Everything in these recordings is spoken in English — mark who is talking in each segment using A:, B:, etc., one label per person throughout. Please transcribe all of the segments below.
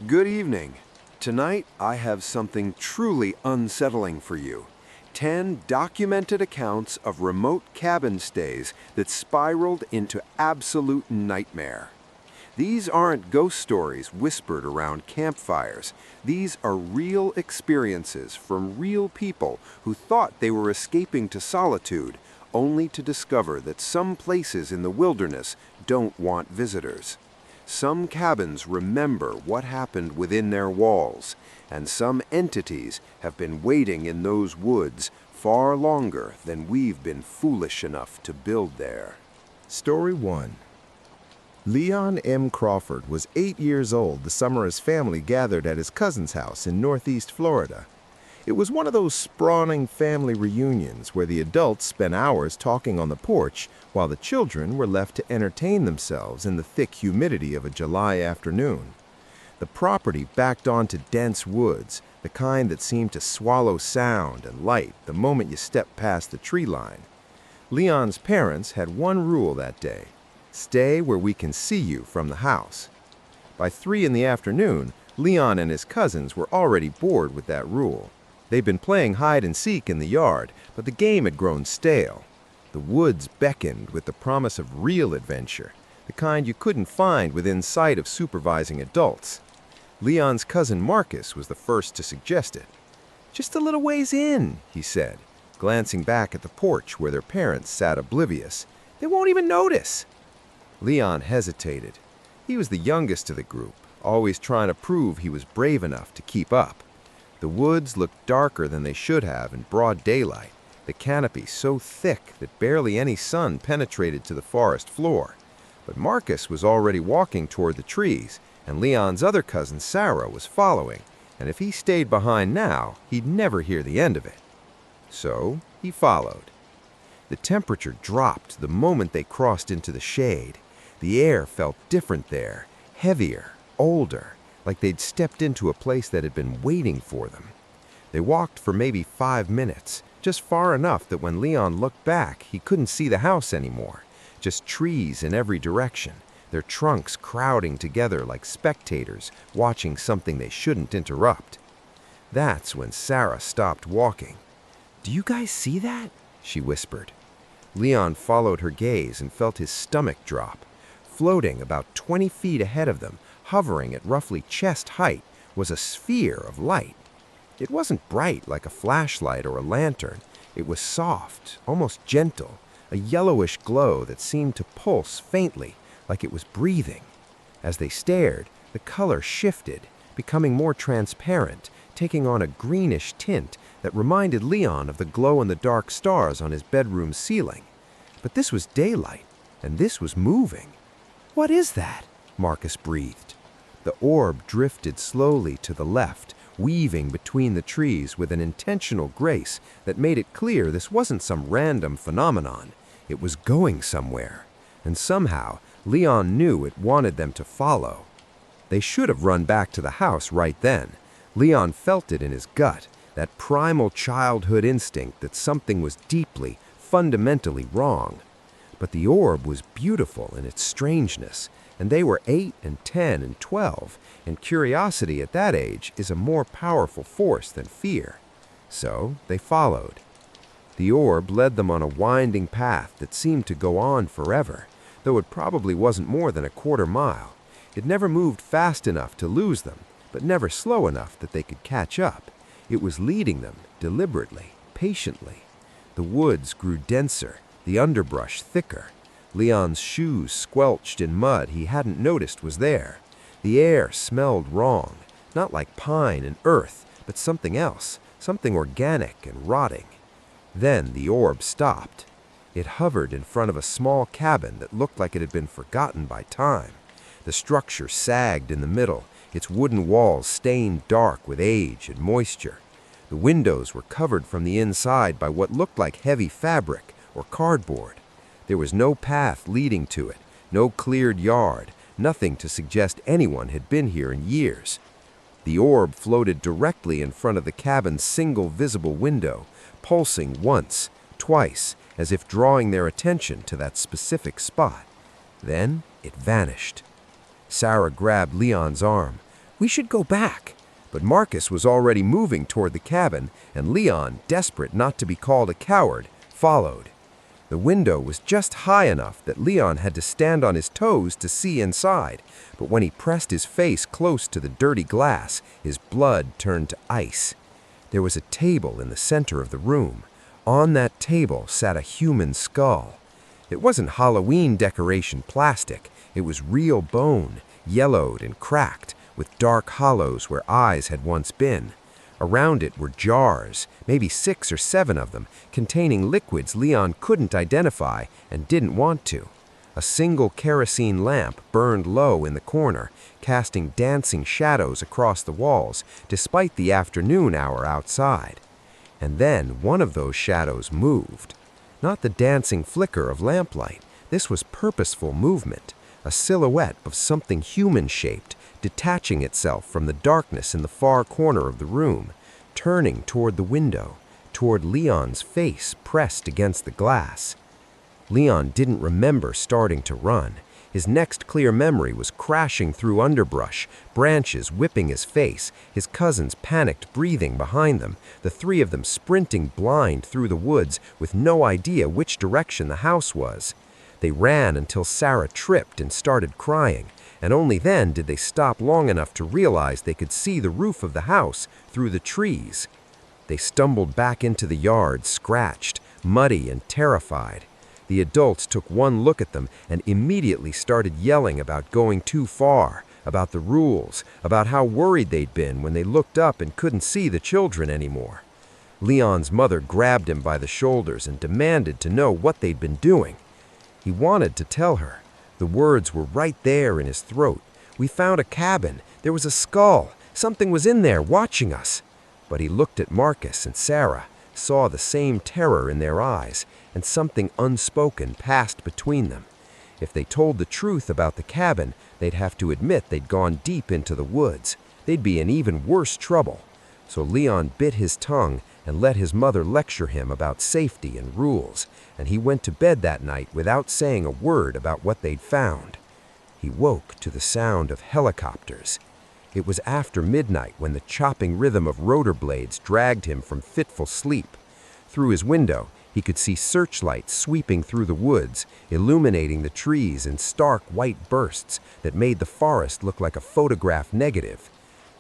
A: Good evening. Tonight, I have something truly unsettling for you. 10 documented accounts of remote cabin stays that spiraled into absolute nightmare. These aren't ghost stories whispered around campfires. These are real experiences from real people who thought they were escaping to solitude, only to discover that some places in the wilderness don't want visitors. Some cabins remember what happened within their walls, and some entities have been waiting in those woods far longer than we've been foolish enough to build there.
B: Story 1. Leon M. Crawford was 8 years old the summer his family gathered at his cousin's house in northeast Florida. It was one of those sprawling family reunions where the adults spent hours talking on the porch while the children were left to entertain themselves in the thick humidity of a July afternoon. The property backed onto dense woods, the kind that seemed to swallow sound and light the moment you stepped past the tree line. Leon's parents had one rule that day: stay where we can see you from the house. By 3 in the afternoon, Leon and his cousins were already bored with that rule. They'd been playing hide and seek in the yard, but the game had grown stale. The woods beckoned with the promise of real adventure, the kind you couldn't find within sight of supervising adults. Leon's cousin Marcus was the first to suggest it. "Just a little ways in," he said, glancing back at the porch where their parents sat oblivious. "They won't even notice." Leon hesitated. He was the youngest of the group, always trying to prove he was brave enough to keep up. The woods looked darker than they should have in broad daylight, the canopy so thick that barely any sun penetrated to the forest floor. But Marcus was already walking toward the trees, and Leon's other cousin Sarah was following, and if he stayed behind now, he'd never hear the end of it. So he followed. The temperature dropped the moment they crossed into the shade. The air felt different there, heavier, older, like they'd stepped into a place that had been waiting for them. They walked for maybe 5 minutes, just far enough that when Leon looked back, he couldn't see the house anymore, just trees in every direction, their trunks crowding together like spectators watching something they shouldn't interrupt. That's when Sarah stopped walking. "Do you guys see that?" she whispered. Leon followed her gaze and felt his stomach drop. Floating about 20 feet ahead of them, hovering at roughly chest height, was a sphere of light. It wasn't bright like a flashlight or a lantern. It was soft, almost gentle, a yellowish glow that seemed to pulse faintly, like it was breathing. As they stared, the color shifted, becoming more transparent, taking on a greenish tint that reminded Leon of the glow-in-the-dark stars on his bedroom ceiling. But this was daylight, and this was moving. "What is that?" Marcus breathed. The orb drifted slowly to the left, weaving between the trees with an intentional grace that made it clear this wasn't some random phenomenon. It was going somewhere, and somehow Leon knew it wanted them to follow. They should have run back to the house right then. Leon felt it in his gut, that primal childhood instinct that something was deeply, fundamentally wrong. But the orb was beautiful in its strangeness, and they were 8 and 10 and 12, and curiosity at that age is a more powerful force than fear. So they followed. The orb led them on a winding path that seemed to go on forever, though it probably wasn't more than a quarter mile. It never moved fast enough to lose them, but never slow enough that they could catch up. It was leading them deliberately, patiently. The woods grew denser, the underbrush thicker. Leon's shoes squelched in mud he hadn't noticed was there. The air smelled wrong, not like pine and earth, but something else, something organic and rotting. Then the orb stopped. It hovered in front of a small cabin that looked like it had been forgotten by time. The structure sagged in the middle, its wooden walls stained dark with age and moisture. The windows were covered from the inside by what looked like heavy fabric or cardboard. There was no path leading to it, no cleared yard, nothing to suggest anyone had been here in years. The orb floated directly in front of the cabin's single visible window, pulsing once, twice, as if drawing their attention to that specific spot. Then it vanished. Sarah grabbed Leon's arm. "We should go back." But Marcus was already moving toward the cabin, and Leon, desperate not to be called a coward, followed. The window was just high enough that Leon had to stand on his toes to see inside, but when he pressed his face close to the dirty glass, his blood turned to ice. There was a table in the center of the room. On that table sat a human skull. It wasn't Halloween decoration plastic. It was real bone, yellowed and cracked, with dark hollows where eyes had once been. Around it were jars, maybe 6 or 7 of them, containing liquids Leon couldn't identify and didn't want to. A single kerosene lamp burned low in the corner, casting dancing shadows across the walls, despite the afternoon hour outside. And then one of those shadows moved. Not the dancing flicker of lamplight. This was purposeful movement, a silhouette of something human-shaped, detaching itself from the darkness in the far corner of the room, turning toward the window, toward Leon's face pressed against the glass. Leon didn't remember starting to run. His next clear memory was crashing through underbrush, branches whipping his face, his cousins panicked breathing behind them, the 3 of them sprinting blind through the woods with no idea which direction the house was. They ran until Sarah tripped and started crying, and only then did they stop long enough to realize they could see the roof of the house through the trees. They stumbled back into the yard, scratched, muddy and terrified. The adults took one look at them and immediately started yelling about going too far, about the rules, about how worried they'd been when they looked up and couldn't see the children anymore. Leon's mother grabbed him by the shoulders and demanded to know what they'd been doing. He wanted to tell her. The words were right there in his throat. "We found a cabin. There was a skull. Something was in there watching us." But he looked at Marcus and Sarah, saw the same terror in their eyes, and something unspoken passed between them. If they told the truth about the cabin, they'd have to admit they'd gone deep into the woods. They'd be in even worse trouble. So Leon bit his tongue and let his mother lecture him about safety and rules, and he went to bed that night without saying a word about what they'd found. He woke to the sound of helicopters. It was after midnight when the chopping rhythm of rotor blades dragged him from fitful sleep. Through his window, he could see searchlights sweeping through the woods, illuminating the trees in stark white bursts that made the forest look like a photograph negative.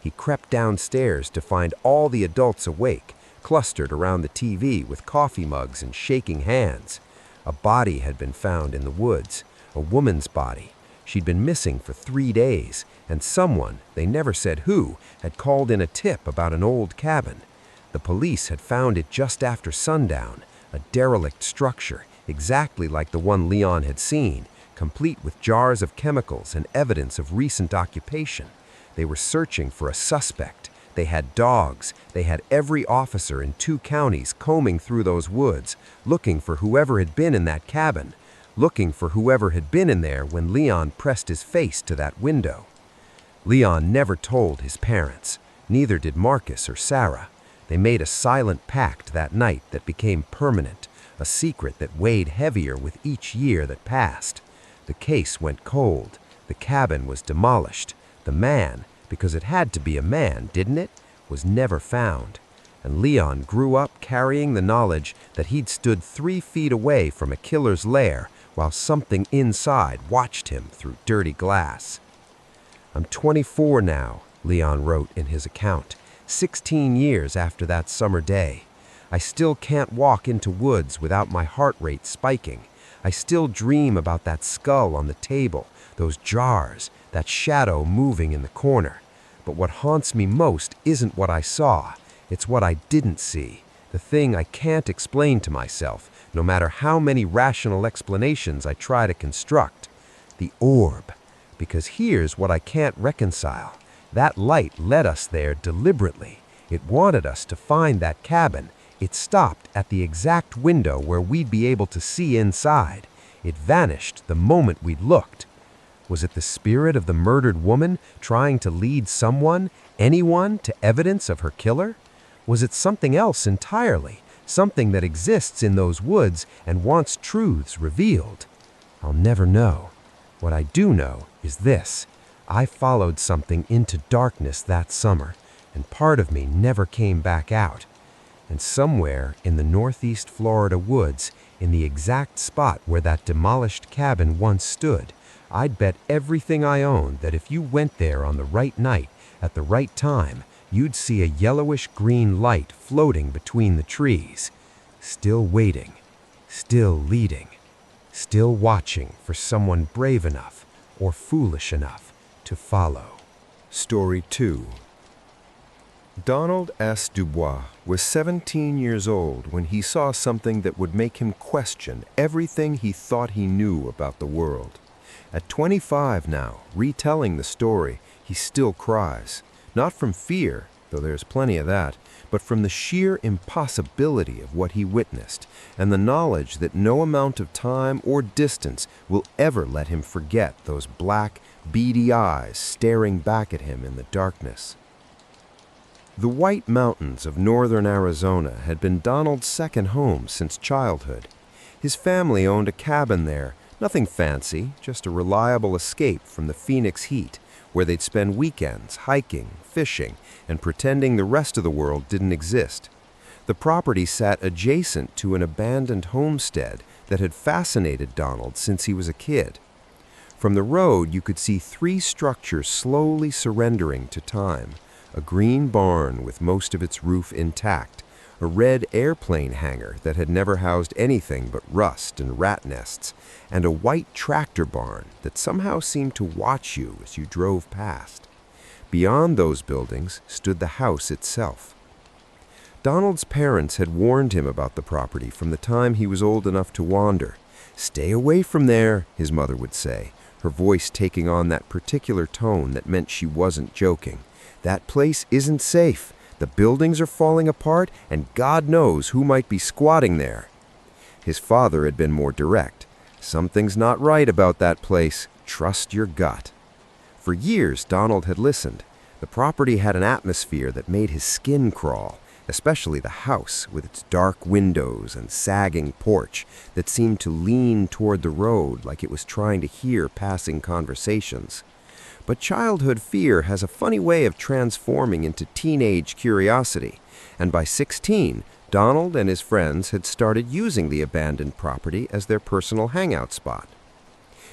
B: He crept downstairs to find all the adults awake, clustered around the TV with coffee mugs and shaking hands. A body had been found in the woods, a woman's body. She'd been missing for 3 days, and someone, they never said who, had called in a tip about an old cabin. The police had found it just after sundown, a derelict structure, exactly like the one Leon had seen, complete with jars of chemicals and evidence of recent occupation. They were searching for a suspect. They had dogs. They had every officer in 2 counties combing through those woods, looking for whoever had been in that cabin, looking for whoever had been in there when Leon pressed his face to that window. Leon never told his parents. Neither did Marcus or Sarah. They made a silent pact that night that became permanent, a secret that weighed heavier with each year that passed. The case went cold. The cabin was demolished. The man, because it had to be a man, didn't it, was never found. And Leon grew up carrying the knowledge that he'd stood 3 feet away from a killer's lair while something inside watched him through dirty glass. "I'm 24 now," Leon wrote in his account, 16 years after that summer day. "I still can't walk into woods without my heart rate spiking. I still dream about that skull on the table, those jars, that shadow moving in the corner. But what haunts me most isn't what I saw. It's what I didn't see, the thing I can't explain to myself, no matter how many rational explanations I try to construct. The orb. Because here's what I can't reconcile. That light led us there deliberately. It wanted us to find that cabin. It stopped at the exact window where we'd be able to see inside. It vanished the moment we'd looked. Was it the spirit of the murdered woman trying to lead someone, anyone, to evidence of her killer? Was it something else entirely, something that exists in those woods and wants truths revealed? I'll never know. What I do know is this.
C: I followed something into darkness that summer, and part of me never came back out. And somewhere in the northeast Florida woods, in the exact spot where that demolished cabin once stood, I'd bet everything I owned that if you went there on the right night, at the right time, you'd see a yellowish-green light floating between the trees, still waiting, still leading, still watching for someone brave enough or foolish enough to follow.
A: Story 2. Donald S. Dubois was 17 years old when he saw something that would make him question everything he thought he knew about the world. At 25 now, retelling the story, he still cries, not from fear, though there's plenty of that, but from the sheer impossibility of what he witnessed and the knowledge that no amount of time or distance will ever let him forget those black, beady eyes staring back at him in the darkness. The White Mountains of northern Arizona had been Donald's second home since childhood. His family owned a cabin there, nothing fancy, just a reliable escape from the Phoenix heat, where they'd spend weekends hiking, fishing, and pretending the rest of the world didn't exist. The property sat adjacent to an abandoned homestead that had fascinated Donald since he was a kid. From the road, you could see 3 structures slowly surrendering to time: a green barn with most of its roof intact, a red airplane hangar that had never housed anything but rust and rat nests, and a white tractor barn that somehow seemed to watch you as you drove past. Beyond those buildings stood the house itself. Donald's parents had warned him about the property from the time he was old enough to wander. "Stay away from there," his mother would say, her voice taking on that particular tone that meant she wasn't joking. "That place isn't safe. The buildings are falling apart, and God knows who might be squatting there." His father had been more direct. "Something's not right about that place. Trust your gut." For years, Donald had listened. The property had an atmosphere that made his skin crawl, especially the house with its dark windows and sagging porch that seemed to lean toward the road like it was trying to hear passing conversations. But childhood fear has a funny way of transforming into teenage curiosity, and by 16, Donald and his friends had started using the abandoned property as their personal hangout spot.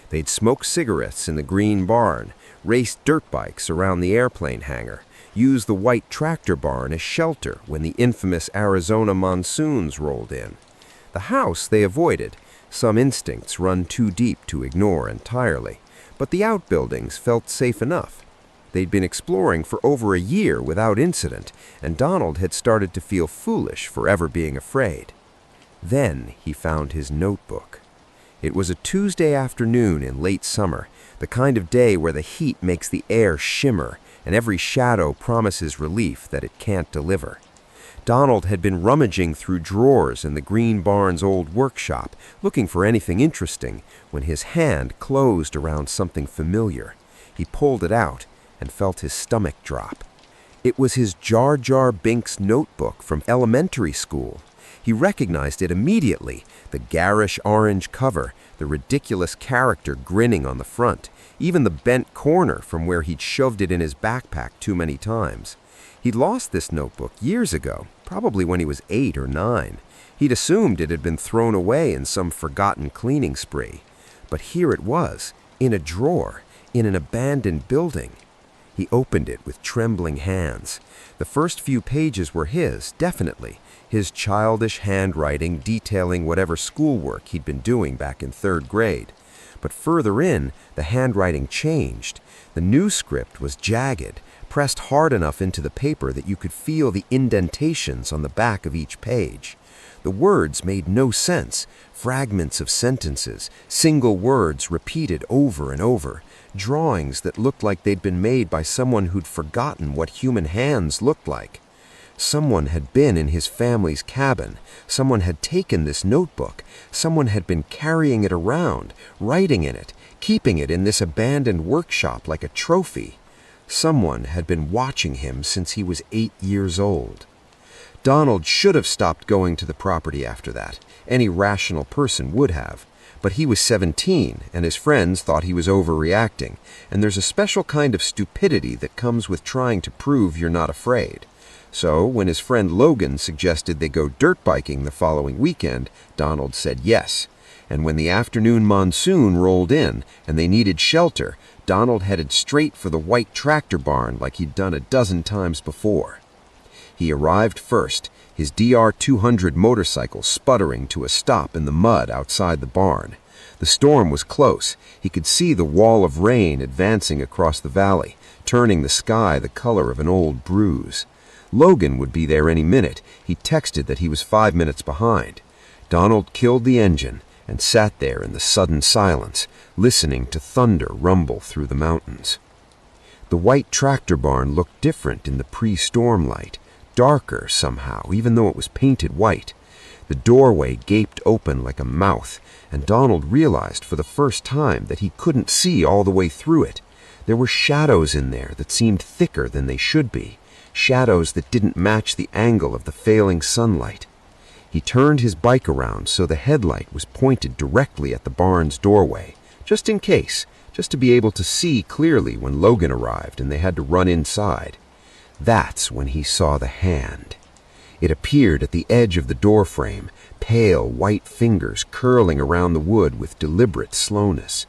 A: They'd smoke cigarettes in the green barn, race dirt bikes around the airplane hangar, use the white tractor barn as shelter when the infamous Arizona monsoons rolled in. The house they avoided, some instincts run too deep to ignore entirely, but the outbuildings felt safe enough. They'd been exploring for over a year without incident, and Donald had started to feel foolish for ever being afraid. Then he found his notebook. It was a Tuesday afternoon in late summer, the kind of day where the heat makes the air shimmer and every shadow promises relief that it can't deliver. Donald had been rummaging through drawers in the green barn's old workshop, looking for anything interesting, when his hand closed around something familiar. He pulled it out and felt his stomach drop. It was his Jar Jar Binks notebook from elementary school. He recognized it immediately, the garish orange cover, the ridiculous character grinning on the front, even the bent corner from where he'd shoved it in his backpack too many times. He'd lost this notebook years ago, probably when he was 8 or 9. He'd assumed it had been thrown away in some forgotten cleaning spree. But here it was, in a drawer, in an abandoned building. He opened it with trembling hands. The first few pages were his, definitely, his childish handwriting detailing whatever schoolwork he'd been doing back in 3rd grade. But further in, the handwriting changed. The new script was jagged, pressed hard enough into the paper that you could feel the indentations on the back of each page. The words made no sense, fragments of sentences, single words repeated over and over, drawings that looked like they'd been made by someone who'd forgotten what human hands looked like. Someone had been in his family's cabin, someone had taken this notebook, someone had been carrying it around, writing in it, keeping it in this abandoned workshop like a trophy. Someone had been watching him since he was 8 years old. Donald should have stopped going to the property after that. Any rational person would have.
C: But he was 17, and his friends thought he was overreacting, and there's a special kind of stupidity that comes with trying to prove you're not afraid. So, when his friend Logan suggested they go dirt biking the following weekend, Donald said yes. And when the afternoon monsoon rolled in and they needed shelter, Donald headed straight for the white tractor barn like he'd done a dozen times before. He arrived first, his DR-200 motorcycle sputtering to a stop in the mud outside the barn. The storm was close. He could see the wall of rain advancing across the valley, turning the sky the color of an old bruise. Logan would be there any minute. He texted that he was 5 minutes behind. Donald killed the engine and sat there in the sudden silence, listening to thunder rumble through the mountains. The white tractor barn looked different in the pre-storm light, darker somehow, even though it was painted white. The doorway gaped open like a mouth, and Donald realized for the first time that he couldn't see all the way through it. There were shadows in there that seemed thicker than they should be, shadows that didn't match the angle of the failing sunlight. He turned his bike around so the headlight was pointed directly at the barn's doorway, just in case, just to be able to see clearly when Logan arrived and they had to run inside. That's when he saw the hand. It appeared at the edge of the doorframe, pale white fingers curling around the wood with deliberate slowness.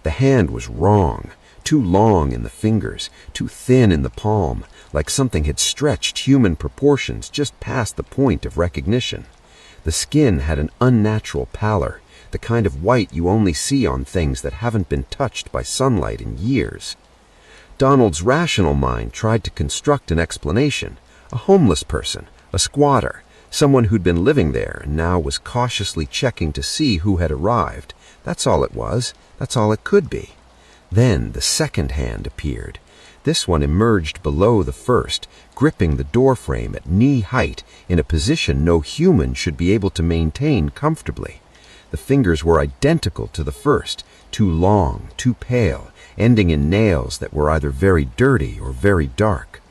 C: The hand was wrong, too long in the fingers, too thin in the palm, like something had stretched human proportions just past the point of recognition. The skin had an unnatural pallor, the kind of white you only see on things that haven't been touched by sunlight in years. Donald's rational mind tried to construct an explanation. A homeless person, a squatter, someone who'd been living there and now was cautiously checking to see who had arrived. That's all it was. That's all it could be. Then the second hand appeared. This one emerged below the first, gripping the doorframe at knee height in a position no human should be able to maintain comfortably. The fingers were identical to the first, too long, too pale, ending in nails that were either very dirty or very dark.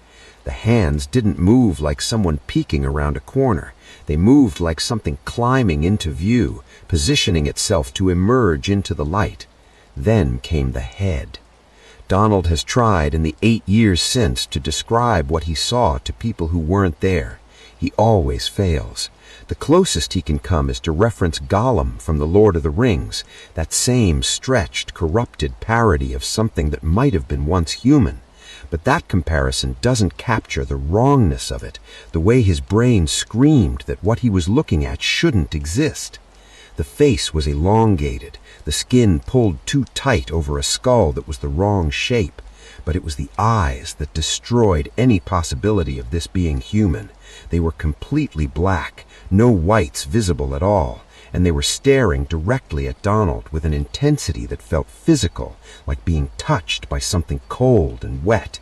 C: The hands didn't move like someone peeking around a corner. They moved like something climbing into view, positioning itself to emerge into the light. Then came the head. Donald has tried in the 8 years since to describe what he saw to people who weren't there. He always fails. The closest he can come is to reference Gollum from The Lord of the Rings, that same stretched, corrupted parody of something that might have been once human. But that comparison doesn't capture the wrongness of it, the way his brain screamed that what he was looking at shouldn't exist. The face was elongated, the skin pulled too tight over a skull that was the wrong shape, but it was the eyes that destroyed any possibility of this being human. They were completely black, no whites visible at all, and they were staring directly at Donald with an intensity that felt physical, like being touched by something cold and wet.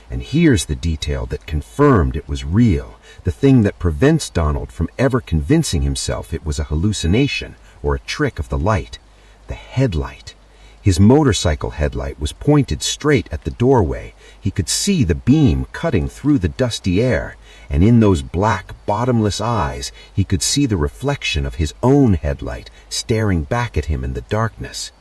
C: And here's the detail that confirmed it was real, the thing that prevents Donald from ever convincing himself it was a hallucination or a trick of the light. The headlight. His motorcycle headlight was pointed straight at the doorway. He could see the beam cutting through the dusty air, and in those black, bottomless eyes he could see the reflection of his own headlight staring back at him in the darkness.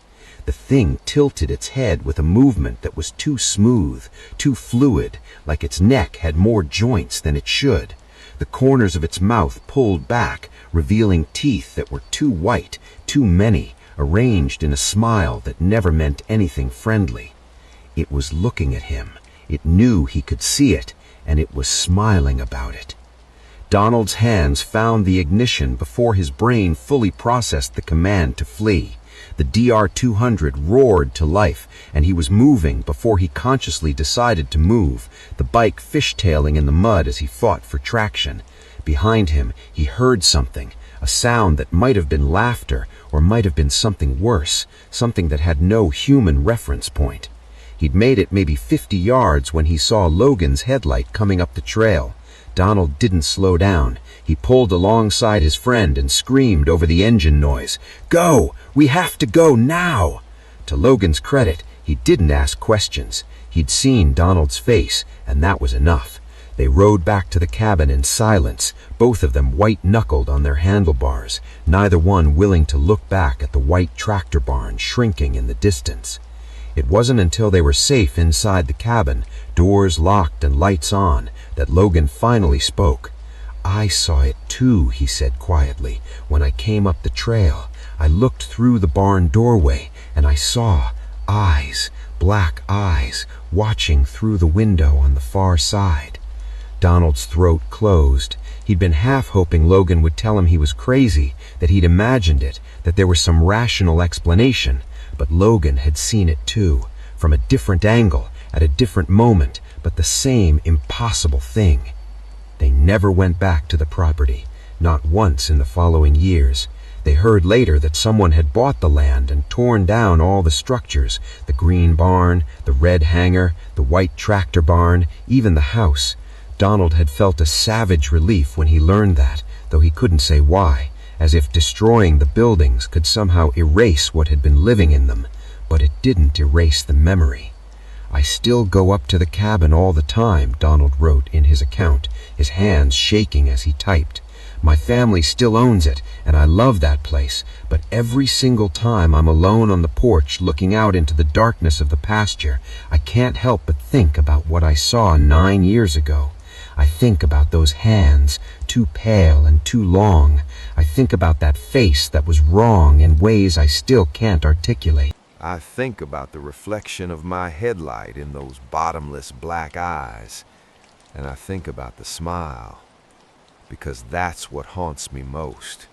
C: The thing tilted its head with a movement that was too smooth, too fluid, like its neck had more joints than it should. The corners of its mouth pulled back, revealing teeth that were too white, too many, arranged in a smile that never meant anything friendly. It was looking at him. It knew he could see it, and it was smiling about it. Donald's hands found the ignition before his brain fully processed the command to flee. The DR-200 roared to life, and he was moving before he consciously decided to move, the bike fishtailing in the mud as he fought for traction. Behind him, he heard something, a sound that might have been laughter or might have been something worse, something that had no human reference point. He'd made it maybe 50 yards when he saw Logan's headlight coming up the trail. Donald didn't slow down. He pulled alongside his friend and screamed over the engine noise, "Go! We have to go now!" To Logan's credit, he didn't ask questions. He'd seen Donald's face, and that was enough. They rode back to the cabin in silence, both of them white-knuckled on their handlebars, neither one willing to look back at the white tractor barn shrinking in the distance. It wasn't until they were safe inside the cabin, doors locked and lights on, that Logan finally spoke. "I saw it too," he said quietly. "When I came up the trail, I looked through the barn doorway, and I saw eyes, black eyes, watching through the window on the far side." Donald's throat closed. He'd been half hoping Logan would tell him he was crazy, that he'd imagined it, that there was some rational explanation. But Logan had seen it too, from a different angle, at a different moment, but the same impossible thing. They never went back to the property, not once in the following years. They heard later that someone had bought the land and torn down all the structures, the green barn, the red hangar, the white tractor barn, even the house. Donald had felt a savage relief when he learned that, though he couldn't say why, as if destroying the buildings could somehow erase what had been living in them, but it didn't erase the memory. "I still go up to the cabin all the time," Donald wrote in his account, his hands shaking as he typed. "My family still owns it, and I love that place, but every single time I'm alone on the porch looking out into the darkness of the pasture, I can't help but think about what I saw 9 years ago. I think about those hands, too pale and too long. I think about that face that was wrong in ways I still can't articulate.
A: I think about the reflection of my headlight in those bottomless black eyes, and I think about the smile, because that's what haunts me most.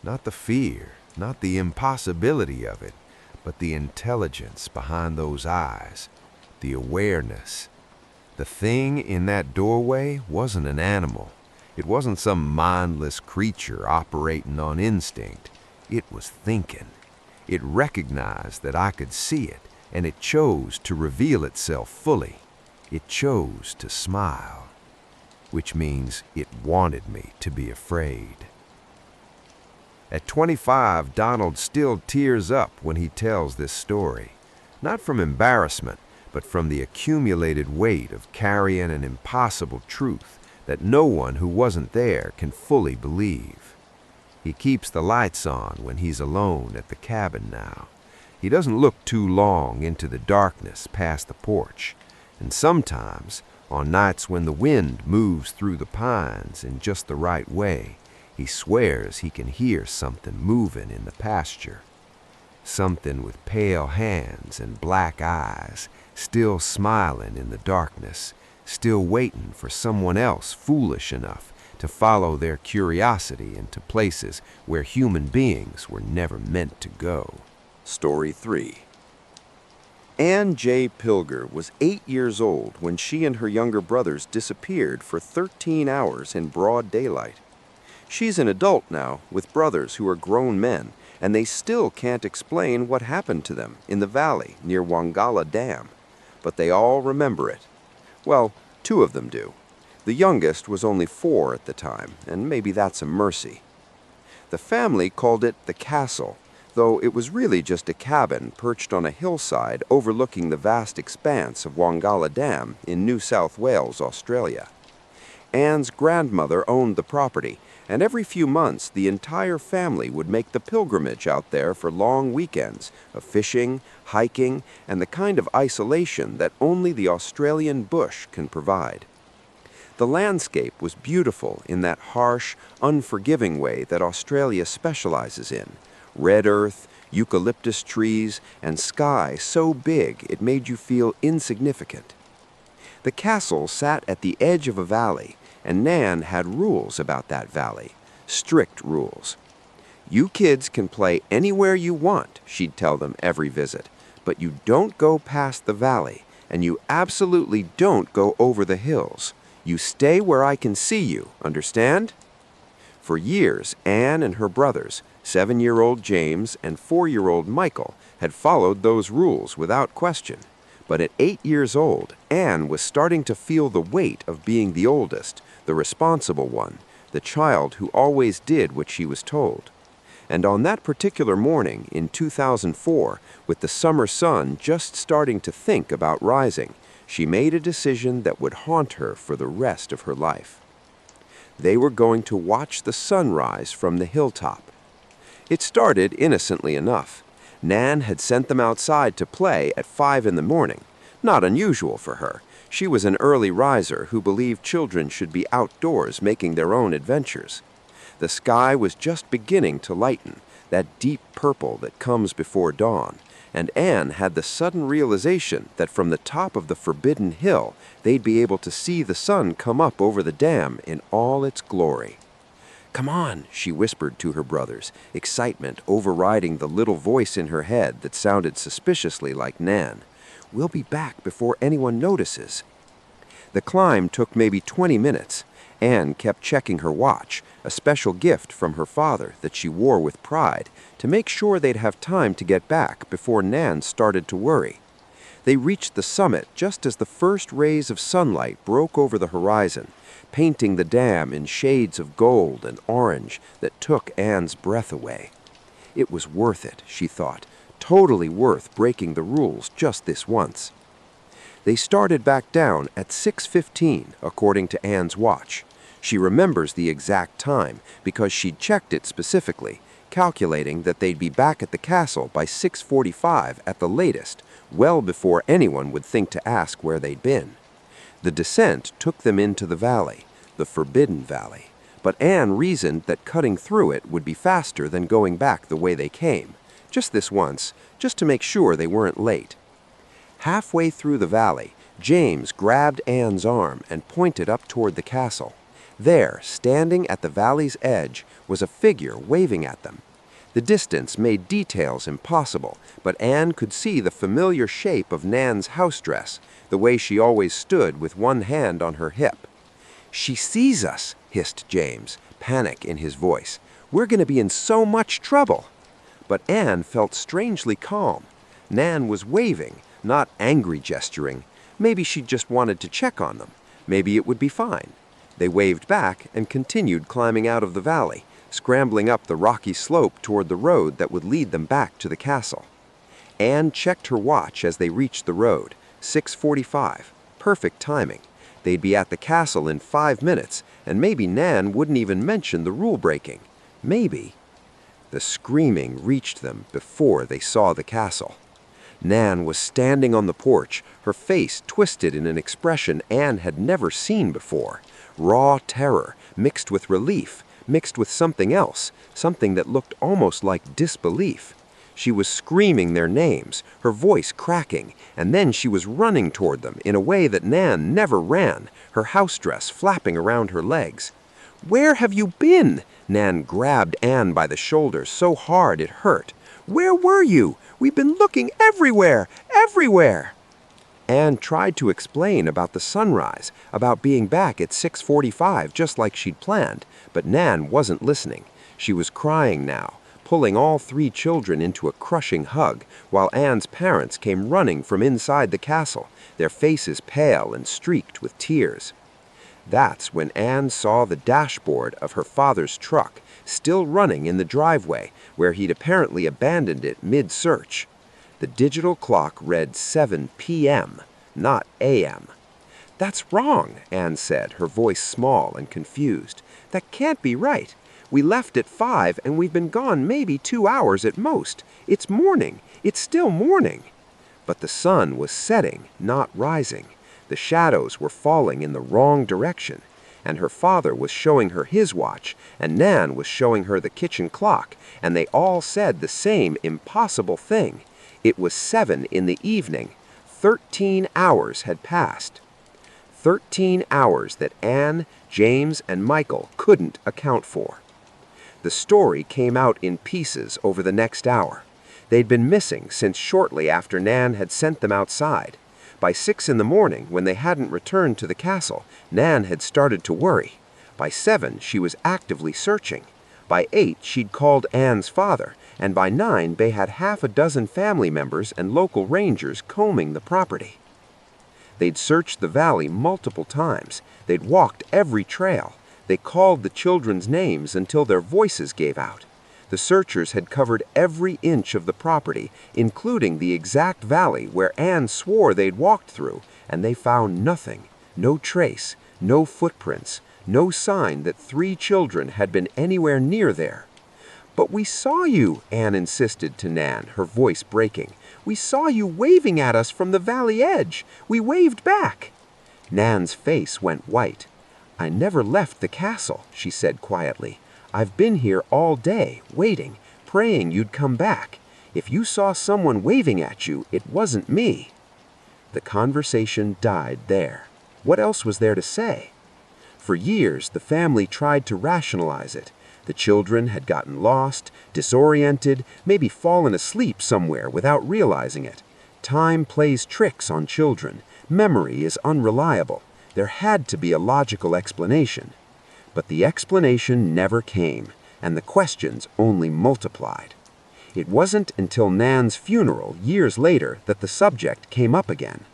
A: Not the fear, not the impossibility of it, but the intelligence behind those eyes, the awareness. The thing in that doorway wasn't an animal. It wasn't some mindless creature operating on instinct. It was thinking. It recognized that I could see it, and it chose to reveal itself fully. It chose to smile, which means it wanted me to be afraid. At 25, Donald still tears up when he tells this story, not from embarrassment, but from the accumulated weight of carrying an impossible truth that no one who wasn't there can fully believe. He keeps the lights on when he's alone at the cabin now. He doesn't look too long into the darkness past the porch, and sometimes, on nights when the wind moves through the pines in just the right way, he swears he can hear something moving in the pasture. Something with pale hands and black eyes, still smiling in the darkness, still waiting for someone else foolish enough to follow their curiosity into places where human beings were never meant to go. Story 3. Ann J. Pilger was 8 years old when she and her younger brothers disappeared for 13 hours in broad daylight. She's an adult now, with brothers who are grown men, and they still can't explain what happened to them in the valley near Wangala Dam. But they all remember it. Well, 2 of them do. The youngest was only 4 at the time, and maybe that's a mercy. The family called it the castle, though it was really just a cabin perched on a hillside overlooking the vast expanse of Wangala Dam in New South Wales, Australia. Ann's grandmother owned the property, and every few months the entire family would make the pilgrimage out there for long weekends of fishing, hiking, and the kind of isolation that only the Australian bush can provide. The landscape was beautiful in that harsh, unforgiving way that Australia specializes in. Red earth, eucalyptus trees, and sky so big it made you feel insignificant. The castle sat at the edge of a valley, and Nan had rules about that valley, strict rules. "You kids can play anywhere you want," she'd tell them every visit, "but you don't go past the valley, and you absolutely don't go over the hills. You stay where I can see you, understand?" For years, Ann and her brothers, 7-year-old James and 4-year-old Michael, had followed those rules without question. But at 8 years old, Ann was starting to feel the weight of being the oldest, the responsible one, the child who always did what she was told. And on that particular morning in 2004, with the summer sun just starting to think about rising, she made a decision that would haunt her for the rest of her life. They were going to watch the sunrise from the hilltop. It started innocently enough. Nan had sent them outside to play at 5 in the morning. Not unusual for her. She was an early riser who believed children should be outdoors making their own adventures. The sky was just beginning to lighten, that deep purple that comes before dawn, and Anne had the sudden realization that from the top of the forbidden hill they'd be able to see the sun come up over the dam in all its glory. "Come on," she whispered to her brothers, excitement overriding the little voice in her head that sounded suspiciously like Nan. "We'll be back before anyone notices." The climb took maybe 20 minutes. Anne kept checking her watch, a special gift from her father that she wore with pride, to make sure they'd have time to get back before Nan started to worry. They reached the summit just as the first rays of sunlight broke over the horizon, painting the dam in shades of gold and orange that took Anne's breath away. It was worth it, she thought, totally worth breaking the rules just this once. They started back down at 6:15, according to Anne's watch. She remembers the exact time because she'd checked it specifically, calculating that they'd be back at the castle by 6:45 at the latest, well before anyone would think to ask where they'd been. The descent took them into the valley, the Forbidden Valley, but Anne reasoned that cutting through it would be faster than going back the way they came, just this once, just to make sure they weren't late. Halfway through the valley, James grabbed Anne's arm and pointed up toward the castle. There, standing at the valley's edge, was a figure waving at them. The distance made details impossible, but Anne could see the familiar shape of Nan's house dress, the way she always stood with one hand on her hip. "She sees us," hissed James, panic in his voice. "We're going to be in so much trouble." But Anne felt strangely calm. Nan was waving, not angry gesturing. Maybe she just wanted to check on them. Maybe it would be fine. They waved back and continued climbing out of the valley, scrambling up the rocky slope toward the road that would lead them back to the castle. Anne checked her watch as they reached the road, 6:45. Perfect timing. They'd be at the castle in 5 minutes, and maybe Nan wouldn't even mention the rule breaking. Maybe. The screaming reached them before they saw the castle. Nan was standing on the porch, her face twisted in an expression Anne had never seen before. Raw terror, mixed with relief, mixed with something else, something that looked almost like disbelief. She was screaming their names, her voice cracking, and then she was running toward them in a way that Nan never ran, her house dress flapping around her legs. "Where have you been?" Nan grabbed Anne by the shoulders so hard it hurt. "Where were you? We've been looking everywhere, everywhere!" Anne tried to explain about the sunrise, about being back at 6:45 just like she'd planned, but Nan wasn't listening. She was crying now, pulling all 3 children into a crushing hug, while Anne's parents came running from inside the castle, their faces pale and streaked with tears. That's when Anne saw the dashboard of her father's truck, still running in the driveway, where he'd apparently abandoned it mid-search. The digital clock read 7 p.m., not a.m. "That's wrong," Anne said, her voice small and confused. "That can't be right. We left at 5 and we've been gone maybe 2 hours at most. It's morning. It's still morning." But the sun was setting, not rising. The shadows were falling in the wrong direction, and her father was showing her his watch, and Nan was showing her the kitchen clock, and they all said the same impossible thing. It was 7 in the evening. 13 hours had passed. 13 hours that Anne, James, and Michael couldn't account for. The story came out in pieces over the next hour. They'd been missing since shortly after Nan had sent them outside. By 6 in the morning, when they hadn't returned to the castle, Nan had started to worry. By 7, she was actively searching. By 8, she'd called Anne's father, and by 9, they had half a dozen family members and local rangers combing the property. They'd searched the valley multiple times. They'd walked every trail. They called the children's names until their voices gave out. The searchers had covered every inch of the property, including the exact valley where Anne swore they'd walked through,
C: and they found nothing, no trace, no footprints, no sign that 3 children had been anywhere near there. "But we saw you," Anne insisted to Nan, her voice breaking. "We saw you waving at us from the valley edge. We waved back." Nan's face went white. "I never left the castle," she said quietly. "I've been here all day, waiting, praying you'd come back. If you saw someone waving at you, it wasn't me." The conversation died there. What else was there to say? For years, the family tried to rationalize it. The children had gotten lost, disoriented, maybe fallen asleep somewhere without realizing it. Time plays tricks on children. Memory is unreliable. There had to be a logical explanation. But the explanation never came, and the questions only multiplied. It wasn't until Nan's funeral, years later, that the subject came up again.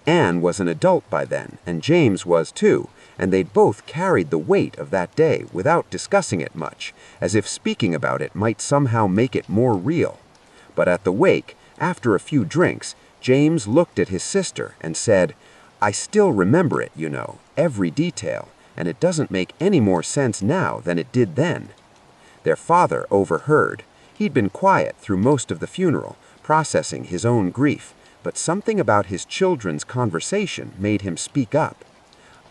C: Anne was an adult by then, and James was too, and they'd both carried the weight of that day without discussing it much, as if speaking about it might somehow make it more real. But at the wake, after a few drinks, James looked at his sister and said, "I still remember it, you know, every detail, and it doesn't make any more sense now than it did then." Their father overheard. He'd been quiet through most of the funeral, processing his own grief, but something about his children's conversation made him speak up.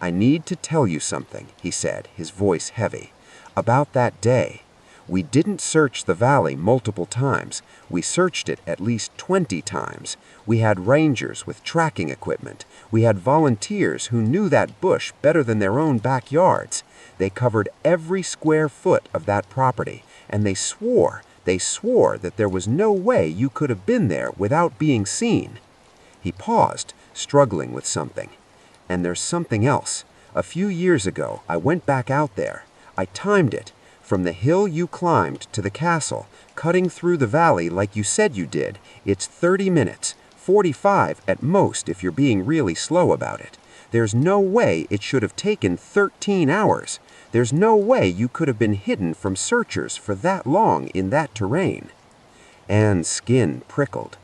C: "I need to tell you something," he said, his voice heavy, "about that day. We didn't search the valley multiple times. We searched it at least 20 times. We had rangers with tracking equipment. We had volunteers who knew that bush better than their own backyards. They covered every square foot of that property, and they swore that there was no way you could have been there without being seen." He paused, struggling with something. "And there's something else. A few years ago, I went back out there. I timed it. From the hill you climbed to the castle, cutting through the valley like you said you did, it's 30 minutes, 45 at most if you're being really slow about it. There's no way it should have taken 13 hours. There's no way you could have been hidden from searchers for that long in that terrain." Anne's skin prickled.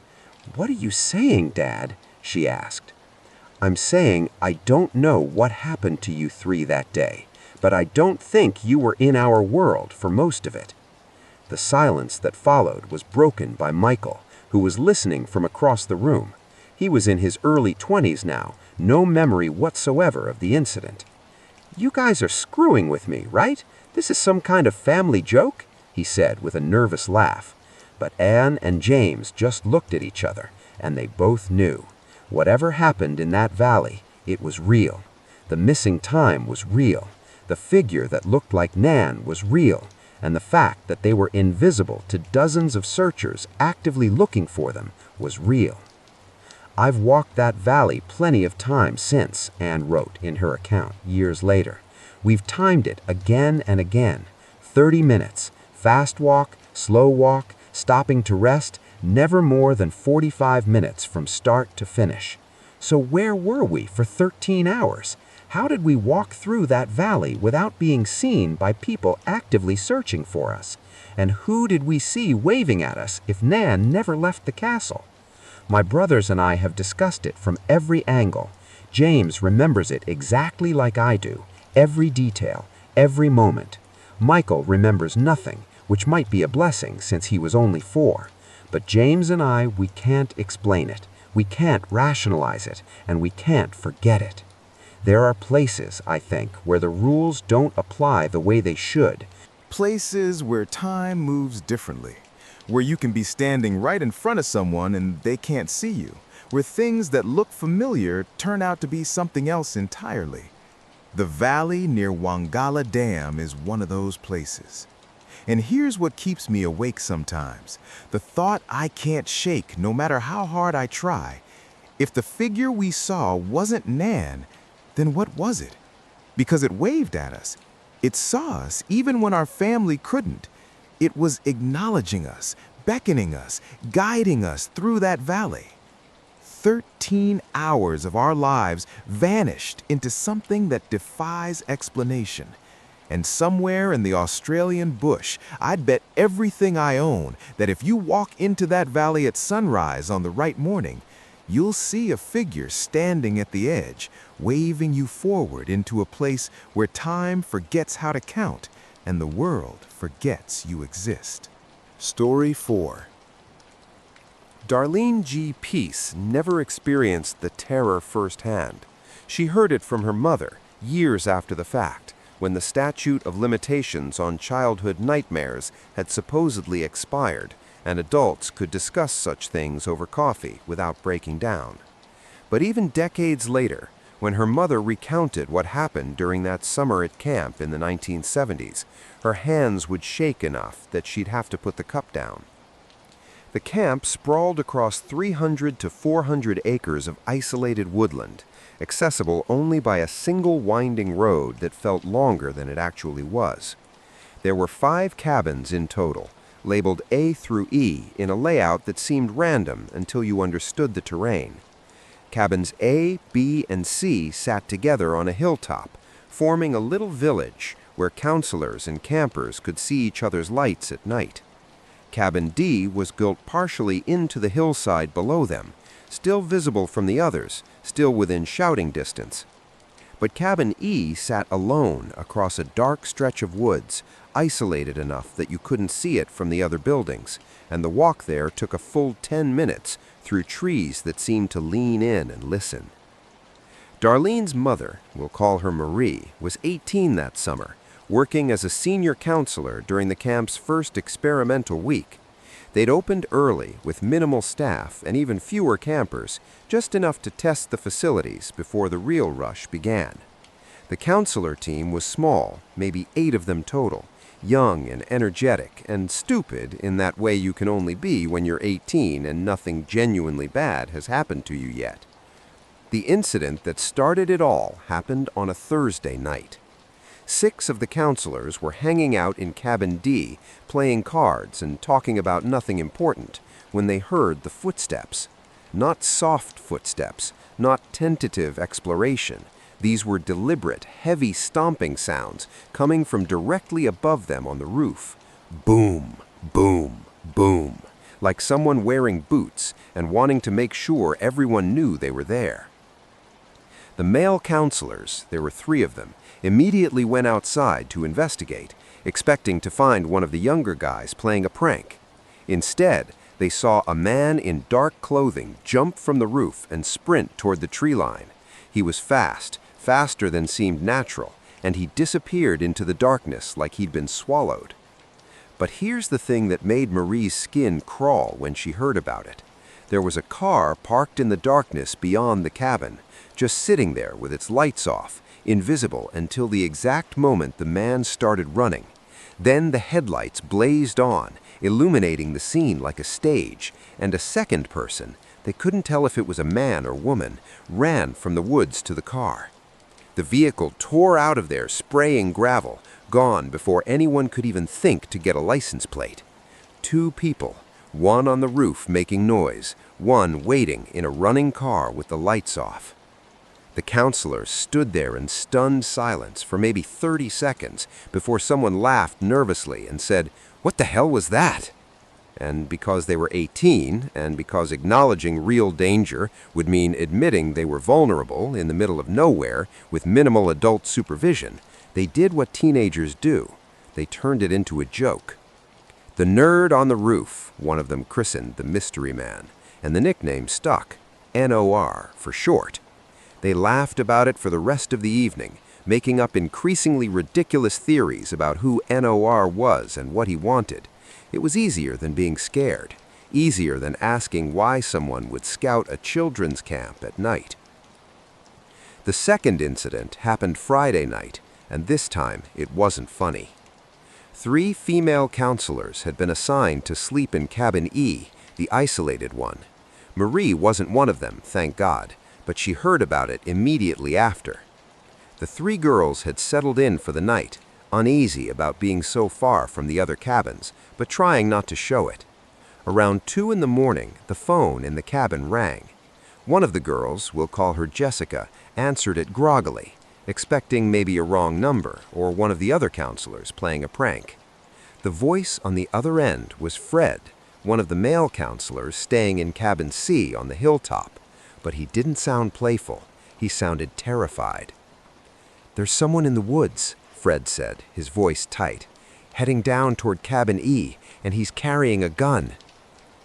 C: "What are you saying, Dad?" she asked. "I'm saying I don't know what happened to you 3 that day, but I don't think you were in our world for most of it." The silence that followed was broken by Michael, who was listening from across the room. He was in his early 20s now, no memory whatsoever of the incident. "You guys are screwing with me, right? This is some kind of family joke?" he said with a nervous laugh. But Anne and James just looked at each other, and they both knew. Whatever happened in that valley, it was real. The missing time was real. The figure that looked like Nan was real, and the fact that they were invisible to dozens of searchers actively looking for them was real. "I've walked that valley plenty of times since," Anne wrote in her account years later. "We've timed it again and again. 30 minutes, fast walk, slow walk, stopping to rest, never more than 45 minutes from start to finish. So where were we for 13 hours? How did we walk through that valley without being seen by people actively searching for us? And who did we see waving at us if Nan never left the castle? My brothers and I have discussed it from every angle. James remembers it exactly like I do, every detail, every moment. Michael remembers nothing, which might be a blessing since he was only 4. But James and I, we can't explain it. We can't rationalize it, and we can't forget it. There are places, I think, where the rules don't apply the way they should.
B: Places where time moves differently, where you can be standing right in front of someone and they can't see you, where things that look familiar turn out to be something else entirely. The valley near Wangala Dam is one of those places. And here's what keeps me awake sometimes. The thought I can't shake no matter how hard I try. If the figure we saw wasn't Nan, then what was it? Because it waved at us. It saw us even when our family couldn't. It was acknowledging us, beckoning us, guiding us through that valley. 13 hours of our lives vanished into something that defies explanation. And somewhere in the Australian bush, I'd bet everything I own that if you walk into that valley at sunrise on the right morning, you'll see a figure standing at the edge, waving you forward into a place where time forgets how to count and the world forgets you exist.
A: Story 4. Darlene G. Peace never experienced the terror firsthand. She heard it from her mother years after the fact, when the statute of limitations on childhood nightmares had supposedly expired, and adults could discuss such things over coffee without breaking down. But even decades later, when her mother recounted what happened during that summer at camp in the 1970s, her hands would shake enough that she'd have to put the cup down. The camp sprawled across 300 to 400 acres of isolated woodland, accessible only by a single winding road that felt longer than it actually was. There were 5 cabins in total, labeled A through E in a layout that seemed random until you understood the terrain. Cabins A, B, and C sat together on a hilltop, forming a little village where counselors and campers could see each other's lights at night. Cabin D was built partially into the hillside below them, still visible from the others, still within shouting distance. But Cabin E sat alone across a dark stretch of woods, isolated enough that you couldn't see it from the other buildings, and the walk there took a full 10 minutes through trees that seemed to lean in and listen. Darlene's mother, we'll call her Marie, was 18 that summer, working as a senior counselor during the camp's first experimental week. They'd opened early with minimal staff and even fewer campers, just enough to test the facilities before the real rush began. The counselor team was small, maybe 8 of them total, young and energetic and stupid in that way you can only be when you're 18 and nothing genuinely bad has happened to you yet. The incident that started it all happened on a Thursday night. 6 of the counselors were hanging out in Cabin D, playing cards and talking about nothing important, when they heard the footsteps. Not soft footsteps, not tentative exploration. These were deliberate, heavy stomping sounds coming from directly above them on the roof. Boom, boom, boom, like someone wearing boots and wanting to make sure everyone knew they were there. The male counselors, there were 3 of them, immediately went outside to investigate, expecting to find one of the younger guys playing a prank. Instead, they saw a man in dark clothing jump from the roof and sprint toward the tree line. He was fast, faster than seemed natural, and he disappeared into the darkness like he'd been swallowed. But here's the thing that made Marie's skin crawl when she heard about it. There was a car parked in the darkness beyond the cabin, just sitting there with its lights off, invisible until the exact moment the man started running. Then the headlights blazed on, illuminating the scene like a stage, and a second person, they couldn't tell if it was a man or woman, ran from the woods to the car. The vehicle tore out of there, spraying gravel, gone before anyone could even think to get a license plate. 2 people, one on the roof making noise, one waiting in a running car with the lights off. The counselors stood there in stunned silence for maybe 30 seconds before someone laughed nervously and said, "What the hell was that?" And because they were 18, and because acknowledging real danger would mean admitting they were vulnerable in the middle of nowhere with minimal adult supervision, they did what teenagers do. They turned it into a joke. The nerd on the roof, one of them christened the Mystery Man, and the nickname stuck, NOR for short. They laughed about it for the rest of the evening, making up increasingly ridiculous theories about who NOR was and what he wanted. It was easier than being scared, easier than asking why someone would scout a children's camp at night. The second incident happened Friday night, and this time it wasn't funny. 3 female counselors had been assigned to sleep in Cabin E, the isolated one. Marie wasn't one of them, thank God, but she heard about it immediately after. The 3 girls had settled in for the night, uneasy about being so far from the other cabins, but trying not to show it. Around 2 in the morning, the phone in the cabin rang. One of the girls, we'll call her Jessica, answered it groggily, expecting maybe a wrong number or one of the other counselors playing a prank. The voice on the other end was Fred, one of the male counselors staying in Cabin C on the hilltop.
C: But he didn't sound playful. He sounded terrified. "There's someone in the woods," Fred said, his voice tight, "heading down toward cabin E, and he's carrying a gun."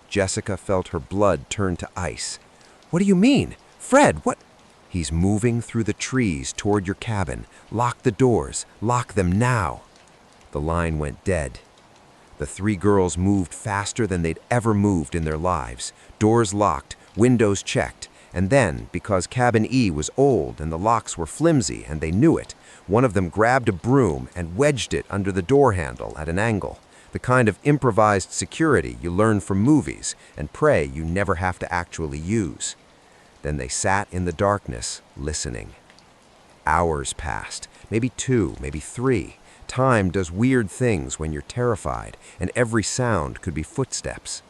C: Jessica felt her blood turn to ice. "What do you mean? Fred, what?" "He's moving through the trees toward your cabin. Lock the doors. Lock them now." The line went dead. The three girls moved faster than they'd ever moved in their lives. Doors locked, windows checked, and then, because cabin E was old and the locks were flimsy and they knew it, one of them grabbed a broom and wedged it under the door handle at an angle, the kind of improvised security you learn from movies and pray you never have to actually use. Then they sat in the darkness, listening. Hours passed, maybe 2, maybe 3. Time does weird things when you're terrified, and every sound could be footsteps.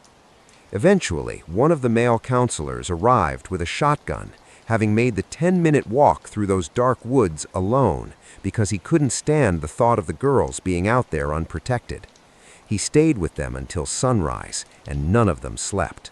C: Eventually, one of the male counselors arrived with a shotgun, having made the 10-minute walk through those dark woods alone because he couldn't stand the thought of the girls being out there unprotected. He stayed with them until sunrise, and none of them slept.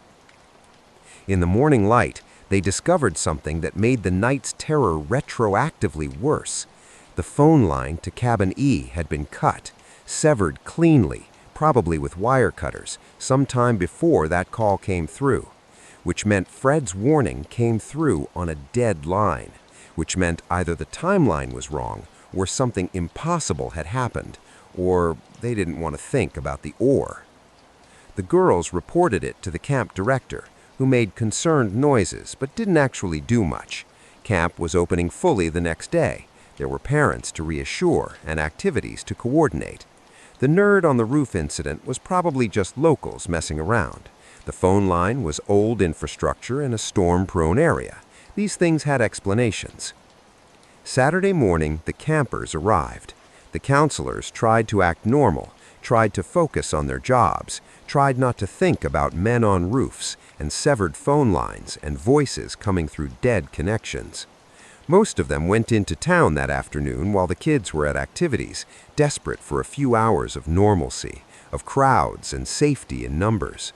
C: In the morning light, they discovered something that made the night's terror retroactively worse. The phone line to cabin E had been cut, severed cleanly, probably with wire cutters, sometime before that call came through, which meant Fred's warning came through on a dead line, which meant either the timeline was wrong or something impossible had happened, or they didn't want to think about the or. The girls reported it to the camp director, who made concerned noises but didn't actually do much. Camp was opening fully the next day. There were parents to reassure and activities to coordinate. The nerd on the roof incident was probably just locals messing around. The phone line was old infrastructure in a storm-prone area. These things had explanations. Saturday morning, the campers arrived. The counselors tried to act normal, tried to focus on their jobs, tried not to think about men on roofs and severed phone lines and voices coming through dead connections. Most of them went into town that afternoon while the kids were at activities, desperate for a few hours of normalcy, of crowds and safety in numbers.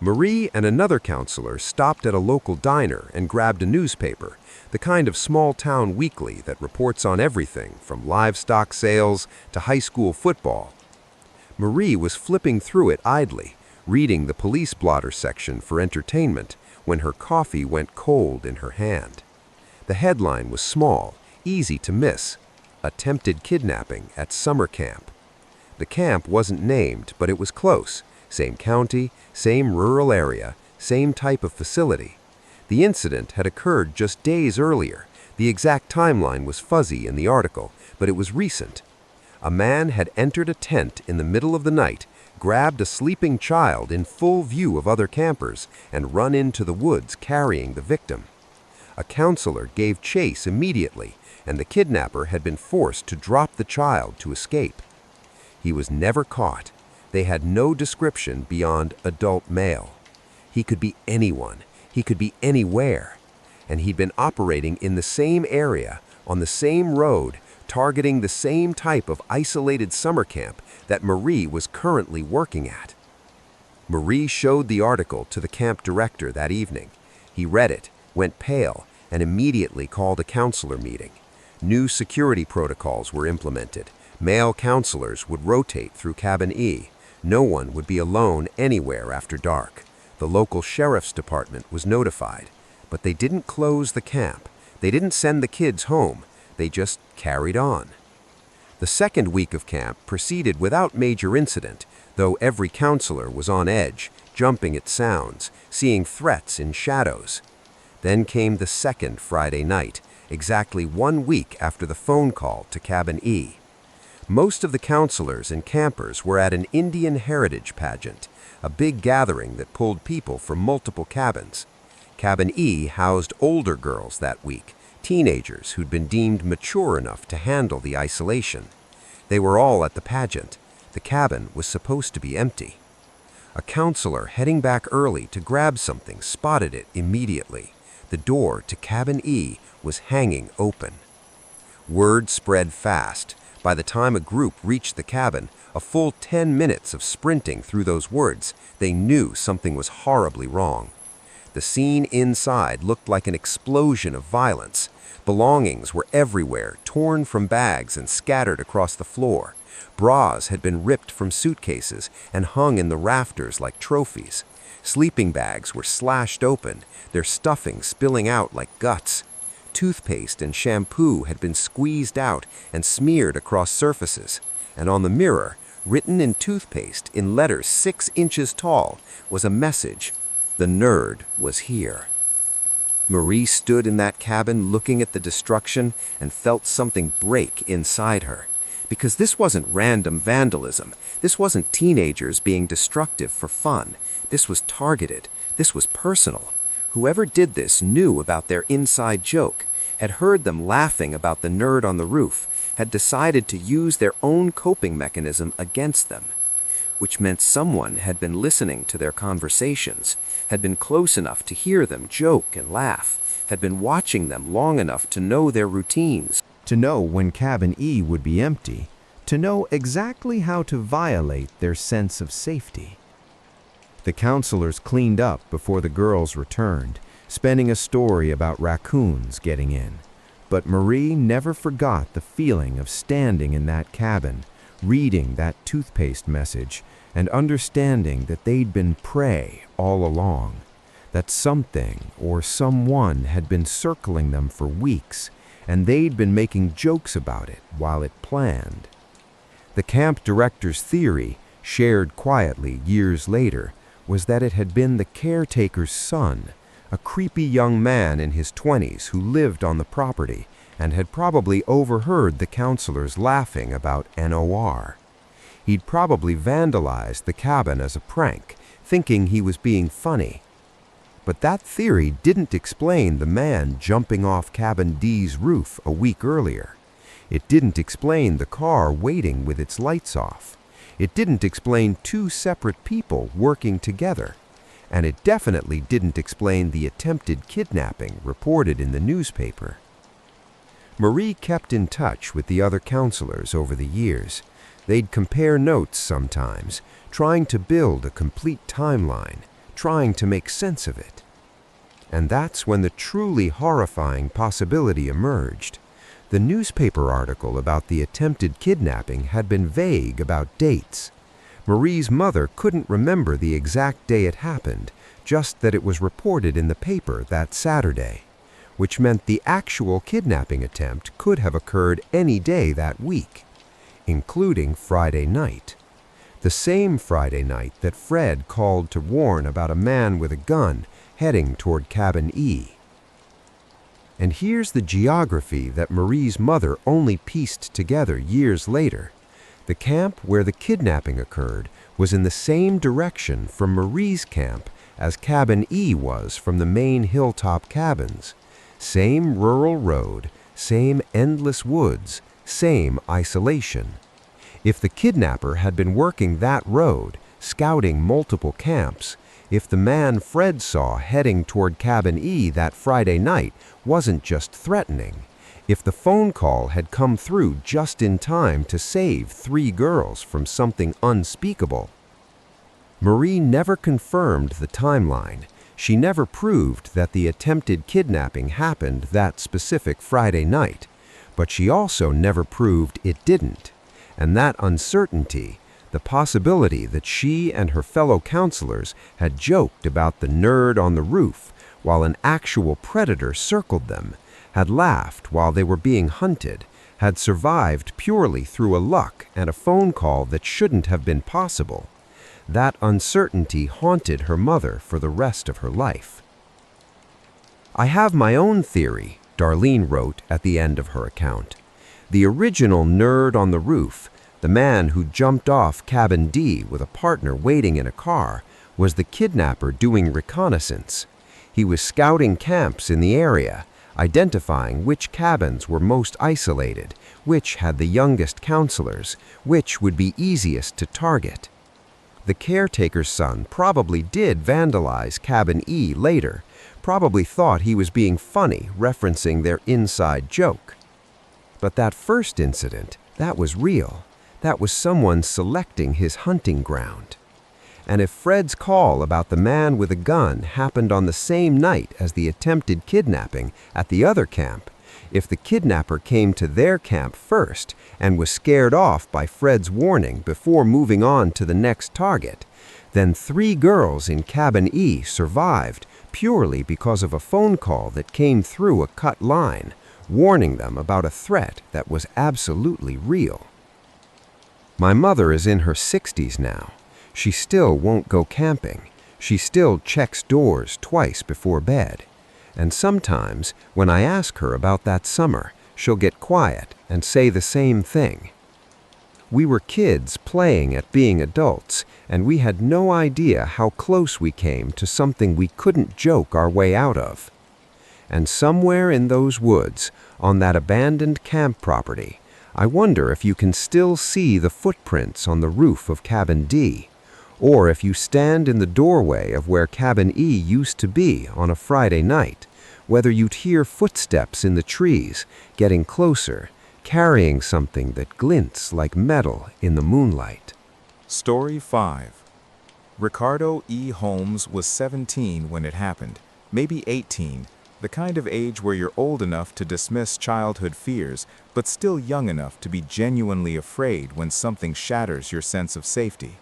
C: Marie and another counselor stopped at a local diner and grabbed a newspaper, the kind of small-town weekly that reports on everything from livestock sales to high school football. Marie was flipping through it idly, reading the police blotter section for entertainment, when her coffee went cold in her hand. The headline was small, easy to miss: "Attempted kidnapping at summer camp." The camp wasn't named, but it was close. Same county, same rural area, same type of facility. The incident had occurred just days earlier. The exact timeline was fuzzy in the article, but it was recent. A man had entered a tent in the middle of the night, grabbed a sleeping child in full view of other campers, and run into the woods carrying the victim. A counselor gave chase immediately, and the kidnapper had been forced to drop the child to escape. He was never caught. They had no description beyond adult male. He could be anyone. He could be anywhere. And he'd been operating in the same area, on the same road, targeting the same type of isolated summer camp that Marie was currently working at. Marie showed the article to the camp director that evening. He read it, went pale, and immediately called a counselor meeting. New security protocols were implemented. Male counselors would rotate through cabin E. No one would be alone anywhere after dark. The local sheriff's department was notified, but they didn't close the camp. They didn't send the kids home. They just carried on. The second week of camp proceeded without major incident, though every counselor was on edge, jumping at sounds, seeing threats in shadows. Then came the second Friday night, exactly 1 week after the phone call to cabin E. Most of the counselors and campers were at an Indian heritage pageant, a big gathering that pulled people from multiple cabins. Cabin E housed older girls that week, teenagers who'd been deemed mature enough to handle the isolation. They were all at the pageant. The cabin was supposed to be empty. A counselor heading back early to grab something spotted it immediately. The door to cabin E was hanging open. Word spread fast. By the time a group reached the cabin, a full 10 minutes of sprinting through those woods, they knew something was horribly wrong. The scene inside looked like an explosion of violence. Belongings were everywhere, torn from bags and scattered across the floor. Bras had been ripped from suitcases and hung in the rafters like trophies. Sleeping bags were slashed open, their stuffing spilling out like guts. Toothpaste and shampoo had been squeezed out and smeared across surfaces. And on the mirror, written in toothpaste in letters 6 inches tall, was a message: "The nerd was here." Marie stood in that cabin looking at the destruction and felt something break inside her. Because this wasn't random vandalism. This wasn't teenagers being destructive for fun. This was targeted. This was personal. Whoever did this knew about their inside joke, had heard them laughing about the nerd on the roof, had decided to use their own coping mechanism against them. Which meant someone had been listening to their conversations, had been close enough to hear them joke and laugh, had been watching them long enough to know their routines.
B: To know when Cabin E would be empty, to know exactly how to violate their sense of safety. The counselors cleaned up before the girls returned, spinning a story about raccoons getting in. But Marie never forgot the feeling of standing in that cabin, reading that toothpaste message, and understanding that they'd been prey all along, that something or someone had been circling them for weeks, and they'd been making jokes about it while it planned. The camp director's theory, shared quietly years later, was that it had been the caretaker's son, a creepy young man in his 20s who lived on the property and had probably overheard the counselors laughing about NOR. He'd probably vandalized the cabin as a prank, thinking he was being funny. But that theory didn't explain the man jumping off Cabin D's roof a week earlier. It didn't explain the car waiting with its lights off. It didn't explain 2 separate people working together. And it definitely didn't explain the attempted kidnapping reported in the newspaper. Marie kept in touch with the other counselors over the years. They'd compare notes sometimes, trying to build a complete timeline, trying to make sense of it. And that's when the truly horrifying possibility emerged. The newspaper article about the attempted kidnapping had been vague about dates. Marie's mother couldn't remember the exact day it happened, just that it was reported in the paper that Saturday, which meant the actual kidnapping attempt could have occurred any day that week, including Friday night. The same Friday night that Fred called to warn about a man with a gun heading toward Cabin E. And here's the geography that Marie's mother only pieced together years later. The camp where the kidnapping occurred was in the same direction from Marie's camp as Cabin E was from the main hilltop cabins. Same rural road, same endless woods, same isolation. If the kidnapper had been working that road, scouting multiple camps, if the man Fred saw heading toward Cabin E that Friday night wasn't just threatening, if the phone call had come through just in time to save 3 girls from something unspeakable. Marie never confirmed the timeline. She never proved that the attempted kidnapping happened that specific Friday night, but she also never proved it didn't. And that uncertainty, the possibility that she and her fellow counselors had joked about the nerd on the roof while an actual predator circled them, had laughed while they were being hunted, had survived purely through a luck and a phone call that shouldn't have been possible. That uncertainty haunted her mother for the rest of her life. "I have my own theory," Darlene wrote at the end of her account. "The original nerd on the roof, the man who jumped off Cabin D with a partner waiting in a car, was the kidnapper doing reconnaissance. He was scouting camps in the area, identifying which cabins were most isolated, which had the youngest counselors, which would be easiest to target. The caretaker's son probably did vandalize Cabin E later, probably thought he was being funny, referencing their inside joke. But that first incident, that was real. That was someone selecting his hunting ground.
C: And if Fred's call about the man with a gun happened on the same night as the attempted kidnapping at the other camp, if the kidnapper came to their camp first and was scared off by Fred's warning before moving on to the next target, then 3 girls in Cabin E survived purely because of a phone call that came through a cut line, warning them about a threat that was absolutely real. My mother is in her 60s now. She still won't go camping. She still checks doors twice before bed. And sometimes, when I ask her about that summer, she'll get quiet and say the same thing. We were kids playing at being adults, and we had no idea how close we came to something we couldn't joke our way out of. And somewhere in those woods, on that abandoned camp property, I wonder if you can still see the footprints on the roof of Cabin D, or if you stand in the doorway of where Cabin E used to be on a Friday night, whether you'd hear footsteps in the trees getting closer, carrying something that glints like metal in the moonlight.
D: Story 5. Ricardo E. Holmes was 17 when it happened, maybe 18, the kind of age where you're old enough to dismiss childhood fears, but still young enough to be genuinely afraid when something shatters your sense of safety.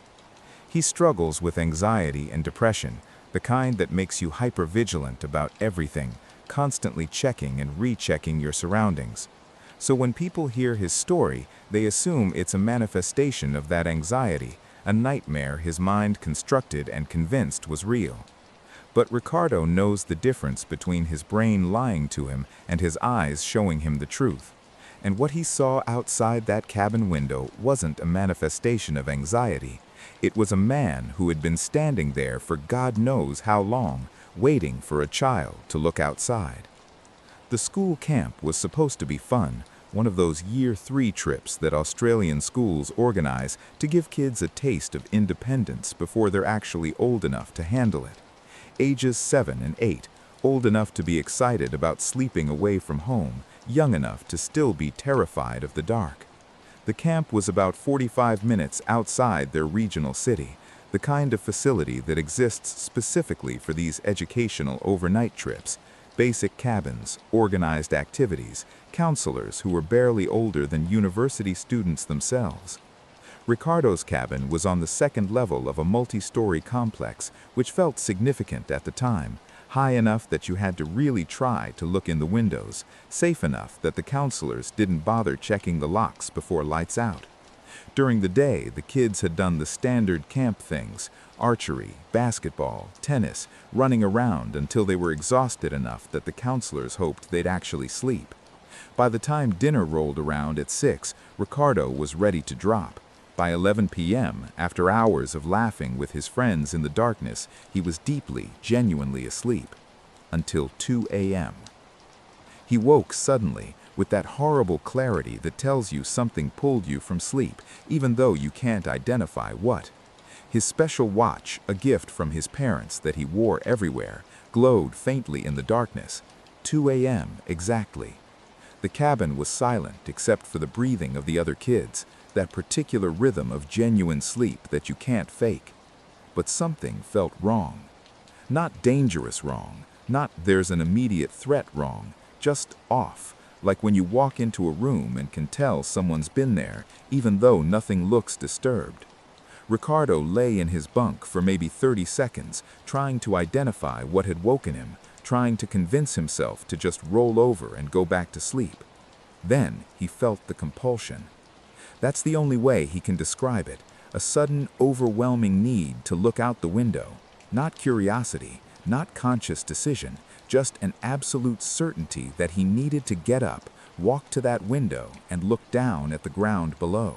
D: He struggles with anxiety and depression, the kind that makes you hypervigilant about everything, constantly checking and rechecking your surroundings. So when people hear his story, they assume it's a manifestation of that anxiety, a nightmare his mind constructed and convinced was real. But Ricardo knows the difference between his brain lying to him and his eyes showing him the truth. And what he saw outside that cabin window wasn't a manifestation of anxiety. It was a man who had been standing there for God knows how long, waiting for a child to look outside. The school camp was supposed to be fun, one of those Year 3 trips that Australian schools organize to give kids a taste of independence before they're actually old enough to handle it. Ages 7 and 8, old enough to be excited about sleeping away from home, young enough to still be terrified of the dark. The camp was about 45 minutes outside their regional city, the kind of facility that exists specifically for these educational overnight trips. Basic cabins, organized activities, counselors who were barely older than university students themselves. Ricardo's cabin was on the second level of a multi-story complex, which felt significant at the time, high enough that you had to really try to look in the windows, safe enough that the counselors didn't bother checking the locks before lights out. During the day, the kids had done the standard camp things: archery, basketball, tennis, running around until they were exhausted enough that the counselors hoped they'd actually sleep. By the time dinner rolled around at 6, Ricardo was ready to drop. By 11 p.m., after hours of laughing with his friends in the darkness, he was deeply, genuinely asleep. Until 2 a.m. He woke suddenly, with that horrible clarity that tells you something pulled you from sleep, even though you can't identify what. His special watch, a gift from his parents that he wore everywhere, glowed faintly in the darkness. 2 a.m. exactly. The cabin was silent except for the breathing of the other kids, that particular rhythm of genuine sleep that you can't fake. But something felt wrong. Not dangerous wrong, not there's an immediate threat wrong, just off, like when you walk into a room and can tell someone's been there, even though nothing looks disturbed. Ricardo lay in his bunk for maybe 30 seconds, trying to identify what had woken him, trying to convince himself to just roll over and go back to sleep. Then he felt the compulsion. That's the only way he can describe it, a sudden, overwhelming need to look out the window. Not curiosity, not conscious decision, just an absolute certainty that he needed to get up, walk to that window, and look down at the ground below.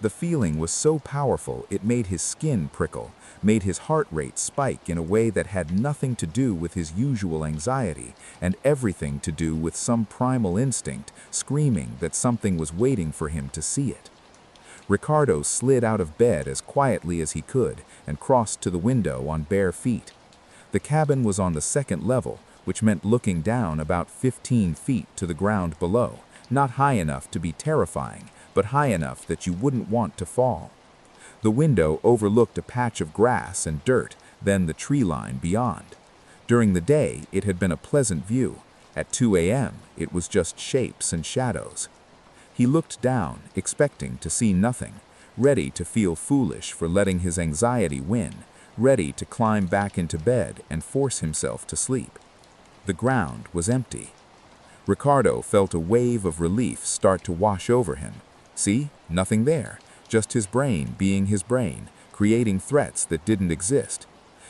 D: The feeling was so powerful it made his skin prickle, made his heart rate spike in a way that had nothing to do with his usual anxiety, and everything to do with some primal instinct, screaming that something was waiting for him to see it. Ricardo slid out of bed as quietly as he could and crossed to the window on bare feet. The cabin was on the second level, which meant looking down about 15 feet to the ground below, not high enough to be terrifying, but high enough that you wouldn't want to fall. The window overlooked a patch of grass and dirt, then the tree line beyond. During the day, it had been a pleasant view. At 2 a.m., it was just shapes and shadows. He looked down, expecting to see nothing, ready to feel foolish for letting his anxiety win, ready to climb back into bed and force himself to sleep. The ground was empty. Ricardo felt a wave of relief start to wash over him. See, nothing there, just his brain being his brain, creating threats that didn't exist.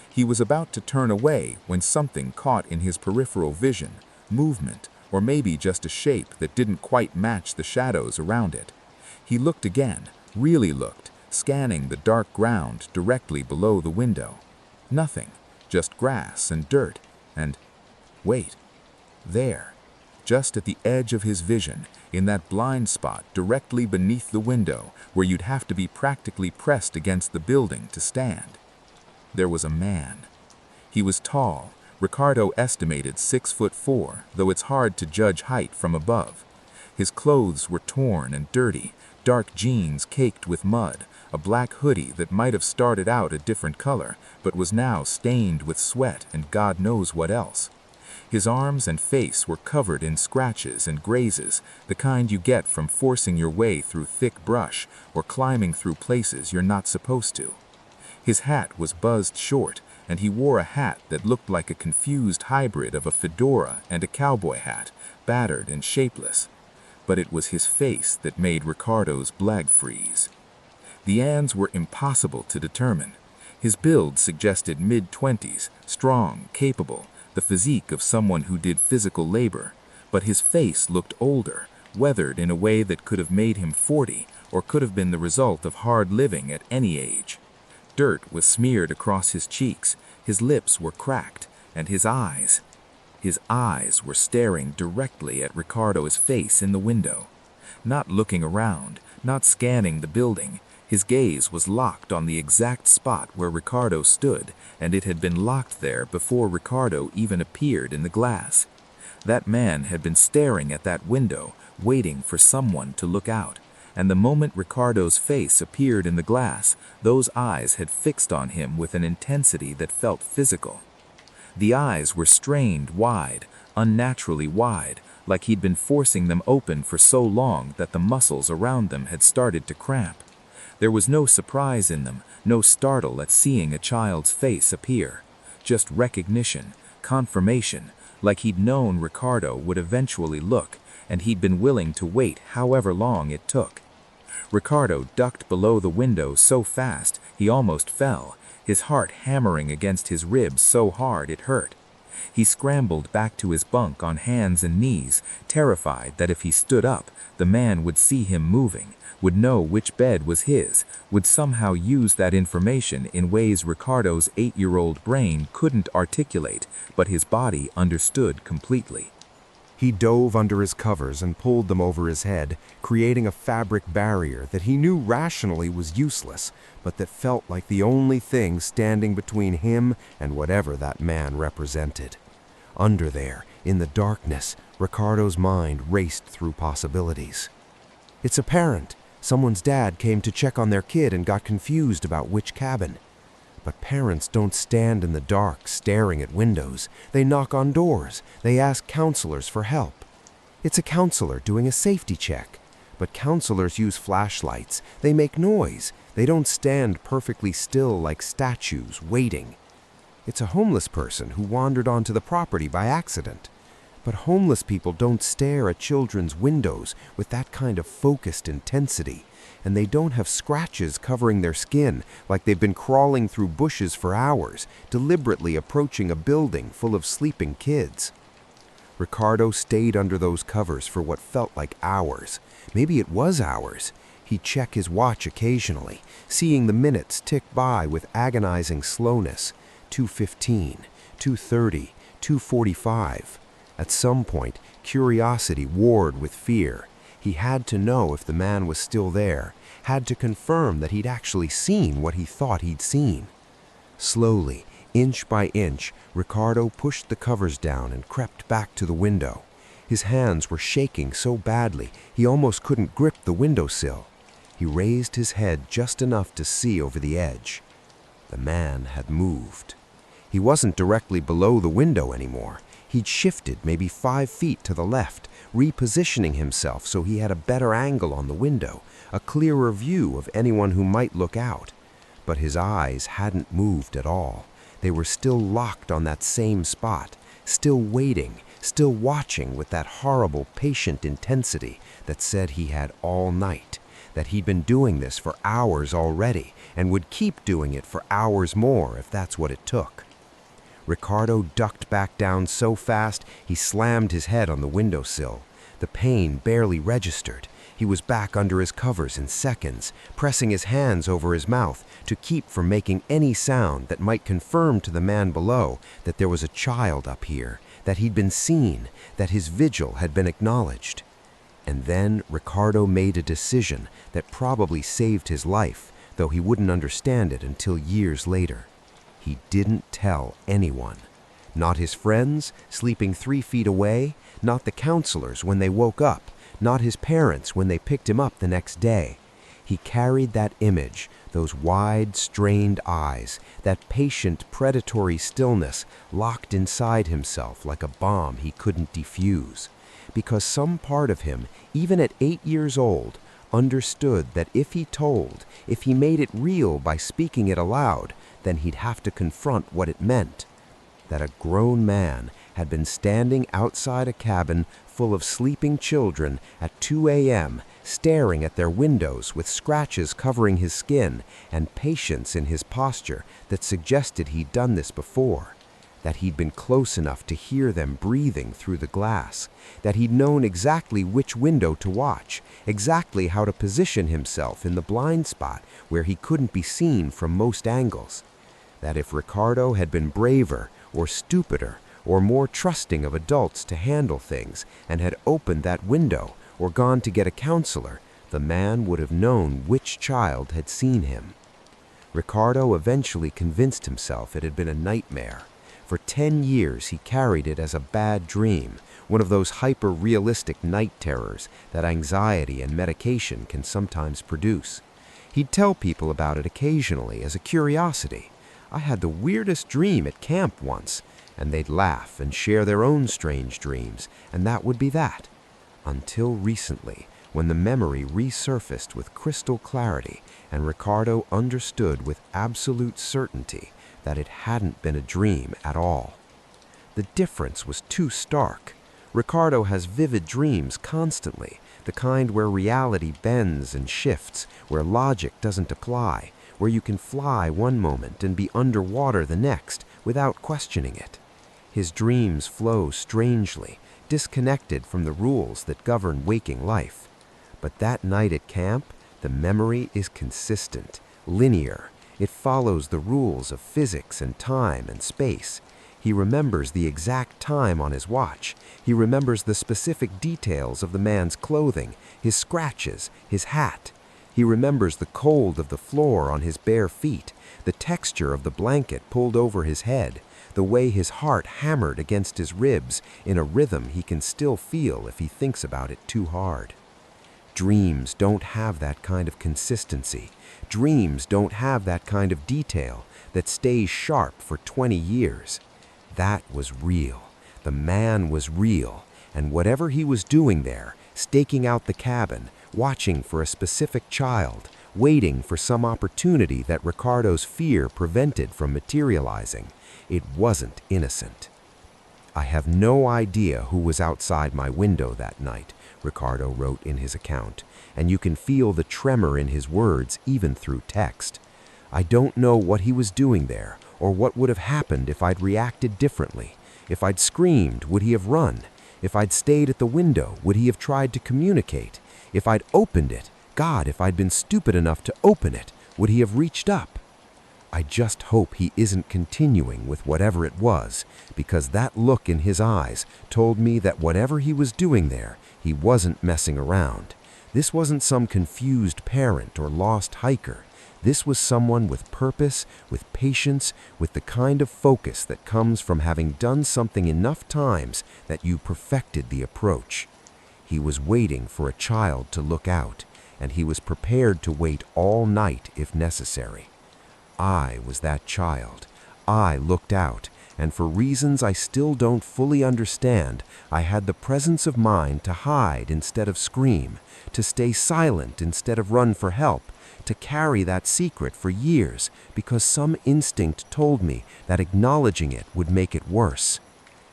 D: He was about to turn away when something caught in his peripheral vision, movement, or maybe just a shape that didn't quite match the shadows around it. He looked again, really looked, scanning the dark ground directly below the window. Nothing, just grass and dirt, and wait, there, just at the edge of his vision, in that blind spot directly beneath the window where you'd have to be practically pressed against the building to stand. There was a man. He was tall. Ricardo estimated 6'4", though it's hard to judge height from above. His clothes were torn and dirty, dark jeans caked with mud, a black hoodie that might have started out a different color, but was now stained with sweat and God knows what else. His arms and face were covered in scratches and grazes, the kind you get from forcing your way through thick brush or climbing through places you're not supposed to. His hat was buzzed short, and he wore a hat that looked like a confused hybrid of a fedora and a cowboy hat, battered and shapeless. But it was his face that made Ricardo's blood freeze. The ands were impossible to determine. His build suggested mid-20s, strong, capable, the physique of someone who did physical labor, but his face looked older, weathered in a way that could have made him 40 or could have been the result of hard living at any age. Dirt was smeared across his cheeks, his lips were cracked, and his eyes were staring directly at Ricardo's face in the window. Not looking around, not scanning the building, his gaze was locked on the exact spot where Ricardo stood, and it had been locked there before Ricardo even appeared in the glass. That man had been staring at that window, waiting for someone to look out. And the moment Ricardo's face appeared in the glass, those eyes had fixed on him with an intensity that felt physical. The eyes were strained wide, unnaturally wide, like he'd been forcing them open for so long that the muscles around them had started to cramp. There was no surprise in them, no startle at seeing a child's face appear. Just recognition, confirmation, like he'd known Ricardo would eventually look, and he'd been willing to wait however long it took. Ricardo ducked below the window so fast he almost fell, his heart hammering against his ribs so hard it hurt. He scrambled back to his bunk on hands and knees, terrified that if he stood up, the man would see him moving, would know which bed was his, would somehow use that information in ways Ricardo's 8-year-old brain couldn't articulate, but his body understood completely.
C: He dove under his covers and pulled them over his head, creating a fabric barrier that he knew rationally was useless, but that felt like the only thing standing between him and whatever that man represented. Under there, in the darkness, Ricardo's mind raced through possibilities. It's apparent. Someone's dad came to check on their kid and got confused about which cabin. But parents don't stand in the dark staring at windows. They knock on doors. They ask counselors for help. It's a counselor doing a safety check. But counselors use flashlights. They make noise. They don't stand perfectly still like statues, waiting. It's a homeless person who wandered onto the property by accident. But homeless people don't stare at children's windows with that kind of focused intensity. And they don't have scratches covering their skin like they've been crawling through bushes for hours, deliberately approaching a building full of sleeping kids. Ricardo stayed under those covers for what felt like hours. Maybe it was hours. He'd check his watch occasionally, seeing the minutes tick by with agonizing slowness. 2:15, 2:30, 2:45. At some point, curiosity warred with fear. He had to know if the man was still there, had to confirm that he'd actually seen what he thought he'd seen. Slowly, inch by inch, Ricardo pushed the covers down and crept back to the window. His hands were shaking so badly he almost couldn't grip the windowsill. He raised his head just enough to see over the edge. The man had moved. He wasn't directly below the window anymore. He'd shifted maybe 5 feet to the left, repositioning himself so he had a better angle on the window, a clearer view of anyone who might look out. But his eyes hadn't moved at all. They were still locked on that same spot, still waiting, still watching with that horrible, patient intensity that said he had all night, that he'd been doing this for hours already and would keep doing it for hours more if that's what it took. Ricardo ducked back down so fast he slammed his head on the windowsill. The pain barely registered. He was back under his covers in seconds, pressing his hands over his mouth to keep from making any sound that might confirm to the man below that there was a child up here, that he'd been seen, that his vigil had been acknowledged. And then Ricardo made a decision that probably saved his life, though he wouldn't understand it until years later. He didn't tell anyone. Not his friends, sleeping 3 feet away, not the counselors when they woke up, not his parents when they picked him up the next day. He carried that image, those wide, strained eyes, that patient, predatory stillness locked inside himself like a bomb he couldn't defuse. Because some part of him, even at 8 years old, understood that if he told, if he made it real by speaking it aloud, then he'd have to confront what it meant. That a grown man had been standing outside a cabin full of sleeping children at 2 a.m., staring at their windows with scratches covering his skin and patience in his posture that suggested he'd done this before. That he'd been close enough to hear them breathing through the glass, that he'd known exactly which window to watch, exactly how to position himself in the blind spot where he couldn't be seen from most angles. That if Ricardo had been braver or stupider or more trusting of adults to handle things and had opened that window or gone to get a counselor, the man would have known which child had seen him. Ricardo eventually convinced himself it had been a nightmare. For 10 years he carried it as a bad dream, one of those hyper-realistic night terrors that anxiety and medication can sometimes produce. He'd tell people about it occasionally as a curiosity. I had the weirdest dream at camp once, and they'd laugh and share their own strange dreams, and that would be that. Until recently, when the memory resurfaced with crystal clarity, and Ricardo understood with absolute certainty that it hadn't been a dream at all. The difference was too stark. Ricardo has vivid dreams constantly, the kind where reality bends and shifts, where logic doesn't apply, where you can fly one moment and be underwater the next without questioning it. His dreams flow strangely, disconnected from the rules that govern waking life. But that night at camp, the memory is consistent, linear. It follows the rules of physics and time and space. He remembers the exact time on his watch. He remembers the specific details of the man's clothing, his scratches, his hat. He remembers the cold of the floor on his bare feet, the texture of the blanket pulled over his head, the way his heart hammered against his ribs in a rhythm he can still feel if he thinks about it too hard. Dreams don't have that kind of consistency. Dreams don't have that kind of detail that stays sharp for 20 years. That was real. The man was real, and whatever he was doing there, staking out the cabin, watching for a specific child, waiting for some opportunity that Ricardo's fear prevented from materializing, it wasn't innocent. I have no idea who was outside my window that night, Ricardo wrote in his account, and you can feel the tremor in his words even through text. I don't know what he was doing there, or what would have happened if I'd reacted differently. If I'd screamed, would he have run? If I'd stayed at the window, would he have tried to communicate? If I'd opened it, God, if I'd been stupid enough to open it, would he have reached up? I just hope he isn't continuing with whatever it was, because that look in his eyes told me that whatever he was doing there, he wasn't messing around. This wasn't some confused parent or lost hiker. This was someone with purpose, with patience, with the kind of focus that comes from having done something enough times that you perfected the approach. He was waiting for a child to look out. and he was prepared to wait all night if necessary. I was that child. I looked out, and for reasons I still don't fully understand, I had the presence of mind to hide instead of scream, to stay silent instead of run for help, to carry that secret for years because some instinct told me that acknowledging it would make it worse.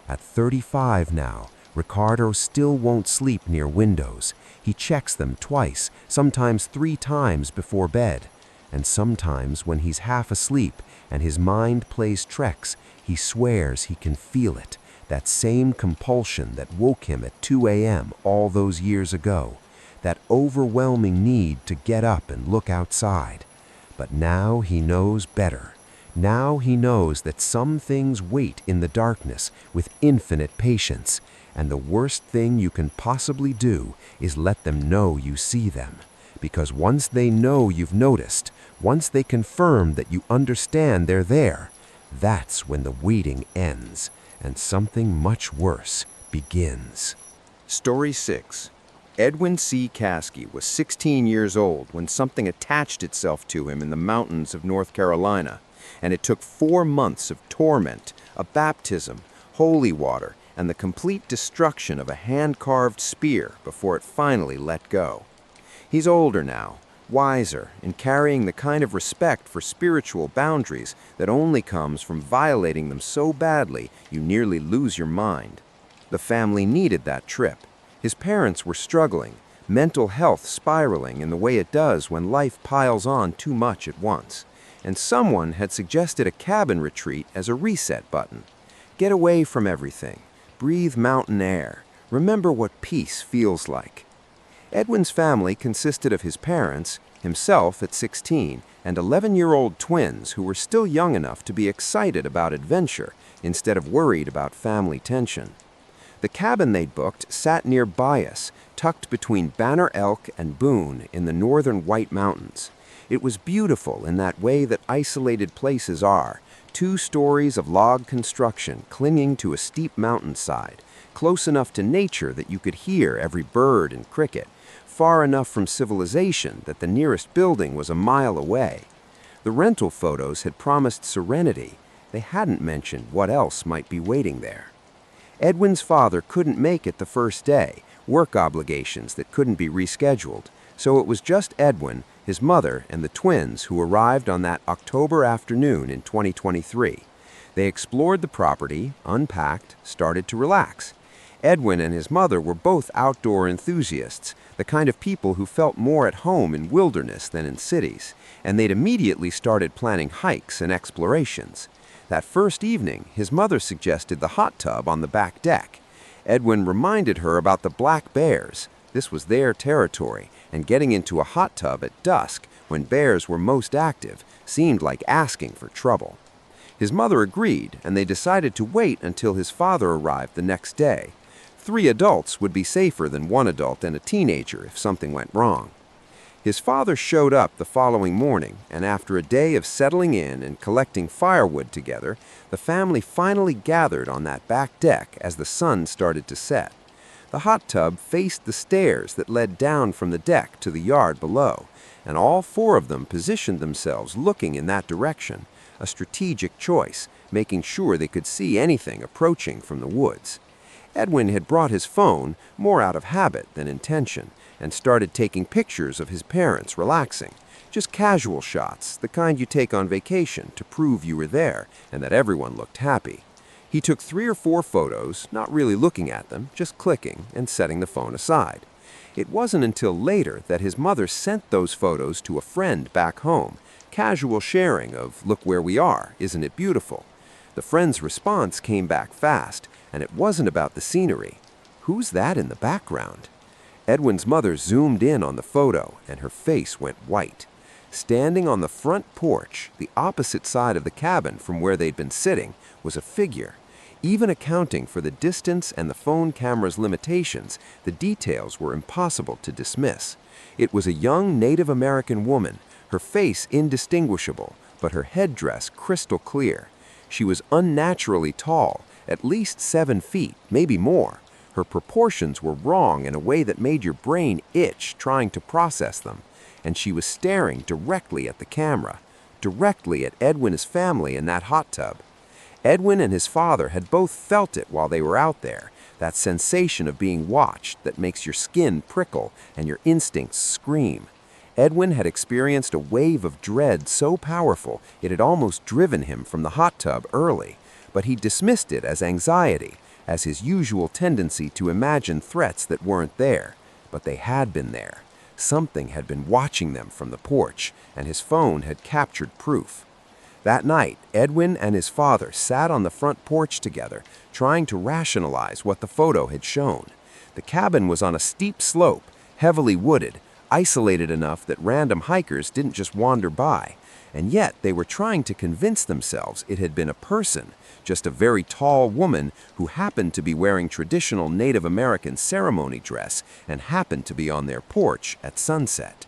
C: At 35 now, Ricardo still won't sleep near windows. He checks them twice, sometimes 3 times before bed. And sometimes when he's half asleep and his mind plays tricks, he swears he can feel it, that same compulsion that woke him at 2 a.m. all those years ago, that overwhelming need to get up and look outside. But now he knows better. Now he knows that some things wait in the darkness with infinite patience, and the worst thing you can possibly do is let them know you see them. Because once they know you've noticed, once they confirm that you understand they're there, that's when the waiting ends, and something much worse begins.
A: Story 6. Edwin C. Caskey was 16 years old when something attached itself to him in the mountains of North Carolina, and it took 4 months of torment, a baptism, holy water, and the complete destruction of a hand-carved spear before it finally let go. He's older now, wiser, and carrying the kind of respect for spiritual boundaries that only comes from violating them so badly you nearly lose your mind. The family needed that trip. His parents were struggling, mental health spiraling in the way it does when life piles on too much at once. And someone had suggested a cabin retreat as a reset button. Get away from everything. Breathe mountain air. Remember what peace feels like. Edwin's family consisted of his parents, himself at 16, and 11-year-old twins who were still young enough to be excited about adventure instead of worried about family tension. The cabin they'd booked sat near Bias, tucked between Banner Elk and Boone in the northern White Mountains. It was beautiful in that way that isolated places are, 2 stories of log construction clinging to a steep mountainside, close enough to nature that you could hear every bird and cricket, far enough from civilization that the nearest building was a mile away. The rental photos had promised serenity. They hadn't mentioned what else might be waiting there. Edwin's father couldn't make it the first day, work obligations that couldn't be rescheduled, so it was just Edwin, his mother, and the twins who arrived on that October afternoon in 2023. They explored the property, unpacked, started to relax. Edwin and his mother were both outdoor enthusiasts, the kind of people who felt more at home in wilderness than in cities, and they'd immediately started planning hikes and explorations. That first evening, his mother suggested the hot tub on the back deck. Edwin reminded her about the black bears. This was their territory, and getting into a hot tub at dusk, when bears were most active, seemed like asking for trouble. His mother agreed, and they decided to wait until his father arrived the next day. 3 adults would be safer than 1 adult and a teenager if something went wrong. His father showed up the following morning, and after a day of settling in and collecting firewood together, the family finally gathered on that back deck as the sun started to set. The hot tub faced the stairs that led down from the deck to the yard below, and all 4 of them positioned themselves looking in that direction, a strategic choice, making sure they could see anything approaching from the woods. Edwin had brought his phone, more out of habit than intention, and started taking pictures of his parents relaxing. Just casual shots, the kind you take on vacation to prove you were there and that everyone looked happy. He took 3 or 4 photos, not really looking at them, just clicking and setting the phone aside. It wasn't until later that his mother sent those photos to a friend back home, casual sharing of, "Look where we are, isn't it beautiful?" The friend's response came back fast, and it wasn't about the scenery. Who's that in the background? Edwin's mother zoomed in on the photo, and her face went white. Standing on the front porch, the opposite side of the cabin from where they'd been sitting, was a figure. Even accounting for the distance and the phone camera's limitations, the details were impossible to dismiss. It was a young Native American woman, her face indistinguishable, but her headdress crystal clear. She was unnaturally tall, at least 7 feet, maybe more. Her proportions were wrong in a way that made your brain itch trying to process them, and she was staring directly at the camera, directly at Edwin's family in that hot tub. Edwin and his father had both felt it while they were out there, that sensation of being watched that makes your skin prickle and your instincts scream. Edwin had experienced a wave of dread so powerful it had almost driven him from the hot tub early, but he dismissed it as anxiety, as his usual tendency to imagine threats that weren't there. But they had been there. Something had been watching them from the porch, and his phone had captured proof. That night, Edwin and his father sat on the front porch together, trying to rationalize what the photo had shown. The cabin was on a steep slope, heavily wooded, isolated enough that random hikers didn't just wander by, and yet they were trying to convince themselves it had been a person, just a very tall woman who happened to be wearing traditional Native American ceremony dress and happened to be on their porch at sunset.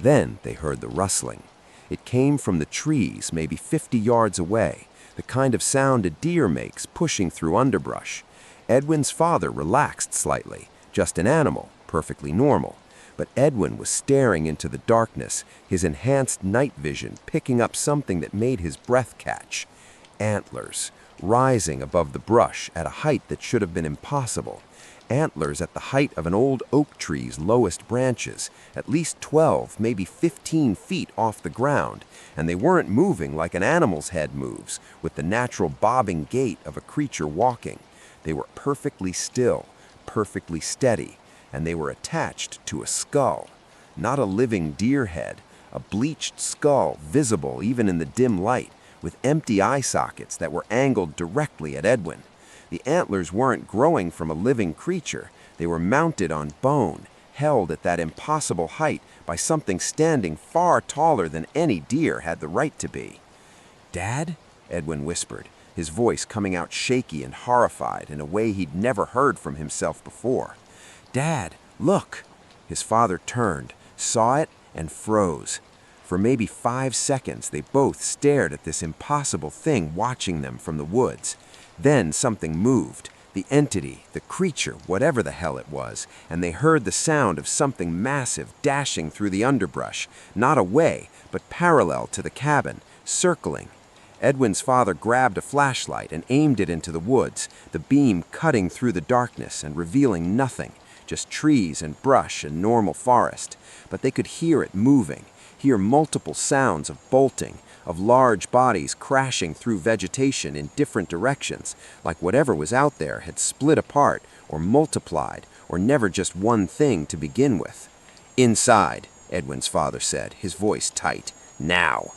A: Then they heard the rustling. It came from the trees maybe 50 yards away, the kind of sound a deer makes pushing through underbrush. Edwin's father relaxed slightly, just an animal, perfectly normal. But Edwin was staring into the darkness, his enhanced night vision picking up something that made his breath catch. Antlers, rising above the brush at a height that should have been impossible. Antlers at the height of an old oak tree's lowest branches, at least 12, maybe 15 feet off the ground, and they weren't moving like an animal's head moves, with the natural bobbing gait of a creature walking. They were perfectly still, perfectly steady, and they were attached to a skull. Not a living deer head, a bleached skull visible even in the dim light, with empty eye sockets that were angled directly at Edwin. The antlers weren't growing from a living creature. They were mounted on bone, held at that impossible height by something standing far taller than any deer had the right to be. "Dad?" Edwin whispered, his voice coming out shaky and horrified in a way he'd never heard from himself before. "Dad, look!" His father turned, saw it, and froze. For maybe 5 seconds, they both stared at this impossible thing watching them from the woods. Then something moved, the entity, the creature, whatever the hell it was, and they heard the sound of something massive dashing through the underbrush, not away, but parallel to the cabin, circling. Edwin's father grabbed a flashlight and aimed it into the woods, the beam cutting through the darkness and revealing nothing, just trees and brush and normal forest. But they could hear it moving, hear multiple sounds of bolting, of large bodies crashing through vegetation in different directions, like whatever was out there had split apart or multiplied, or never just one thing to begin with. "Inside," Edwin's father said, his voice tight. "Now."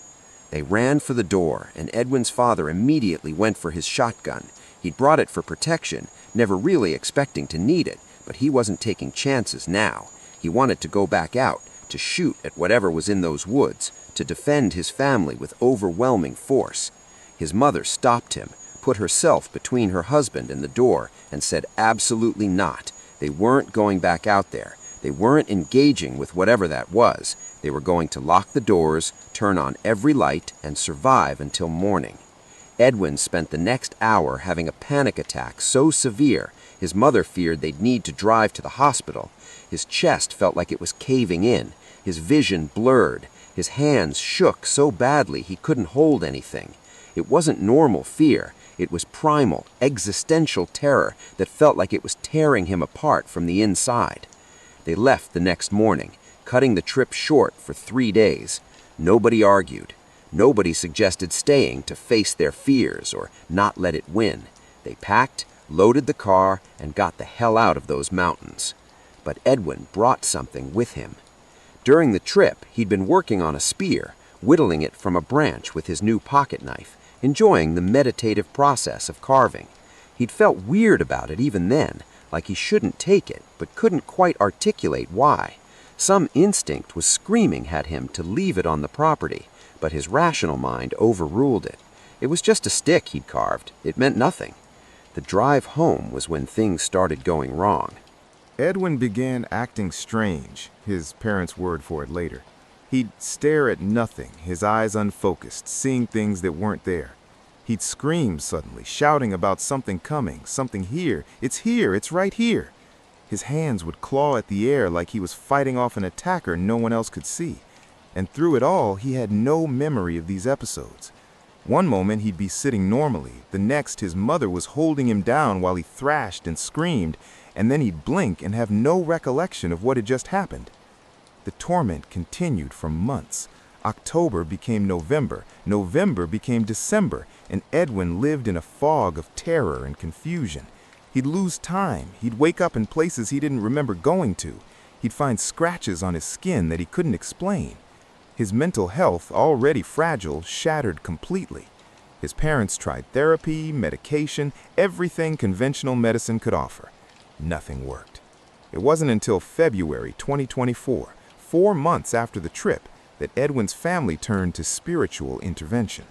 A: They ran for the door, and Edwin's father immediately went for his shotgun. He'd brought it for protection, never really expecting to need it, but he wasn't taking chances now. He wanted to go back out, to shoot at whatever was in those woods, to defend his family with overwhelming force. His mother stopped him, put herself between her husband and the door, and said absolutely not. They weren't going back out there. They weren't engaging with whatever that was. They were going to lock the doors, turn on every light, and survive until morning. Edwin spent the next hour having a panic attack so severe his mother feared they'd need to drive to the hospital. His chest felt like it was caving in, his vision blurred, his hands shook so badly he couldn't hold anything. It wasn't normal fear, it was primal, existential terror that felt like it was tearing him apart from the inside. They left the next morning, cutting the trip short for 3 days. Nobody argued. Nobody suggested staying to face their fears or not let it win. They packed, loaded the car, and got the hell out of those mountains. But Edwin brought something with him. During the trip, he'd been working on a spear, whittling it from a branch with his new pocket knife, enjoying the meditative process of carving. He'd felt weird about it even then, like he shouldn't take it, but couldn't quite articulate why. Some instinct was screaming at him to leave it on the property, but his rational mind overruled it. It was just a stick he'd carved. It meant nothing. The drive home was when things started going wrong.
B: Edwin began acting strange, his parents' word for it later. He'd stare at nothing, his eyes unfocused, seeing things that weren't there. He'd scream suddenly, shouting about something coming, something here, it's right here. His hands would claw at the air like he was fighting off an attacker no one else could see. And through it all, he had no memory of these episodes. One moment he'd be sitting normally, the next his mother was holding him down while he thrashed and screamed, and then he'd blink and have no recollection of what had just happened. The torment continued for months. October became November, November became December, and Edwin lived in a fog of terror and confusion. He'd lose time, he'd wake up in places he didn't remember going to. He'd find scratches on his skin that he couldn't explain. His mental health, already fragile, shattered completely. His parents tried therapy, medication, everything conventional medicine could offer. Nothing worked. It wasn't until February 2024, 4 months after the trip, that Edwin's family turned to spiritual intervention.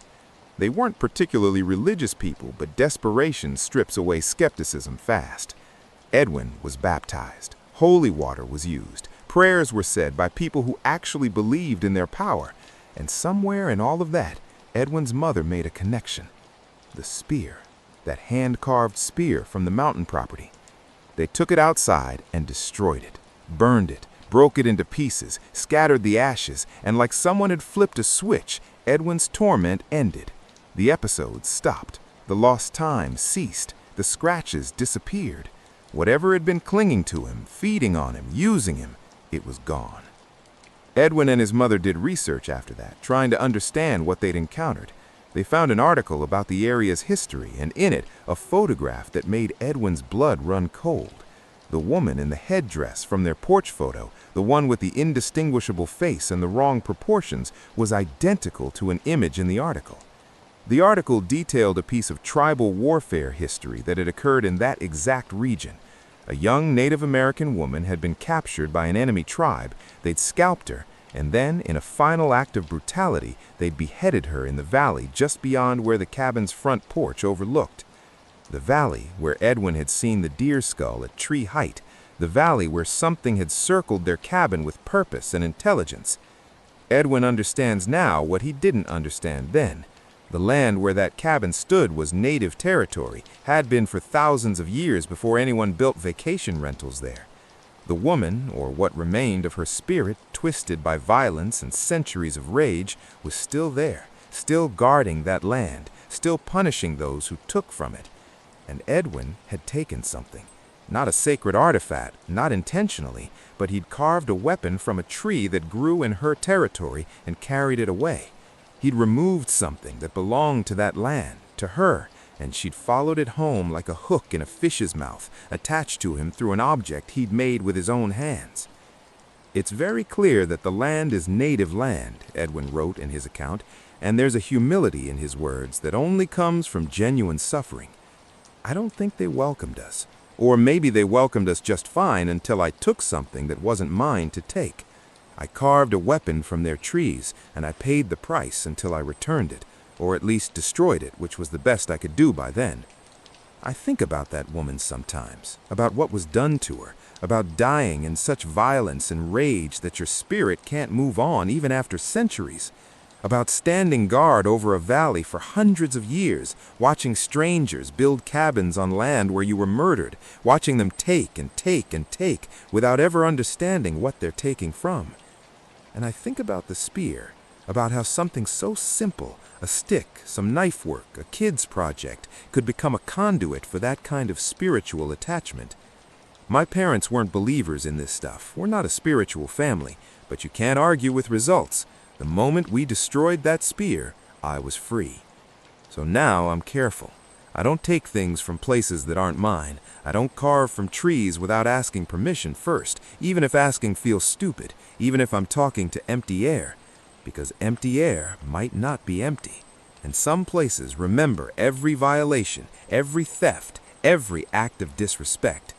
B: They weren't particularly religious people, but desperation strips away skepticism fast. Edwin was baptized. Holy water was used. Prayers were said by people who actually believed in their power. And somewhere in all of that, Edwin's mother made a connection. The spear. That hand-carved spear from the mountain property. They took it outside and destroyed it, burned it, broke it into pieces, scattered the ashes, and like someone had flipped a switch, Edwin's torment ended. The episodes stopped. The lost time ceased. The scratches disappeared. Whatever had been clinging to him, feeding on him, using him, it was gone. Edwin and his mother did research after that, trying to understand what they'd encountered. They found an article about the area's history, and in it, a photograph that made Edwin's blood run cold. The woman in the headdress from their porch photo, the one with the indistinguishable face and the wrong proportions, was identical to an image in the article. The article detailed a piece of tribal warfare history that had occurred in that exact region. A young Native American woman had been captured by an enemy tribe. They'd scalped her, and then, in a final act of brutality, they'd beheaded her in the valley just beyond where the cabin's front porch overlooked. The valley where Edwin had seen the deer skull at tree height. The valley where something had circled their cabin with purpose and intelligence. Edwin understands now what he didn't understand then. The land where that cabin stood was native territory, had been for thousands of years before anyone built vacation rentals there. The woman, or what remained of her spirit, twisted by violence and centuries of rage, was still there, still guarding that land, still punishing those who took from it. And Edwin had taken something. Not a sacred artifact, not intentionally, but he'd carved a weapon from a tree that grew in her territory and carried it away. He'd removed something that belonged to that land, to her, and she'd followed it home like a hook in a fish's mouth, attached to him through an object he'd made with his own hands. It's very clear that the land is native land, Edwin wrote in his account, and there's a humility in his words that only comes from genuine suffering. I don't think they welcomed us. Or maybe they welcomed us just fine until I took something that wasn't mine to take. I carved a weapon from their trees, and I paid the price until I returned it, or at least destroyed it, which was the best I could do by then. I think about that woman sometimes, about what was done to her, about dying in such violence and rage that your spirit can't move on even after centuries, about standing guard over a valley for hundreds of years, watching strangers build cabins on land where you were murdered, watching them take and take and take without ever understanding what they're taking from. And I think about the spear, about how something so simple, a stick, some knife work, a kid's project, could become a conduit for that kind of spiritual attachment. My parents weren't believers in this stuff. We're not a spiritual family, but you can't argue with results. The moment we destroyed that spear, I was free. So now I'm careful. I don't take things from places that aren't mine. I don't carve from trees without asking permission first, even if asking feels stupid, even if I'm talking to empty air. Because empty air might not be empty. And some places remember every violation, every theft, every act of disrespect.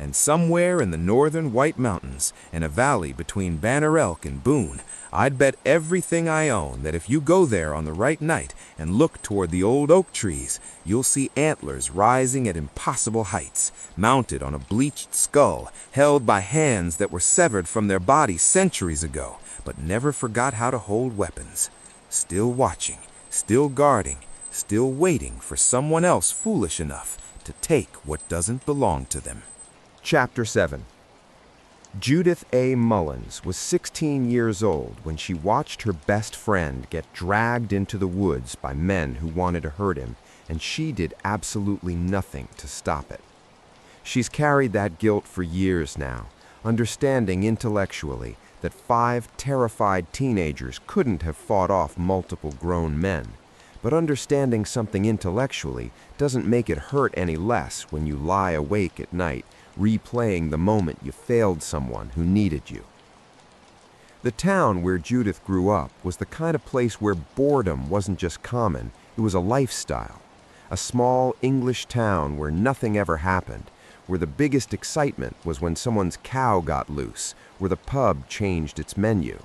B: And somewhere in the northern White Mountains, in a valley between Banner Elk and Boone, I'd bet everything I own that if you go there on the right night and look toward the old oak trees, you'll see antlers rising at impossible heights, mounted on a bleached skull, held by hands that were severed from their bodies centuries ago, but never forgot how to hold weapons. Still watching, still guarding, still waiting for someone else foolish enough to take what doesn't belong to them.
C: Chapter 7. Judith A. Mullins was 16 years old when she watched her best friend get dragged into the woods by men who wanted to hurt him, and she did absolutely nothing to stop it. She's carried that guilt for years now, understanding intellectually that 5 terrified teenagers couldn't have fought off multiple grown men. But understanding something intellectually doesn't make it hurt any less when you lie awake at night, replaying the moment you failed someone who needed you. The town where Judith grew up was the kind of place where boredom wasn't just common, it was a lifestyle. A small English town where nothing ever happened, where the biggest excitement was when someone's cow got loose, where the pub changed its menu.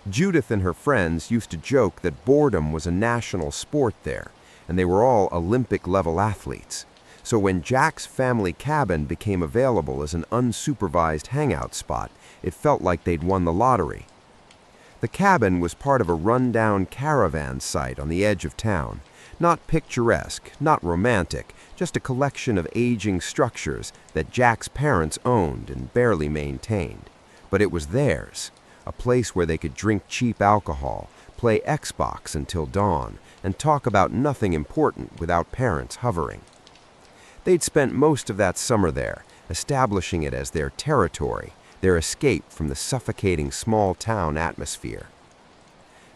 C: Judith and her friends used to joke that boredom was a national sport there, and they were all Olympic-level athletes. So when Jack's family cabin became available as an unsupervised hangout spot, it felt like they'd won the lottery. The cabin was part of a run-down caravan site on the edge of town. Not picturesque, not romantic, just a collection of aging structures that Jack's parents owned and barely maintained. But it was theirs, a place where they could drink cheap alcohol, play Xbox until dawn, and talk about nothing important without parents hovering. They'd spent most of that summer there, establishing it as their territory, their escape from the suffocating small-town atmosphere.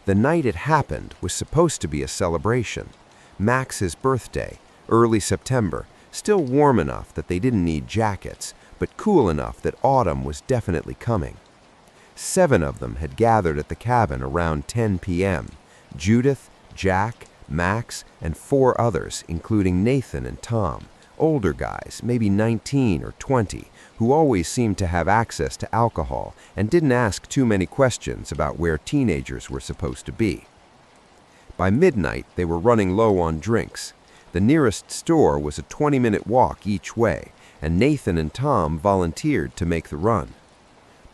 C: The night it happened was supposed to be a celebration. Max's birthday, early September, still warm enough that they didn't need jackets, but cool enough that autumn was definitely coming. 7 of them had gathered at the cabin around 10 p.m. Judith, Jack, Max, and 4 others, including Nathan and Tom, older guys, maybe 19 or 20, who always seemed to have access to alcohol and didn't ask too many questions about where teenagers were supposed to be. By midnight, they were running low on drinks. The nearest store was a 20-minute walk each way, and Nathan and Tom volunteered to make the run.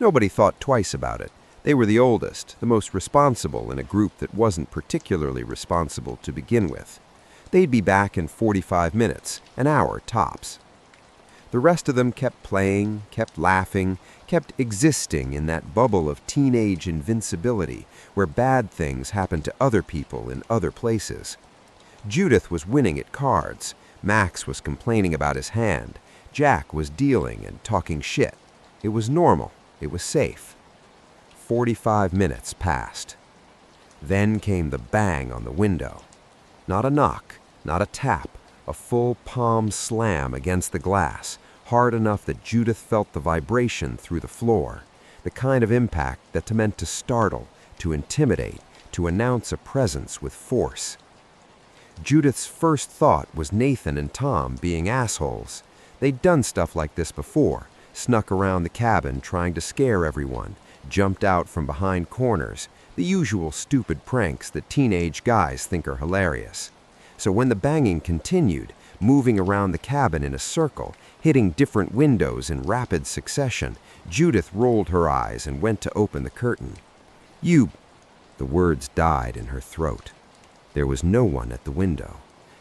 C: Nobody thought twice about it. They were the oldest, the most responsible in a group that wasn't particularly responsible to begin with. They'd be back in 45 minutes, an hour tops. The rest of them kept playing, kept laughing, kept existing in that bubble of teenage invincibility where bad things happened to other people in other places. Judith was winning at cards. Max was complaining about his hand. Jack was dealing and talking shit. It was normal. It was safe. 45 minutes passed. Then came the bang on the window. Not a knock, not a tap, a full palm slam against the glass, hard enough that Judith felt the vibration through the floor, the kind of impact that meant to startle, to intimidate, to announce a presence with force. Judith's first thought was Nathan and Tom being assholes. They'd done stuff like this before, snuck around the cabin trying to scare everyone, jumped out from behind corners, the usual stupid pranks that teenage guys think are hilarious. So when the banging continued, moving around the cabin in a circle, hitting different windows in rapid succession, Judith rolled her eyes and went to open the curtain. "You..." The words died in her throat. There was no one at the window.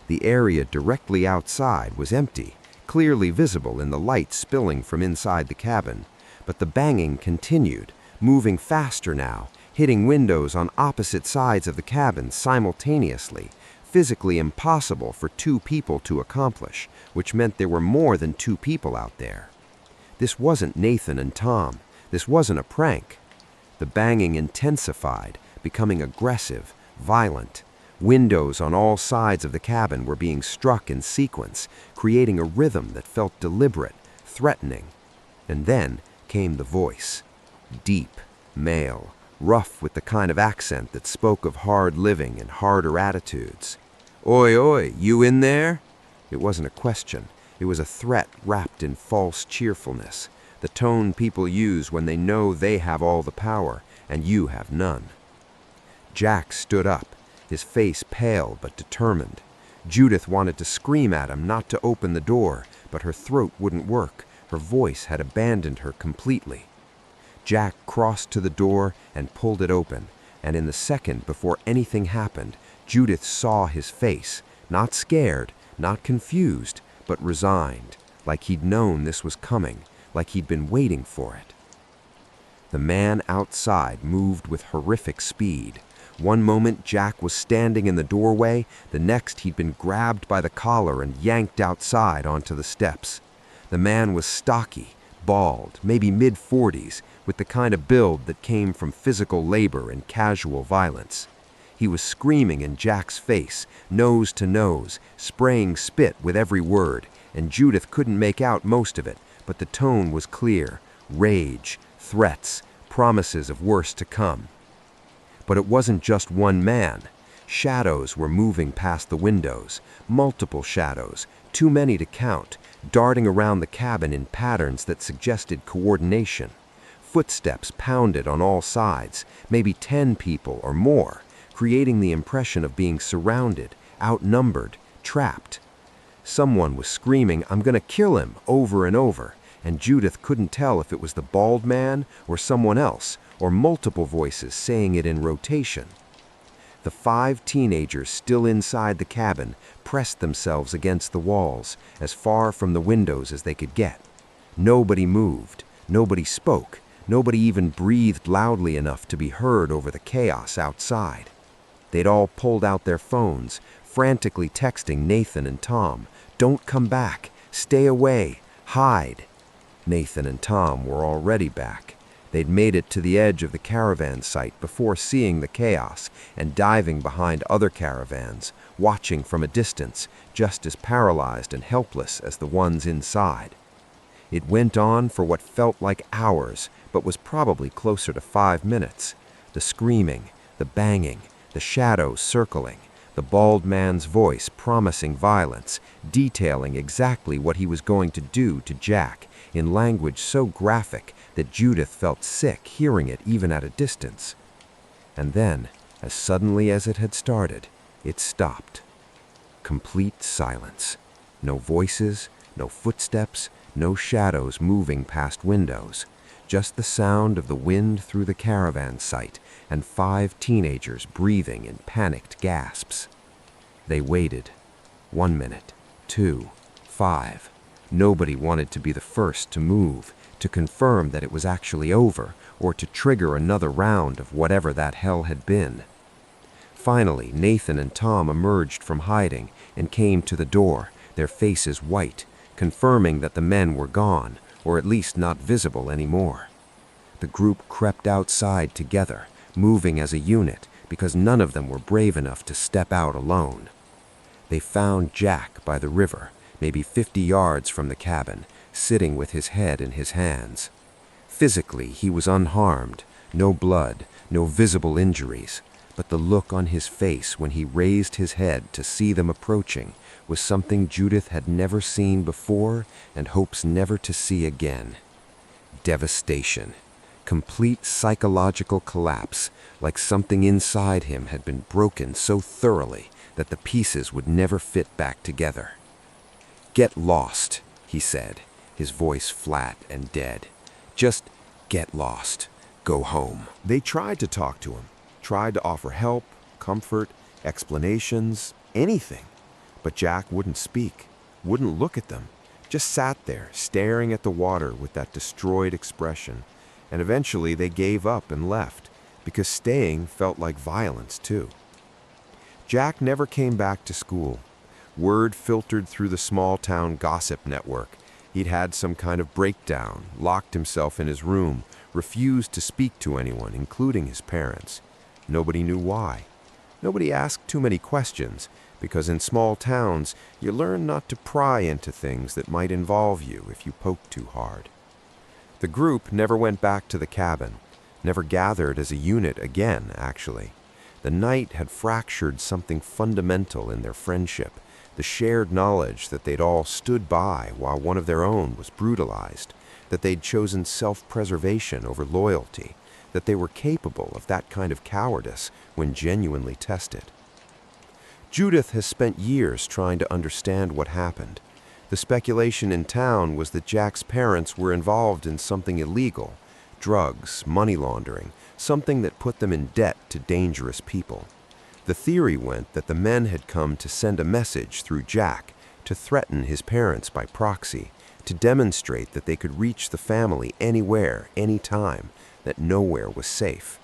C: The area directly outside was empty, clearly visible in the light spilling from inside the cabin. But the banging continued, moving faster now, hitting windows on opposite sides of the cabin simultaneously, physically impossible for 2 people to accomplish, which meant there were more than 2 people out there. This wasn't Nathan and Tom. This wasn't a prank. The banging intensified, becoming aggressive, violent. Windows on all sides of the cabin were being struck in sequence, creating a rhythm that felt deliberate, threatening. And then came the voice. Deep, male, rough with the kind of accent that spoke of hard living and harder attitudes. "Oi, oi, you in there?" It wasn't a question. It was a threat wrapped in false cheerfulness, the tone people use when they know they have all the power and you have none. Jack stood up, his face pale but determined. Judith wanted to scream at him not to open the door, but her throat wouldn't work. Her voice had abandoned her completely. Jack crossed to the door and pulled it open, and in the second before anything happened, Judith saw his face, not scared, not confused, but resigned, like he'd known this was coming, like he'd been waiting for it. The man outside moved with horrific speed. One moment Jack was standing in the doorway, the next he'd been grabbed by the collar and yanked outside onto the steps. The man was stocky, bald, maybe mid-40s, with the kind of build that came from physical labor and casual violence. He was screaming in Jack's face, nose to nose, spraying spit with every word, and Judith couldn't make out most of it, but the tone was clear: rage, threats, promises of worse to come. But it wasn't just one man. Shadows were moving past the windows, multiple shadows, too many to count, darting around the cabin in patterns that suggested coordination. Footsteps pounded on all sides, maybe 10 people or more, creating the impression of being surrounded, outnumbered, trapped. Someone was screaming, "I'm gonna kill him," over and over, and Judith couldn't tell if it was the bald man or someone else, or multiple voices saying it in rotation. The 5 teenagers still inside the cabin pressed themselves against the walls, as far from the windows as they could get. Nobody moved, nobody spoke, nobody even breathed loudly enough to be heard over the chaos outside. They'd all pulled out their phones, frantically texting Nathan and Tom, "Don't come back, stay away, hide." Nathan and Tom were already back. They'd made it to the edge of the caravan site before seeing the chaos and diving behind other caravans, watching from a distance, just as paralyzed and helpless as the ones inside. It went on for what felt like hours, but was probably closer to 5 minutes. The screaming, the banging, the shadows circling, the bald man's voice promising violence, detailing exactly what he was going to do to Jack, in language so graphic that Judith felt sick hearing it even at a distance. And then, as suddenly as it had started, it stopped. Complete silence. No voices, no footsteps, no shadows moving past windows. Just the sound of the wind through the caravan site and 5 teenagers breathing in panicked gasps. They waited. 1 minute, 2, 5. Nobody wanted to be the first to move, to confirm that it was actually over, or to trigger another round of whatever that hell had been. Finally, Nathan and Tom emerged from hiding and came to the door, their faces white, confirming that the men were gone, or at least not visible anymore. The group crept outside together, moving as a unit, because none of them were brave enough to step out alone. They found Jack by the river, maybe 50 yards from the cabin, sitting with his head in his hands. Physically, he was unharmed, no blood, no visible injuries, but the look on his face when he raised his head to see them approaching was something Judith had never seen before and hopes never to see again. Devastation. Complete psychological collapse, like something inside him had been broken so thoroughly that the pieces would never fit back together. "Get lost," he said, his voice flat and dead. "Just get lost. Go home." They tried to talk to him, tried to offer help, comfort, explanations, anything. But Jack wouldn't speak, wouldn't look at them, just sat there staring at the water with that destroyed expression. And eventually they gave up and left, because staying felt like violence too. Jack never came back to school. Word filtered through the small-town gossip network. He'd had some kind of breakdown, locked himself in his room, refused to speak to anyone, including his parents. Nobody knew why. Nobody asked too many questions, because in small towns, you learn not to pry into things that might involve you if you poke too hard. The group never went back to the cabin, never gathered as a unit again, actually. The night had fractured something fundamental in their friendship, the shared knowledge that they'd all stood by while one of their own was brutalized, that they'd chosen self-preservation over loyalty, that they were capable of that kind of cowardice when genuinely tested. Judith has spent years trying to understand what happened. The speculation in town was that Jack's parents were involved in something illegal, drugs, money laundering, something that put them in debt to dangerous people. The theory went that the men had come to send a message through Jack, to threaten his parents by proxy, to demonstrate that they could reach the family anywhere, anytime, that nowhere was safe.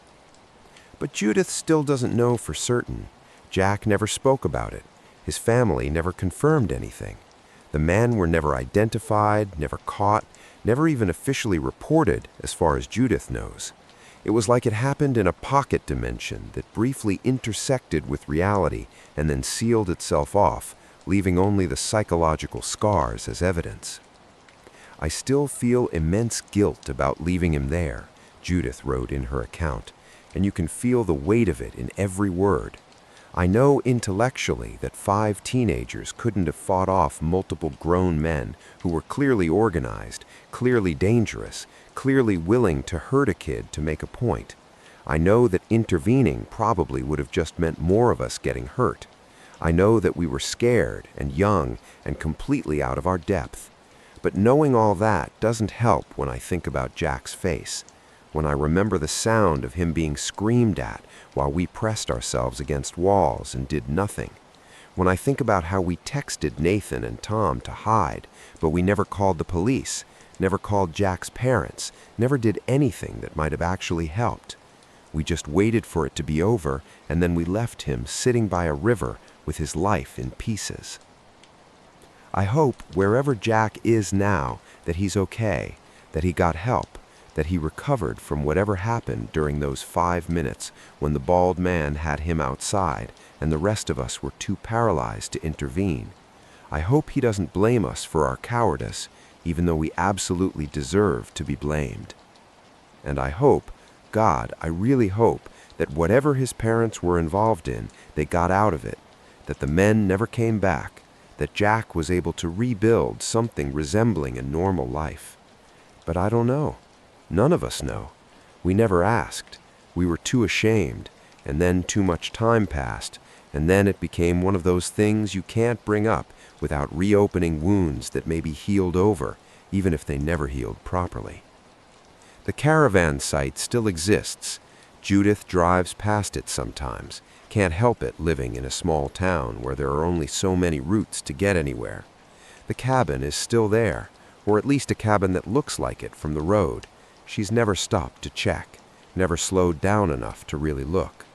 C: But Judith still doesn't know for certain. Jack never spoke about it. His family never confirmed anything. The men were never identified, never caught, never even officially reported, as far as Judith knows. It was like it happened in a pocket dimension that briefly intersected with reality and then sealed itself off, leaving only the psychological scars as evidence. "I still feel immense guilt about leaving him there," Judith wrote in her account, and you can feel the weight of it in every word. "I know intellectually that 5 teenagers couldn't have fought off multiple grown men who were clearly organized, clearly dangerous, clearly willing to hurt a kid to make a point. I know that intervening probably would have just meant more of us getting hurt. I know that we were scared and young and completely out of our depth. But knowing all that doesn't help when I think about Jack's face, when I remember the sound of him being screamed at while we pressed ourselves against walls and did nothing, when I think about how we texted Nathan and Tom to hide, but we never called the police, never called Jack's parents, never did anything that might have actually helped. We just waited for it to be over, and then we left him sitting by a river with his life in pieces. I hope wherever Jack is now that he's okay, that he got help, that he recovered from whatever happened during those 5 minutes when the bald man had him outside and the rest of us were too paralyzed to intervene. I hope he doesn't blame us for our cowardice, even though we absolutely deserve to be blamed. And I hope, God, I really hope, that whatever his parents were involved in, they got out of it, that the men never came back, that Jack was able to rebuild something resembling a normal life. But I don't know. None of us know. We never asked. We were too ashamed, and then too much time passed, and then it became one of those things you can't bring up without reopening wounds that may be healed over, even if they never healed properly. The caravan site still exists. Judith drives past it sometimes. Can't help it living in a small town where there are only so many routes to get anywhere. The cabin is still there, or at least a cabin that looks like it from the road. She's never stopped to check, never slowed down enough to really look.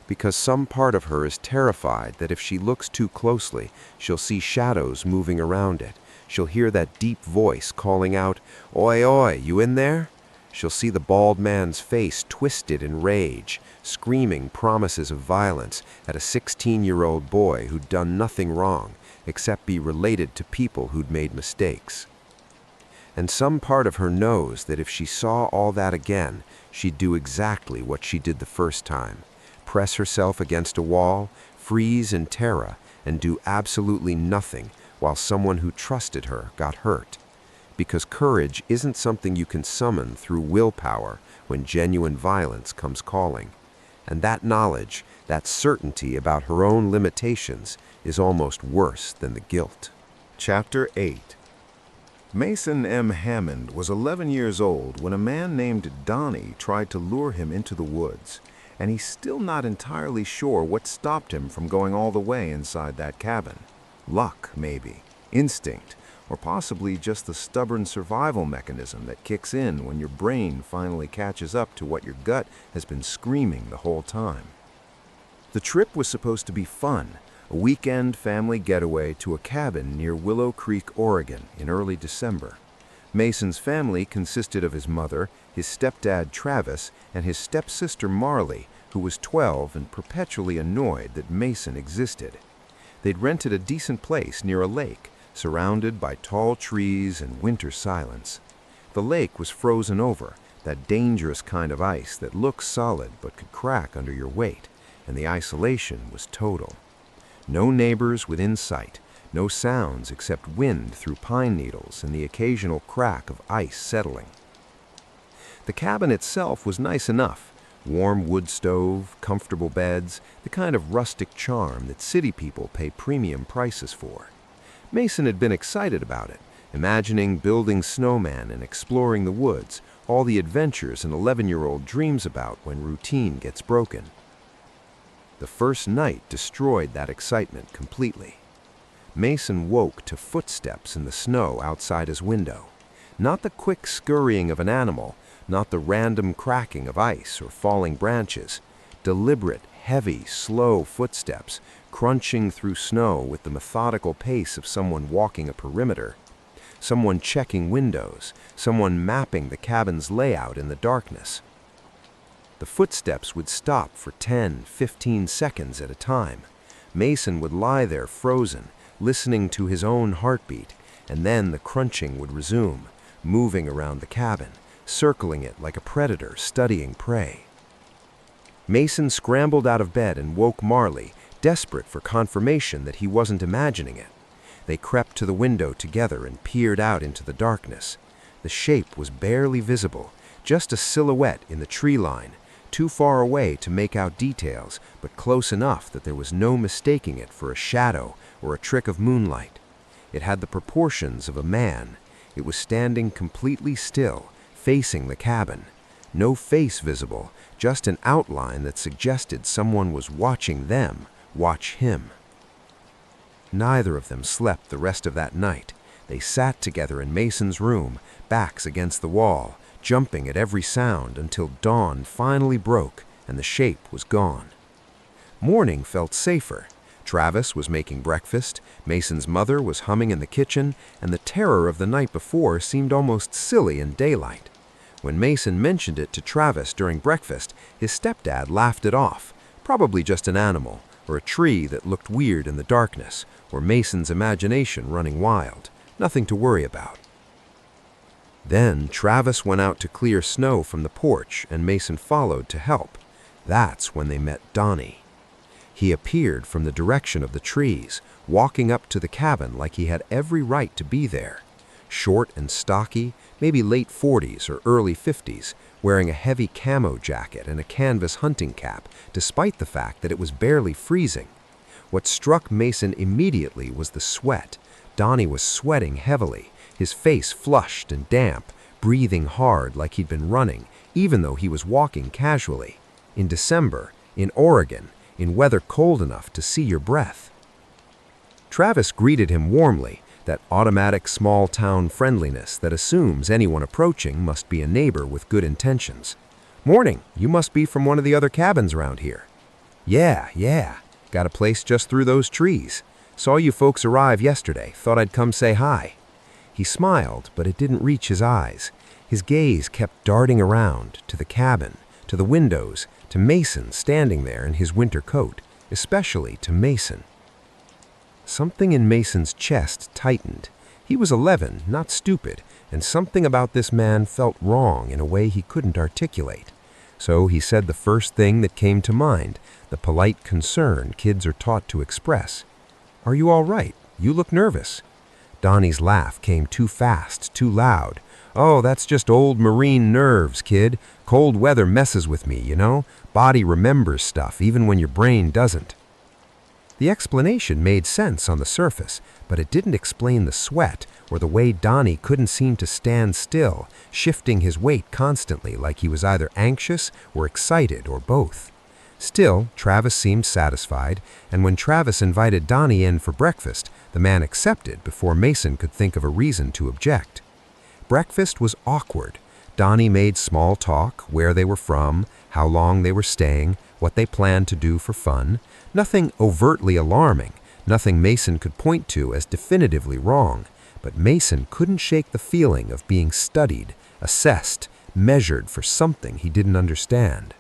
C: Because some part of her is terrified that if she looks too closely, she'll see shadows moving around it. She'll hear that deep voice calling out, "Oi, oi, you in there?" She'll see the bald man's face twisted in rage, screaming promises of violence at a 16-year-old boy who'd done nothing wrong except be related to people who'd made mistakes. And some part of her knows that if she saw all that again, she'd do exactly what she did the first time. Press herself against a wall, freeze in terror, and do absolutely nothing while someone who trusted her got hurt. Because courage isn't something you can summon through willpower when genuine violence comes calling. And that knowledge, that certainty about her own limitations, is almost worse than the guilt.
B: Chapter 8. Mason M. Hammond was 11 years old when a man named Donnie tried to lure him into the woods, and he's still not entirely sure what stopped him from going all the way inside that cabin. Luck, maybe, instinct, or possibly just the stubborn survival mechanism that kicks in when your brain finally catches up to what your gut has been screaming the whole time. The trip was supposed to be fun, a weekend family getaway to a cabin near Willow Creek, Oregon, in early December. Mason's family consisted of his mother, his stepdad Travis, and his stepsister Marley, who was 12 and perpetually annoyed that Mason existed. They'd rented a decent place near a lake, surrounded by tall trees and winter silence. The lake was frozen over, that dangerous kind of ice that looks solid but could crack under your weight, and the isolation was total. No neighbors within sight, no sounds except wind through pine needles and the occasional crack of ice settling. The cabin itself was nice enough. Warm wood stove, comfortable beds, the kind of rustic charm that city people pay premium prices for. Mason had been excited about it, imagining building snowmen and exploring the woods, all the adventures an 11-year-old dreams about when routine gets broken.
A: The first night destroyed that excitement completely. Mason woke to footsteps in the snow outside his window. Not the quick scurrying of an animal, not the random cracking of ice or falling branches. Deliberate, heavy, slow footsteps, crunching through snow with the methodical pace of someone walking a perimeter. Someone checking windows, someone mapping the cabin's layout in the darkness. The footsteps would stop for 10, 15 seconds at a time. Mason would lie there frozen, listening to his own heartbeat, and then the crunching would resume, moving around the cabin, circling it like a predator studying prey. Mason scrambled out of bed and woke Marley, desperate for confirmation that he wasn't imagining it. They crept to the window together and peered out into the darkness. The shape was barely visible, just a silhouette in the tree line, too far away to make out details, but close enough that there was no mistaking it for a shadow or a trick of moonlight. It had the proportions of a man. It was standing completely still, facing the cabin. No face visible, just an outline that suggested someone was watching them watch him. Neither of them slept the rest of that night. They sat together in Mason's room, backs against the wall, jumping at every sound until dawn finally broke and the shape was gone. Morning felt safer. Travis was making breakfast, Mason's mother was humming in the kitchen, and the terror of the night before seemed almost silly in daylight. When Mason mentioned it to Travis during breakfast, his stepdad laughed it off, probably just an animal, or a tree that looked weird in the darkness, or Mason's imagination running wild. Nothing to worry about. Then Travis went out to clear snow from the porch, and Mason followed to help. That's when they met Donnie. He appeared from the direction of the trees, walking up to the cabin like he had every right to be there. Short and stocky, maybe late 40s or early 50s, wearing a heavy camo jacket and a canvas hunting cap, despite the fact that it was barely freezing. What struck Mason immediately was the sweat. Donnie was sweating heavily, his face flushed and damp, breathing hard like he'd been running, even though he was walking casually. In December, in Oregon, in weather cold enough to see your breath. Travis greeted him warmly, that automatic small-town friendliness that assumes anyone approaching must be a neighbor with good intentions. "Morning, you must be from one of the other cabins around here." Yeah. Got a place just through those trees. Saw you folks arrive yesterday, thought I'd come say hi." He smiled, but it didn't reach his eyes. His gaze kept darting around, to the cabin, to the windows, to Mason standing there in his winter coat, especially to Mason. Something in Mason's chest tightened. He was 11, not stupid, and something about this man felt wrong in a way he couldn't articulate. So he said the first thing that came to mind, the polite concern kids are taught to express. "Are you all right? You look nervous." Donnie's laugh came too fast, too loud. "Oh, that's just old Marine nerves, kid. Cold weather messes with me, you know? Body remembers stuff, even when your brain doesn't." The explanation made sense on the surface, but it didn't explain the sweat or the way Donnie couldn't seem to stand still, shifting his weight constantly like he was either anxious or excited or both. Still, Travis seemed satisfied, and when Travis invited Donnie in for breakfast, the man accepted before Mason could think of a reason to object. Breakfast was awkward. Donnie made small talk, where they were from, how long they were staying, what they planned to do for fun. Nothing overtly alarming, nothing Mason could point to as definitively wrong, but Mason couldn't shake the feeling of being studied, assessed, measured for something he didn't understand.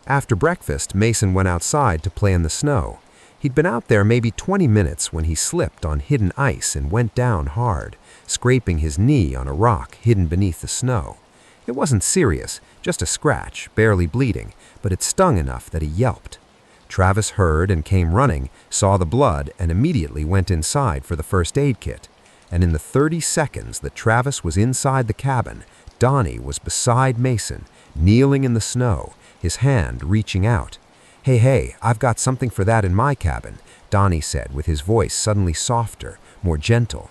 A: After breakfast, Mason went outside to play in the snow. He'd been out there maybe 20 minutes when he slipped on hidden ice and went down hard, scraping his knee on a rock hidden beneath the snow. It wasn't serious, just a scratch, barely bleeding, but it stung enough that he yelped. Travis heard and came running, saw the blood, and immediately went inside for the first aid kit. And in the 30 seconds that Travis was inside the cabin, Donnie was beside Mason, kneeling in the snow, his hand reaching out. Hey, I've got something for that in my cabin," Donnie said with his voice suddenly softer, more gentle.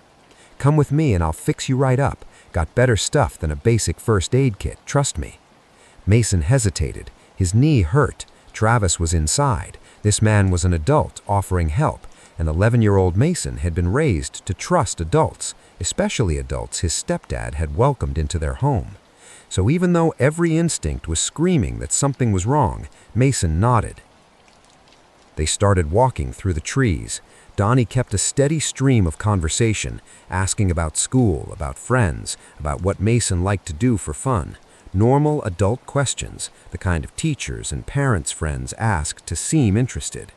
A: "Come with me and I'll fix you right up. Got better stuff than a basic first aid kit, trust me." Mason hesitated. His knee hurt.
C: Travis was inside. This man was an adult offering help, and 11-year-old Mason had been raised to trust adults, especially adults his stepdad had welcomed into their home. So even though every instinct was screaming that something was wrong, Mason nodded. They started walking through the trees. Donnie kept a steady stream of conversation, asking about school, about friends, about what Mason liked to do for fun. Normal adult questions, the kind of teachers and parents' friends ask to seem interested.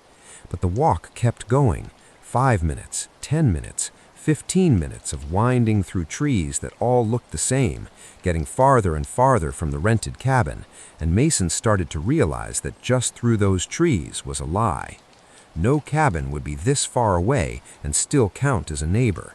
C: But the walk kept going. 5 minutes, 10 minutes, 15 minutes of winding through trees that all looked the same, getting farther and farther from the rented cabin, and Mason started to realize that just through those trees was a lie. No cabin would be this far away and still count as a neighbor.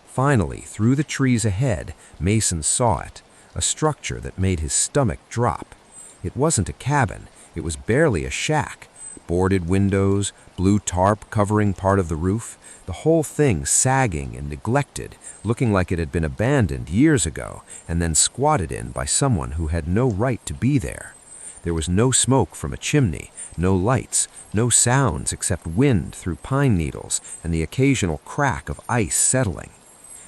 C: Finally, through the trees ahead, Mason saw it, a structure that made his stomach drop. It wasn't a cabin, it was barely a shack. Boarded windows, blue tarp covering part of the roof, the whole thing sagging and neglected, looking like it had been abandoned years ago and then squatted in by someone who had no right to be there. There was no smoke from a chimney, no lights, no sounds except wind through pine needles and the occasional crack of ice settling.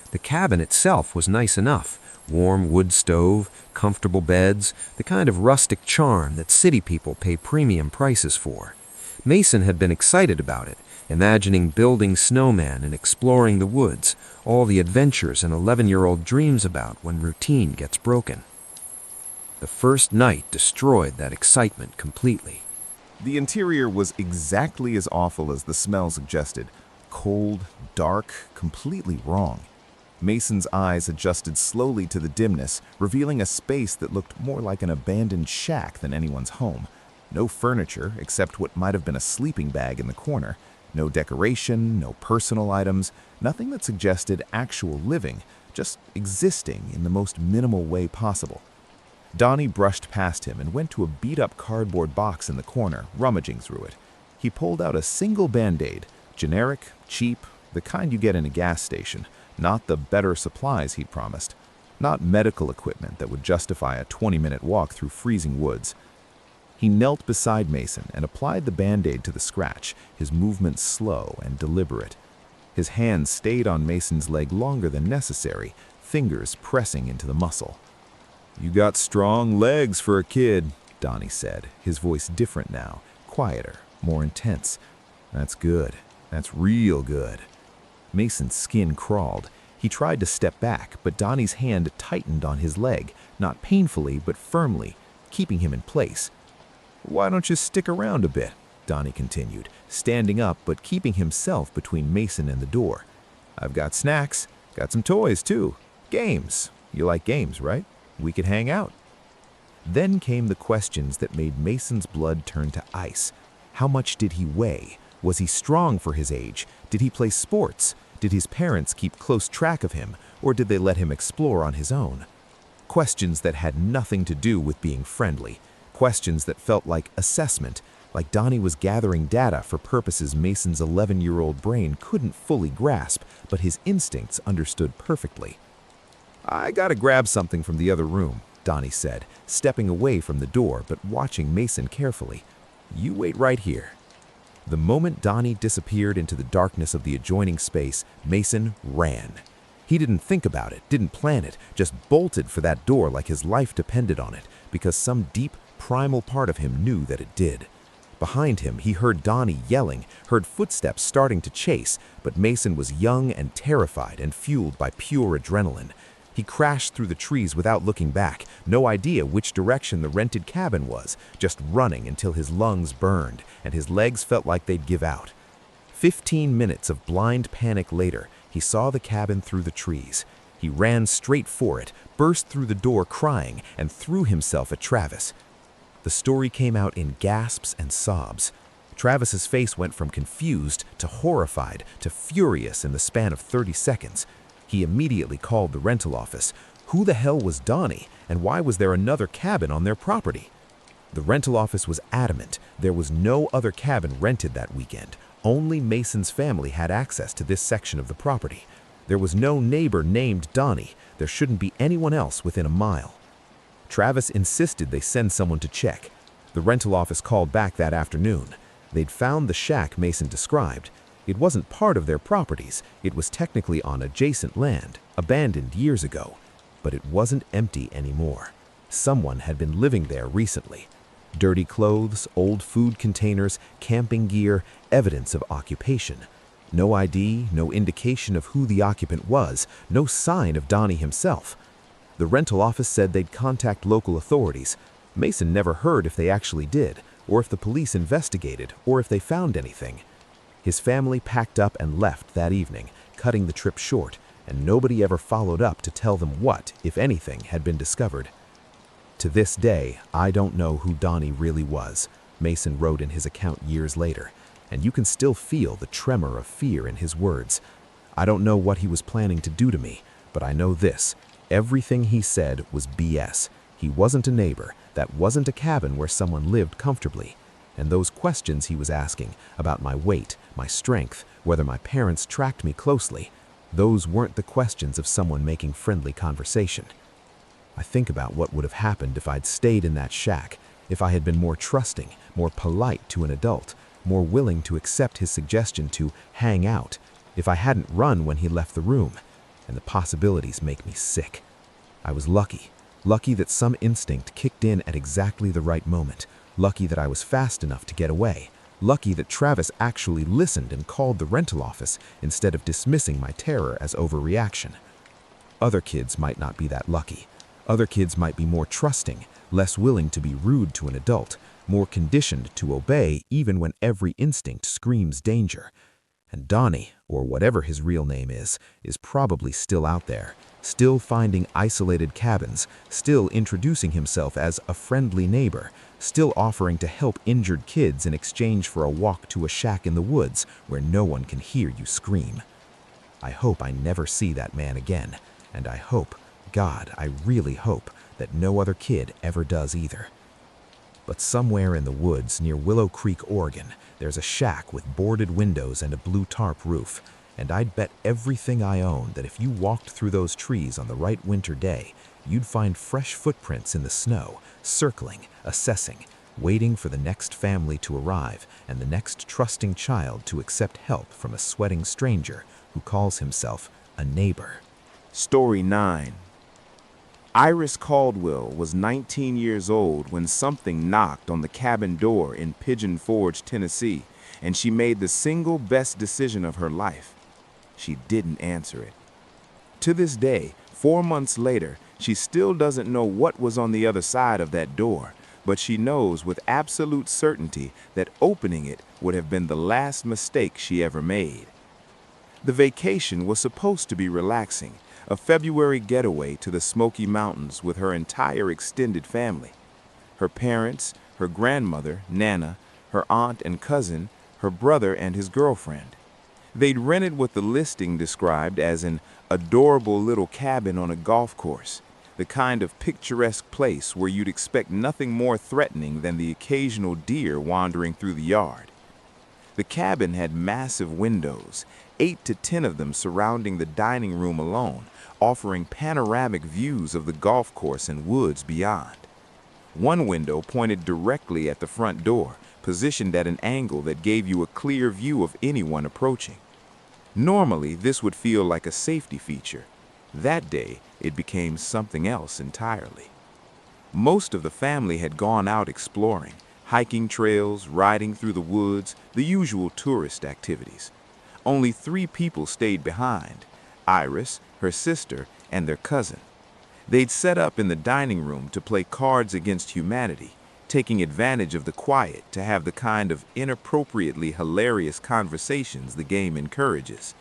C: The cabin itself was nice enough. Warm wood stove, comfortable beds, the kind of rustic charm that city people pay premium prices for. Mason had been excited about it, imagining building snowmen and exploring the woods, all the adventures an 11-year-old dreams about when routine gets broken. The first night destroyed that excitement completely.
D: The interior was exactly as awful as the smell suggested. Cold, dark, completely wrong. Mason's eyes adjusted slowly to the dimness, revealing a space that looked more like an abandoned shack than anyone's home. No furniture, except what might have been a sleeping bag in the corner. No decoration, no personal items, nothing that suggested actual living, just existing in the most minimal way possible. Donnie brushed past him and went to a beat-up cardboard box in the corner, rummaging through it. He pulled out a single Band-Aid, generic, cheap, the kind you get in a gas station, not the better supplies he'd promised, not medical equipment that would justify a 20-minute walk through freezing woods. He knelt beside Mason and applied the Band-Aid to the scratch, his movements slow and deliberate. His hands stayed on Mason's leg longer than necessary, fingers pressing into the muscle. "You got strong legs for a kid," Donnie said, his voice different now, quieter, more intense. "That's good. That's real good." Mason's skin crawled. He tried to step back, but Donnie's hand tightened on his leg, not painfully but firmly, keeping him in place. "Why don't you stick around a bit?" Donnie continued, standing up but keeping himself between Mason and the door. "I've got snacks, got some toys too. Games. You like games, right? We could hang out." Then came the questions that made Mason's blood turn to ice. How much did he weigh? Was he strong for his age? Did he play sports? Did his parents keep close track of him, or did they let him explore on his own? Questions that had nothing to do with being friendly. Questions that felt like assessment, like Donnie was gathering data for purposes Mason's 11-year-old brain couldn't fully grasp, but his instincts understood perfectly. "I gotta grab something from the other room," Donnie said, stepping away from the door but watching Mason carefully. "You wait right here." The moment Donnie disappeared into the darkness of the adjoining space, Mason ran. He didn't think about it, didn't plan it, just bolted for that door like his life depended on it, because some deep, primal part of him knew that it did. Behind him, he heard Donnie yelling, heard footsteps starting to chase, but Mason was young and terrified and fueled by pure adrenaline. He crashed through the trees without looking back, no idea which direction the rented cabin was, just running until his lungs burned and his legs felt like they'd give out. 15 minutes of blind panic later, he saw the cabin through the trees. He ran straight for it, burst through the door crying, and threw himself at Travis. The story came out in gasps and sobs. Travis's face went from confused to horrified to furious in the span of 30 seconds. He immediately called the rental office. Who the hell was Donnie, and why was there another cabin on their property? The rental office was adamant there was no other cabin rented that weekend. Only Mason's family had access to this section of the property. There was no neighbor named Donnie. There shouldn't be anyone else within a mile. Travis insisted they send someone to check.
B: The rental office called back that afternoon. They'd found the shack Mason described. It wasn't part of their properties. It was technically on adjacent land, abandoned years ago. But it wasn't empty anymore. Someone had been living there recently. Dirty clothes, old food containers, camping gear, evidence of occupation. No ID, no indication of who the occupant was, no sign of Donnie himself. The rental office said they'd contact local authorities. Mason never heard if they actually did, or if the police investigated, or if they found anything. His family packed up and left that evening, cutting the trip short, and nobody ever followed up to tell them what, if anything, had been discovered. To this day, I don't know who Donnie really was, Mason wrote in his account years later, and you can still feel the tremor of fear in his words. I don't know what he was planning to do to me, but I know this. Everything he said was BS. He wasn't a neighbor. That wasn't a cabin where someone lived comfortably. And those questions he was asking about my weight, my strength, whether my parents tracked me closely, those weren't the questions of someone making friendly conversation. I think about what would have happened if I'd stayed in that shack, if I had been more trusting, more polite to an adult, more willing to accept his suggestion to hang out, if I hadn't run when he left the room, and the possibilities make me sick. I was lucky that some instinct kicked in at exactly the right moment, lucky that I was fast enough to get away, lucky that Travis actually listened and called the rental office instead of dismissing my terror as overreaction. Other kids might not be that lucky. Other kids might be more trusting, less willing to be rude to an adult, more conditioned to obey even when every instinct screams danger. And Donnie, or whatever his real name is probably still out there, still finding isolated cabins, still introducing himself as a friendly neighbor, still offering to help injured kids in exchange for a walk to a shack in the woods where no one can hear you scream. I hope I never see that man again, and I hope, God, I really hope, that no other kid ever does either. But somewhere in the woods near Willow Creek, Oregon, there's a shack with boarded windows and a blue tarp roof, and I'd bet everything I own that if you walked through those trees on the right winter day, you'd find fresh footprints in the snow, circling, assessing, waiting for the next family to arrive and the next trusting child to accept help from a sweating stranger who calls himself a neighbor.
E: Story 9. Iris Caldwell was 19 years old when something knocked on the cabin door in Pigeon Forge, Tennessee, and she made the single best decision of her life. She didn't answer it. To this day, 4 months later, she still doesn't know what was on the other side of that door, but she knows with absolute certainty that opening it would have been the last mistake she ever made. The vacation was supposed to be relaxing, a February getaway to the Smoky Mountains with her entire extended family. Her parents, her grandmother, Nana, her aunt and cousin, her brother and his girlfriend. They'd rented what the listing described as an adorable little cabin on a golf course, the kind of picturesque place where you'd expect nothing more threatening than the occasional deer wandering through the yard. The cabin had massive windows, 8 to 10 of them surrounding the dining room alone, offering panoramic views of the golf course and woods beyond. One window pointed directly at the front door, positioned at an angle that gave you a clear view of anyone approaching. Normally, this would feel like a safety feature. That day, it became something else entirely. Most of the family had gone out exploring, hiking trails, riding through the woods, the usual tourist activities. Only 3 people stayed behind: Iris, her sister, and their cousin. They'd set up in the dining room to play Cards Against Humanity, taking advantage of the quiet to have the kind of inappropriately hilarious conversations the game encourages.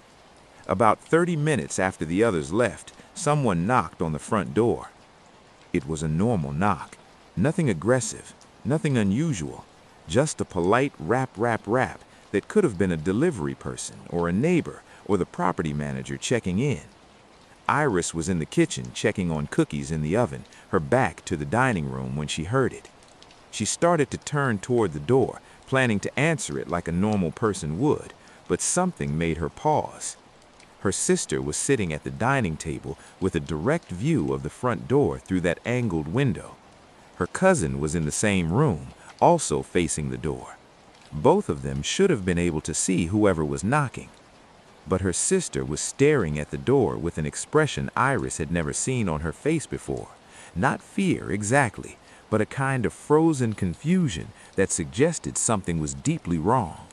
E: About 30 minutes after the others left, someone knocked on the front door. It was a normal knock, nothing aggressive, nothing unusual, just a polite rap that could have been a delivery person or a neighbor or the property manager checking in. Iris was in the kitchen checking on cookies in the oven, her back to the dining room when she heard it. She started to turn toward the door, planning to answer it like a normal person would, but something made her pause. Her sister was sitting at the dining table with a direct view of the front door through that angled window. Her cousin was in the same room, also facing the door. Both of them should have been able to see whoever was knocking. But her sister was staring at the door with an expression Iris had never seen on her face before. Not fear exactly, but a kind of frozen confusion that suggested something was deeply wrong.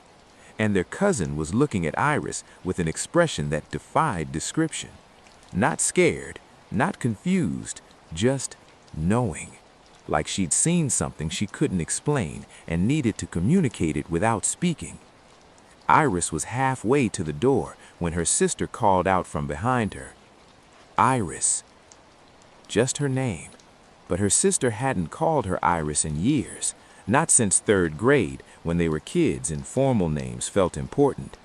E: And their cousin was looking at Iris with an expression that defied description. Not scared, not confused, just knowing. Like she'd seen something she couldn't explain and needed to communicate it without speaking. Iris was halfway to the door when her sister called out from behind her. Iris. Just her name. But her sister hadn't called her Iris in years, not since 3rd grade when they were kids and formal names felt important.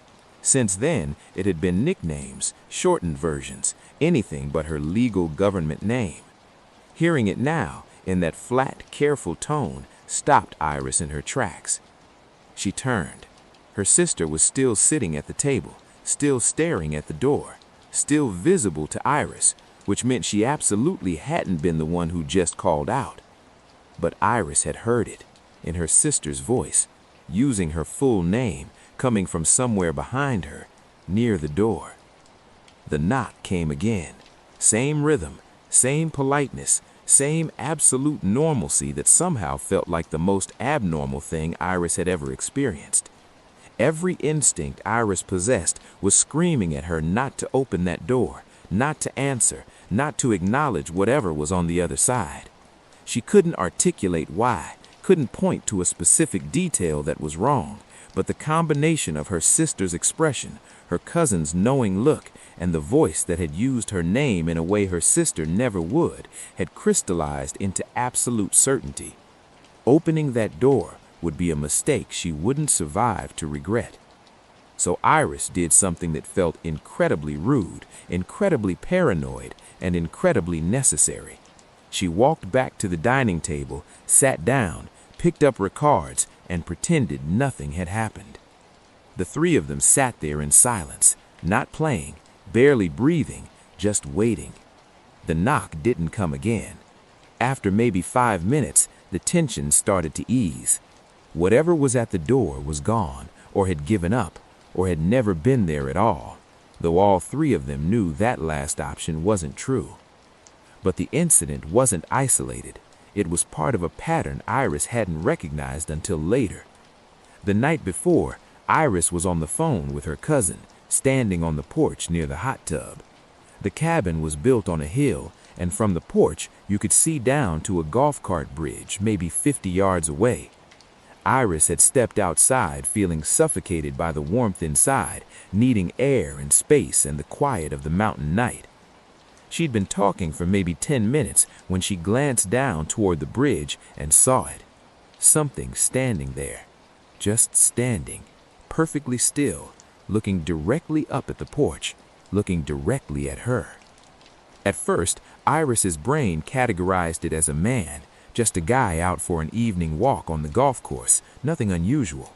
E: Since then, it had been nicknames, shortened versions, anything but her legal government name. Hearing it now, in that flat, careful tone, stopped Iris in her tracks. She turned. Her sister was still sitting at the table, still staring at the door, still visible to Iris, which meant she absolutely hadn't been the one who just called out. But Iris had heard it, in her sister's voice, using her full name, coming from somewhere behind her, near the door. The knock came again. Same rhythm, same politeness, same absolute normalcy that somehow felt like the most abnormal thing Iris had ever experienced. Every instinct Iris possessed was screaming at her not to open that door, not to answer, not to acknowledge whatever was on the other side. She couldn't articulate why, couldn't point to a specific detail that was wrong, but the combination of her sister's expression, her cousin's knowing look, and the voice that had used her name in a way her sister never would, had crystallized into absolute certainty. Opening that door would be a mistake she wouldn't survive to regret. So Iris did something that felt incredibly rude, incredibly paranoid, and incredibly necessary. She walked back to the dining table, sat down, picked up her cards, and pretended nothing had happened. The three of them sat there in silence, not playing, barely breathing, just waiting. The knock didn't come again. After maybe 5 minutes, the tension started to ease. Whatever was at the door was gone, or had given up, or had never been there at all, though all three of them knew that last option wasn't true. But the incident wasn't isolated. It was part of a pattern Iris hadn't recognized until later. The night before, Iris was on the phone with her cousin, standing on the porch near the hot tub. The cabin was built on a hill, and from the porch you could see down to a golf cart bridge maybe 50 yards away. Iris had stepped outside feeling suffocated by the warmth inside, needing air and space and the quiet of the mountain night. She'd been talking for maybe 10 minutes when she glanced down toward the bridge and saw it. Something standing there, just standing, perfectly still, looking directly up at the porch, looking directly at her. At first, Iris's brain categorized it as a man, just a guy out for an evening walk on the golf course, nothing unusual.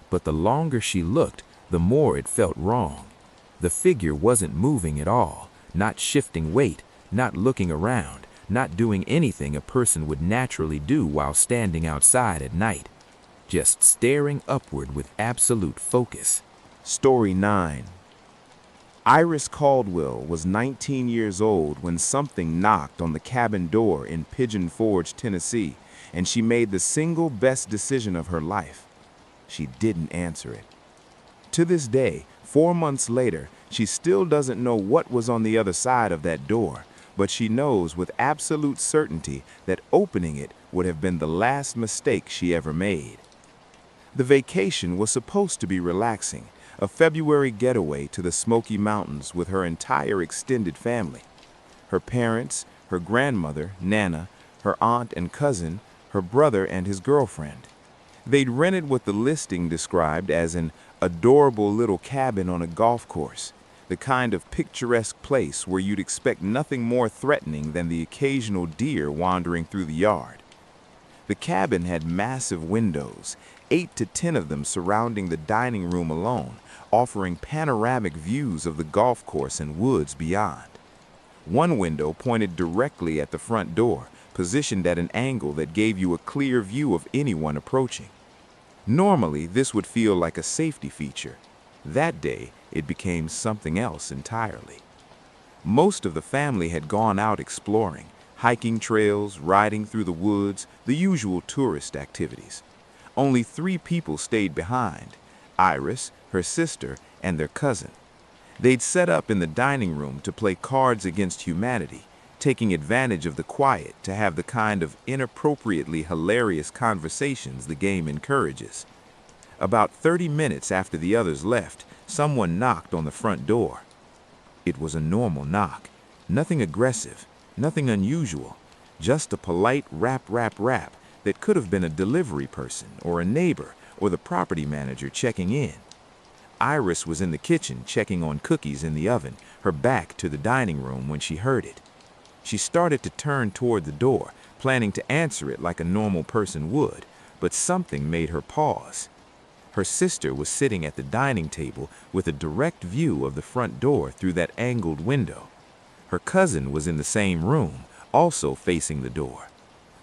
E: But the longer she looked, the more it felt wrong. The figure wasn't moving at all, not shifting weight, not looking around, not doing anything a person would naturally do while standing outside at night. Just staring upward with absolute focus. Story 9. Iris Caldwell was 19 years old when something knocked on the cabin door in Pigeon Forge, Tennessee, and she made the single best decision of her life. She didn't answer it. To this day, 4 months later, she still doesn't know what was on the other side of that door, but she knows with absolute certainty that opening it would have been the last mistake she ever made. The vacation was supposed to be relaxing, a February getaway to the Smoky Mountains with her entire extended family. Her parents, her grandmother, Nana, her aunt and cousin, her brother and his girlfriend. They'd rented what the listing described as an adorable little cabin on a golf course, the kind of picturesque place where you'd expect nothing more threatening than the occasional deer wandering through the yard. The cabin had massive windows, 8 to 10 of them surrounding the dining room alone, offering panoramic views of the golf course and woods beyond. One window pointed directly at the front door, positioned at an angle that gave you a clear view of anyone approaching. Normally, this would feel like a safety feature. That day, it became something else entirely. Most of the family had gone out exploring, hiking trails, riding through the woods, the usual tourist activities. Only 3 people stayed behind: Iris, her sister, and their cousin. They'd set up in the dining room to play Cards Against Humanity, taking advantage of the quiet to have the kind of inappropriately hilarious conversations the game encourages. About 30 minutes after the others left, someone knocked on the front door. It was a normal knock, nothing aggressive, nothing unusual, just a polite rap, rap, rap that could have been a delivery person or a neighbor or the property manager checking in. Iris was in the kitchen checking on cookies in the oven, her back to the dining room when she heard it. She started to turn toward the door, planning to answer it like a normal person would, but something made her pause. Her sister was sitting at the dining table with a direct view of the front door through that angled window. Her cousin was in the same room, also facing the door.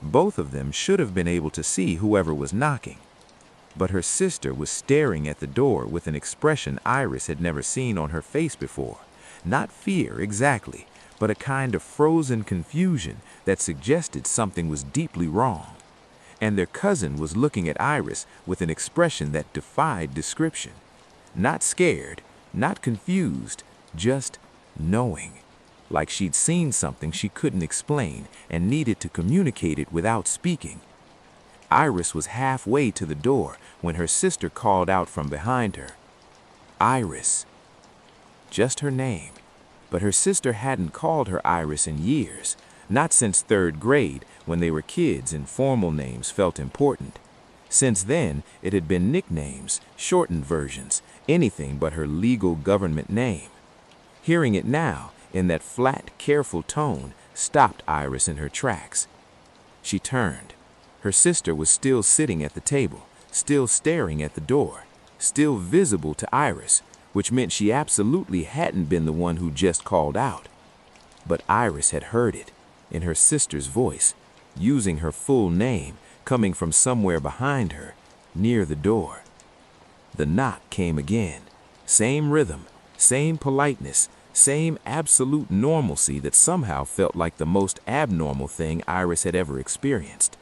E: Both of them should have been able to see whoever was knocking. But her sister was staring at the door with an expression Iris had never seen on her face before. Not fear exactly, but a kind of frozen confusion that suggested something was deeply wrong. And their cousin was looking at Iris with an expression that defied description. Not scared, not confused, just knowing. Like she'd seen something she couldn't explain and needed to communicate it without speaking. Iris was halfway to the door when her sister called out from behind her. Iris. Just her name. But her sister hadn't called her Iris in years, not since 3rd grade when they were kids and formal names felt important. Since then, it had been nicknames, shortened versions, anything but her legal government name. Hearing it now, in that flat, careful tone, stopped Iris in her tracks. She turned. Her sister was still sitting at the table, still staring at the door, still visible to Iris, which meant she absolutely hadn't been the one who just called out. But Iris had heard it, in her sister's voice, using her full name, coming from somewhere behind her, near the door. The knock came again. Same rhythm, same politeness, same absolute normalcy that somehow felt like the most abnormal thing Iris had ever experienced.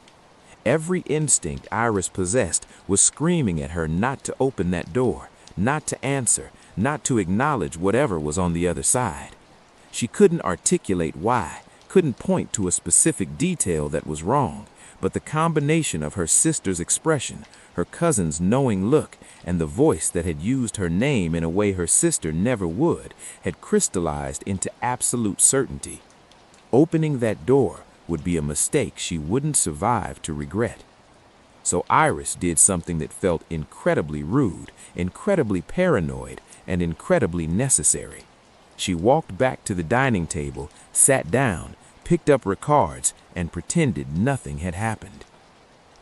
E: Every instinct Iris possessed was screaming at her not to open that door, not to answer, not to acknowledge whatever was on the other side. She couldn't articulate why, couldn't point to a specific detail that was wrong, but the combination of her sister's expression, her cousin's knowing look, and the voice that had used her name in a way her sister never would, had crystallized into absolute certainty. Opening that door would be a mistake she wouldn't survive to regret. So Iris did something that felt incredibly rude, incredibly paranoid, and incredibly necessary. She walked back to the dining table, sat down, picked up her cards, and pretended nothing had happened.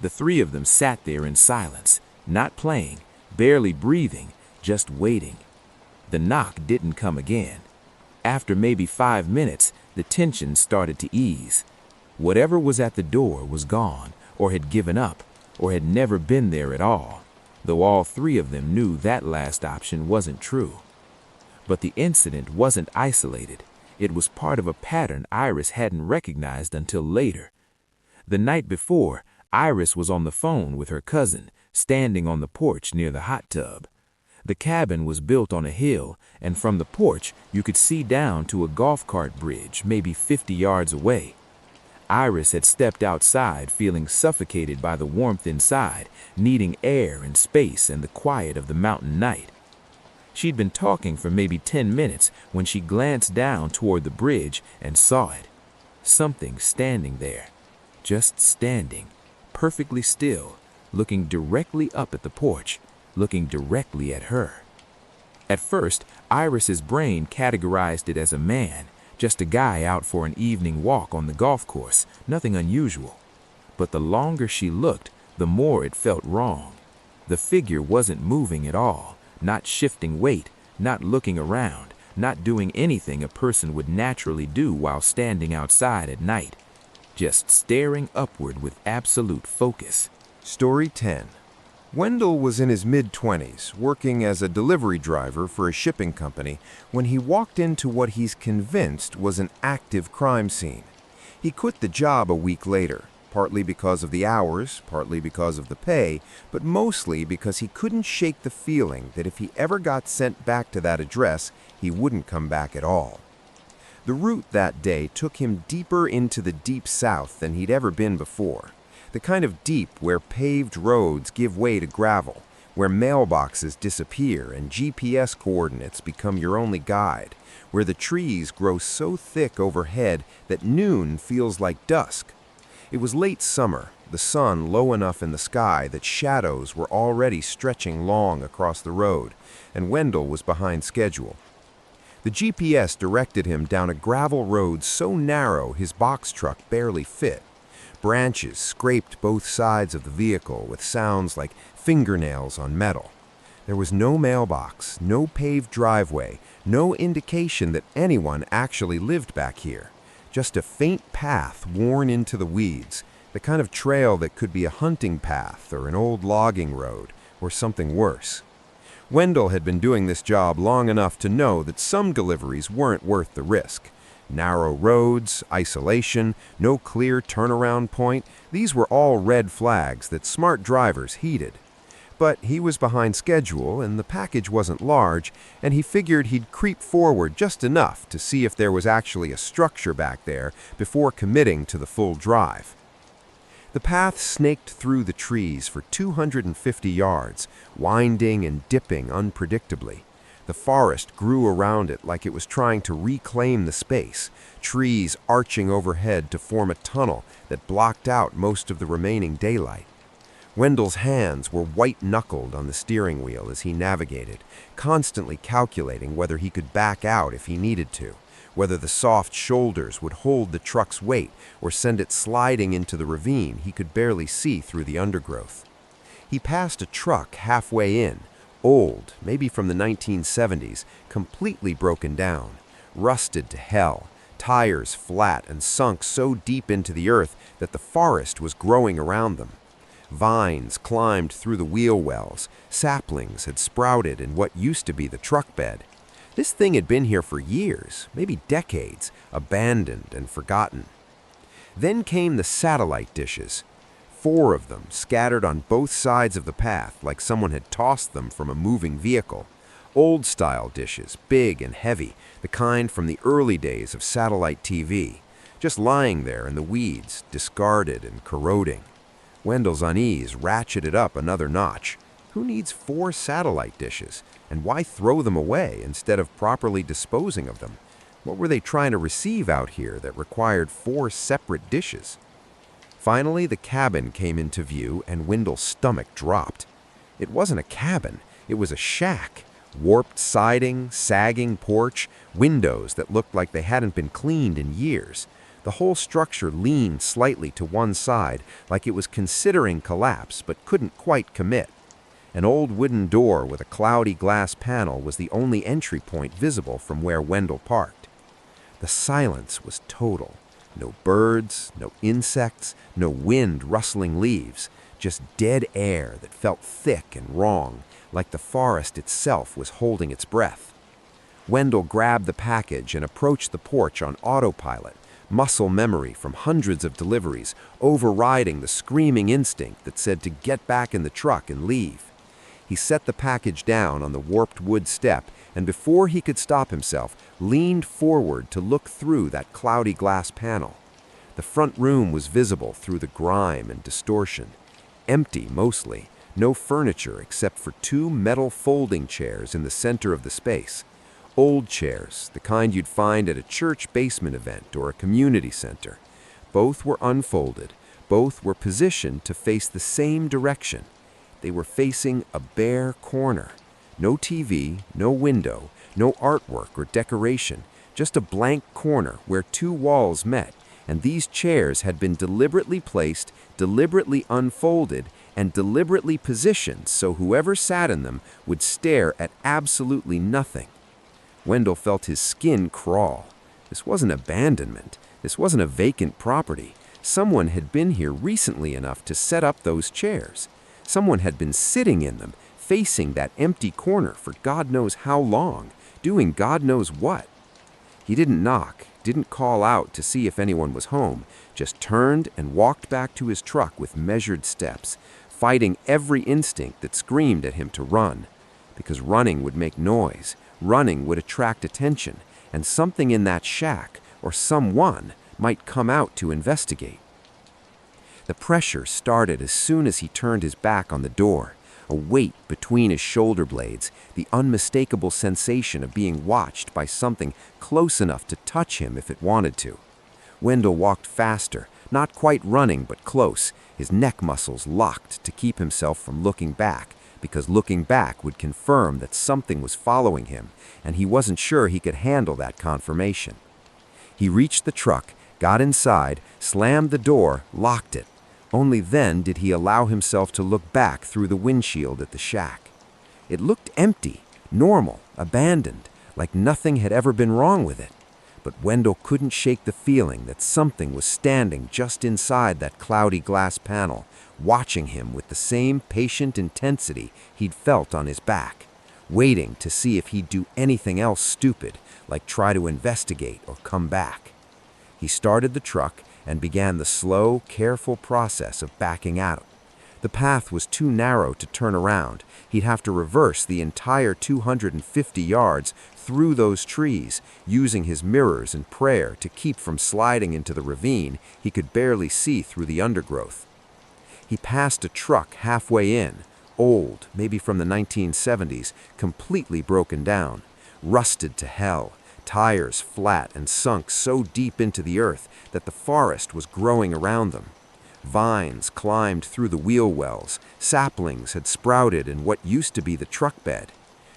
E: The 3 of them sat there in silence, not playing, barely breathing, just waiting. The knock didn't come again. After maybe 5 minutes, the tension started to ease. Whatever was at the door was gone, or had given up, or had never been there at all, though all 3 of them knew that last option wasn't true. But the incident wasn't isolated. It was part of a pattern Iris hadn't recognized until later. The night before, Iris was on the phone with her cousin, standing on the porch near the hot tub. The cabin was built on a hill, and from the porch you could see down to a golf cart bridge maybe 50 yards away. Iris had stepped outside feeling suffocated by the warmth inside, needing air and space and the quiet of the mountain night. She'd been talking for maybe 10 minutes when she glanced down toward the bridge and saw it. Something standing there, just standing, perfectly still, looking directly up at the porch, looking directly at her. At first, Iris's brain categorized it as a man, just a guy out for an evening walk on the golf course, nothing unusual. But the longer she looked, the more it felt wrong. The figure wasn't moving at all, not shifting weight, not looking around, not doing anything a person would naturally do while standing outside at night. just staring upward with absolute focus.
A: Story 10. Wendell was in his mid-20s, working as a delivery driver for a shipping company, when he walked into what he's convinced was an active crime scene. He quit the job a week later, partly because of the hours, partly because of the pay, but mostly because he couldn't shake the feeling that if he ever got sent back to that address, he wouldn't come back at all. The route that day took him deeper into the deep south than he'd ever been before. The kind of deep where paved roads give way to gravel, where mailboxes disappear and GPS coordinates become your only guide, where the trees grow so thick overhead that noon feels like dusk. It was late summer, the sun low enough in the sky that shadows were already stretching long across the road, and Wendell was behind schedule. The GPS directed him down a gravel road so narrow his box truck barely fit. Branches scraped both sides of the vehicle with sounds like fingernails on metal. There was no mailbox, no paved driveway, no indication that anyone actually lived back here. Just a faint path worn into the weeds, the kind of trail that could be a hunting path or an old logging road, or something worse. Wendell had been doing this job long enough to know that some deliveries weren't worth the risk. Narrow roads, isolation, no clear turnaround point, these were all red flags that smart drivers heeded. But he was behind schedule and the package wasn't large, and he figured he'd creep forward just enough to see if there was actually a structure back there before committing to the full drive. The path snaked through the trees for 250 yards, winding and dipping unpredictably. The forest grew around it like it was trying to reclaim the space, trees arching overhead to form a tunnel that blocked out most of the remaining daylight. Wendell's hands were white-knuckled on the steering wheel as he navigated, constantly calculating whether he could back out if he needed to, whether the soft shoulders would hold the truck's weight or send it sliding into the ravine he could barely see through the undergrowth. He passed a truck halfway in, old, maybe from the 1970s, completely broken down, rusted to hell, tires flat and sunk so deep into the earth that the forest was growing around them. Vines climbed through the wheel wells, saplings had sprouted in what used to be the truck bed. This thing had been here for years, maybe decades, abandoned and forgotten. Then came the satellite dishes. 4 of them scattered on both sides of the path like someone had tossed them from a moving vehicle. Old-style dishes, big and heavy, the kind from the early days of satellite TV, just lying there in the weeds, discarded and corroding. Wendell's unease ratcheted up another notch. Who needs 4 satellite dishes? And why throw them away instead of properly disposing of them? What were they trying to receive out here that required 4 separate dishes? Finally, the cabin came into view and Wendell's stomach dropped. It wasn't a cabin, it was a shack. Warped siding, sagging porch, windows that looked like they hadn't been cleaned in years. The whole structure leaned slightly to one side, like it was considering collapse but couldn't quite commit. An old wooden door with a cloudy glass panel was the only entry point visible from where Wendell parked. The silence was total. No birds, no insects, no wind rustling leaves, just dead air that felt thick and wrong, like the forest itself was holding its breath. Wendell grabbed the package and approached the porch on autopilot, muscle memory from hundreds of deliveries, overriding the screaming instinct that said to get back in the truck and leave. He set the package down on the warped wood step, and before he could stop himself, leaned forward to look through that cloudy glass panel. The front room was visible through the grime and distortion. Empty mostly, no furniture except for 2 metal folding chairs in the center of the space. Old chairs, the kind you'd find at a church basement event or a community center. Both were unfolded, both were positioned to face the same direction. They were facing a bare corner. No TV, no window, no artwork or decoration, just a blank corner where 2 walls met, and these chairs had been deliberately placed, deliberately unfolded, and deliberately positioned so whoever sat in them would stare at absolutely nothing. Wendell felt his skin crawl. This wasn't abandonment. This wasn't a vacant property.
C: Someone had been here recently enough to set up those chairs. Someone had been sitting in them, facing that empty corner for God knows how long, doing God knows what. He didn't knock, didn't call out to see if anyone was home, just turned and walked back to his truck with measured steps, fighting every instinct that screamed at him to run. Because running would make noise, running would attract attention, and something in that shack, or someone, might come out to investigate. The pressure started as soon as he turned his back on the door, a weight between his shoulder blades, the unmistakable sensation of being watched by something close enough to touch him if it wanted to. Wendell walked faster, not quite running but close, his neck muscles locked to keep himself from looking back, because looking back would confirm that something was following him, and he wasn't sure he could handle that confirmation. He reached the truck, got inside, slammed the door, locked it. Only then did he allow himself to look back through the windshield at the shack. It looked empty, normal, abandoned, like nothing had ever been wrong with it. But Wendell couldn't shake the feeling that something was standing just inside that cloudy glass panel, watching him with the same patient intensity he'd felt on his back, waiting to see if he'd do anything else stupid, like try to investigate or come back. He started the truck and began the slow, careful process of backing out. The path was too narrow to turn around. He'd have to reverse the entire 250 yards through those trees, using his mirrors and prayer to keep from sliding into the ravine he could barely see through the undergrowth. He passed a truck halfway in, old, maybe from the 1970s, completely broken down, rusted to hell, tires flat and sunk so deep into the earth that the forest was growing around them. Vines climbed through the wheel wells, saplings had sprouted in what used to be the truck bed.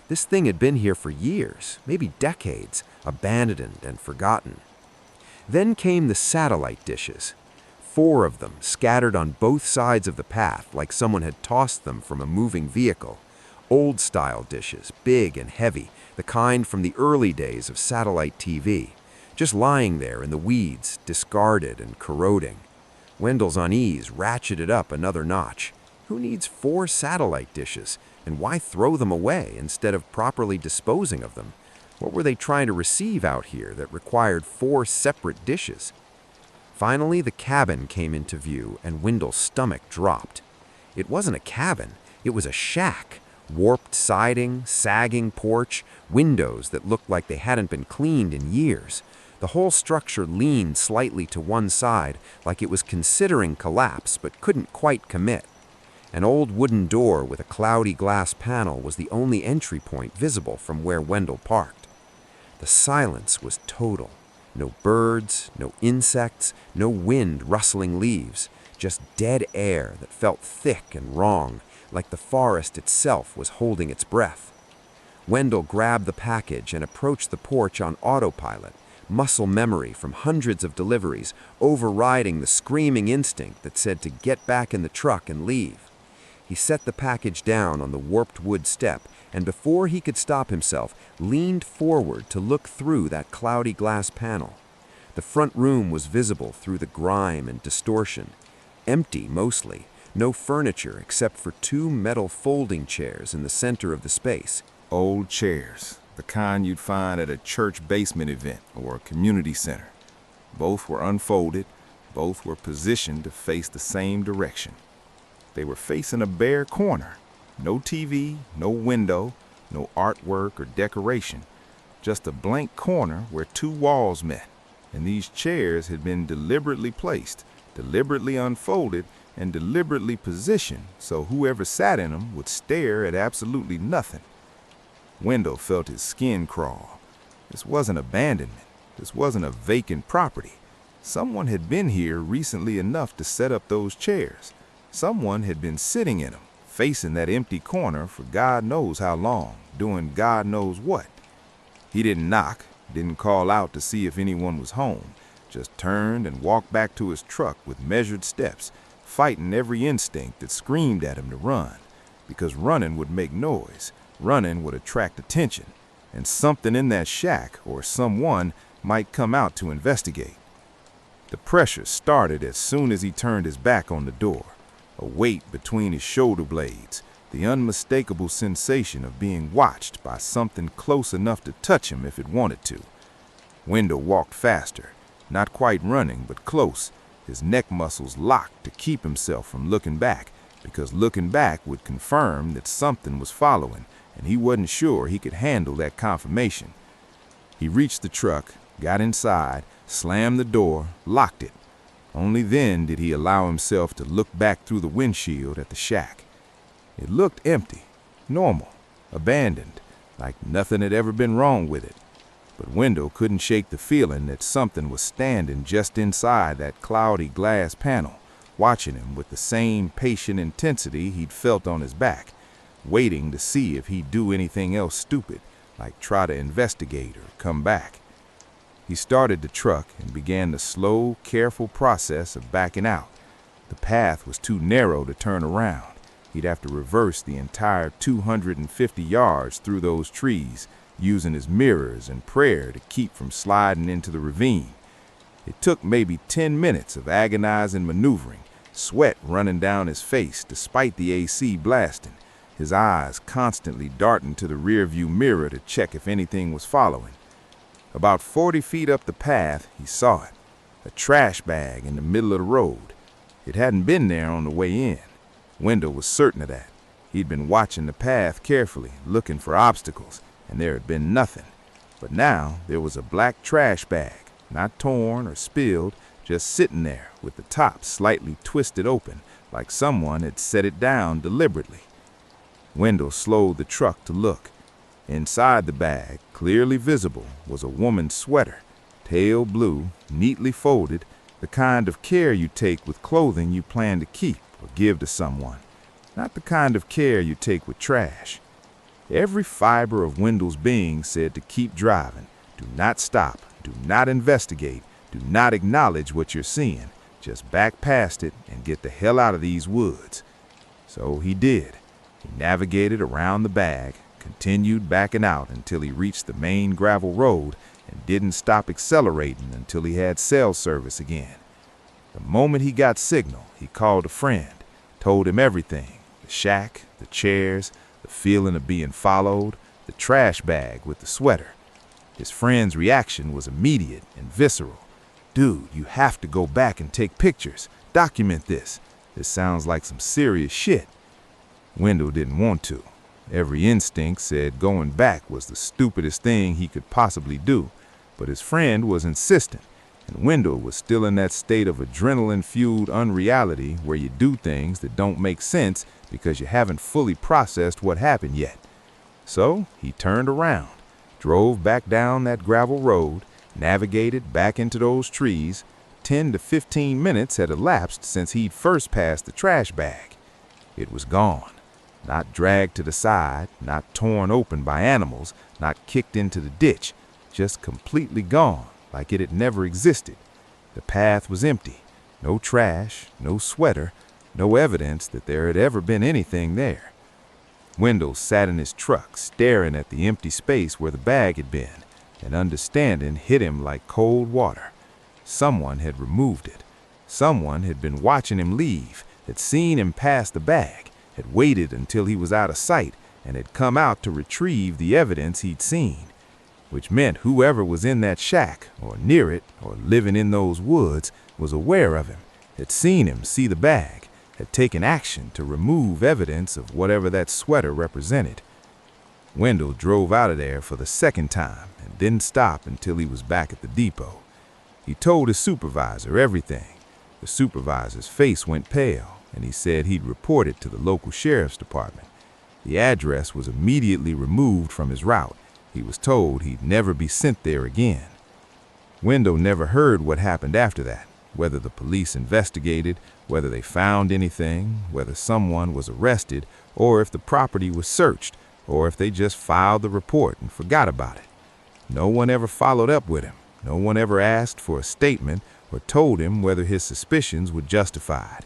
C: This thing had been here for years, maybe decades, abandoned and forgotten. Then came the satellite dishes. 4 of them scattered on both sides of the path like someone had tossed them from a moving vehicle. Old-style dishes, big and heavy, the kind from the early days of satellite TV, just lying there in the weeds, discarded and corroding. Wendell's unease ratcheted up another notch. Who needs 4 satellite dishes, and why throw them away instead of properly disposing of them? What were they trying to receive out here that required 4 separate dishes? Finally, the cabin came into view, and Wendell's stomach dropped. It wasn't a cabin, it was a shack. Warped siding, sagging porch, windows that looked like they hadn't been cleaned in years. The whole structure leaned slightly to one side, like it was considering collapse but couldn't quite commit. An old wooden door with a cloudy glass panel was the only entry point visible from where Wendell parked. The silence was total. No birds, no insects, no wind rustling leaves, just dead air that felt thick and wrong, like the forest itself was holding its breath. Wendell grabbed the package and approached the porch on autopilot, muscle memory from hundreds of deliveries overriding the screaming instinct that said to get back in the truck and leave. He set the package down on the warped wood step, and before he could stop himself, leaned forward to look through that cloudy glass panel. The front room was visible through the grime and distortion. Empty mostly, no furniture except for 2 metal folding chairs in the center of the space.
D: Old chairs, the kind you'd find at a church basement event or a community center. Both were unfolded, both were positioned to face the same direction. They were facing a bare corner. No TV, no window, no artwork or decoration. Just a blank corner where 2 walls met. And these chairs had been deliberately placed, deliberately unfolded, and deliberately positioned so whoever sat in them would stare at absolutely nothing. Wendell felt his skin crawl. This wasn't abandonment. This wasn't a vacant property. Someone had been here recently enough to set up those chairs. Someone had been sitting in them, facing that empty corner for God knows how long, doing God knows what. He didn't knock, didn't call out to see if anyone was home, just turned and walked back to his truck with measured steps, fighting every instinct that screamed at him to run, because running would make noise, running would attract attention, and something in that shack or someone might come out to investigate.
E: The pressure started as soon as he turned his back on the door. A weight between his shoulder blades, the unmistakable sensation of being watched by something close enough to touch him if it wanted to. Wendell walked faster, not quite running, but close, his neck muscles locked to keep himself from looking back, because looking back would confirm that something was following, and he wasn't sure he could handle that confirmation. He reached the truck, got inside, slammed the door, locked it. Only then did he allow himself to look back through the windshield at the shack. It looked empty, normal, abandoned, like nothing had ever been wrong with it. But Wendell couldn't shake the feeling that something was standing just inside that cloudy glass panel, watching him with the same patient intensity he'd felt on his back, waiting to see if he'd do anything else stupid, like try to investigate or come back. He started the truck and began the slow, careful process of backing out. The path was too narrow to turn around. He'd have to reverse the entire 250 yards through those trees, using his mirrors and prayer to keep from sliding into the ravine. It took maybe 10 minutes of agonizing maneuvering, sweat running down his face despite the AC blasting, his eyes constantly darting to the rearview mirror to check if anything was following. About 40 feet up the path, he saw it, a trash bag in the middle of the road. It hadn't been there on the way in. Wendell was certain of that. He'd been watching the path carefully, looking for obstacles, and there had been nothing. But now there was a black trash bag, not torn or spilled, just sitting there with the top slightly twisted open, like someone had set it down deliberately. Wendell slowed the truck to look. Inside the bag, clearly visible, was a woman's sweater, pale blue, neatly folded, the kind of care you take with clothing you plan to keep or give to someone, not the kind of care you take with trash. Every fiber of Wendell's being said to keep driving, do not stop, do not investigate, do not acknowledge what you're seeing, just back past it and get the hell out of these woods. So he did. He navigated around the bag, continued backing out until he reached the main gravel road and didn't stop accelerating until he had cell service again. The moment he got signal, he called a friend, told him everything, the shack, the chairs, the feeling of being followed, the trash bag with the sweater. His friend's reaction was immediate and visceral. Dude, you have to go back and take pictures. Document this. This sounds like some serious shit. Wendell didn't want to. Every instinct said going back was the stupidest thing he could possibly do, but his friend was insistent, and Wendell was still in that state of adrenaline-fueled unreality where you do things that don't make sense because you haven't fully processed what happened yet. So he turned around, drove back down that gravel road, navigated back into those trees. 10 to 15 minutes had elapsed since he'd first passed the trash bag. It was gone. Not dragged to the side, not torn open by animals, not kicked into the ditch, just completely gone, like it had never existed. The path was empty, no trash, no sweater, no evidence that there had ever been anything there. Wendell sat in his truck, staring at the empty space where the bag had been, and understanding hit him like cold water. Someone had removed it. Someone had been watching him leave, had seen him pass the bag, had waited until he was out of sight, and had come out to retrieve the evidence he'd seen, which meant whoever was in that shack, or near it, or living in those woods, was aware of him, had seen him see the bag, had taken action to remove evidence of whatever that sweater represented. Wendell drove out of there for the second time and didn't stop until he was back at the depot. He told his supervisor everything. The supervisor's face went pale, and he said he'd report it to the local sheriff's department. The address was immediately removed from his route. He was told he'd never be sent there again. Wendell never heard what happened after that, whether the police investigated, whether they found anything, whether someone was arrested, or if the property was searched, or if they just filed the report and forgot about it. No one ever followed up with him. No one ever asked for a statement or told him whether his suspicions were justified.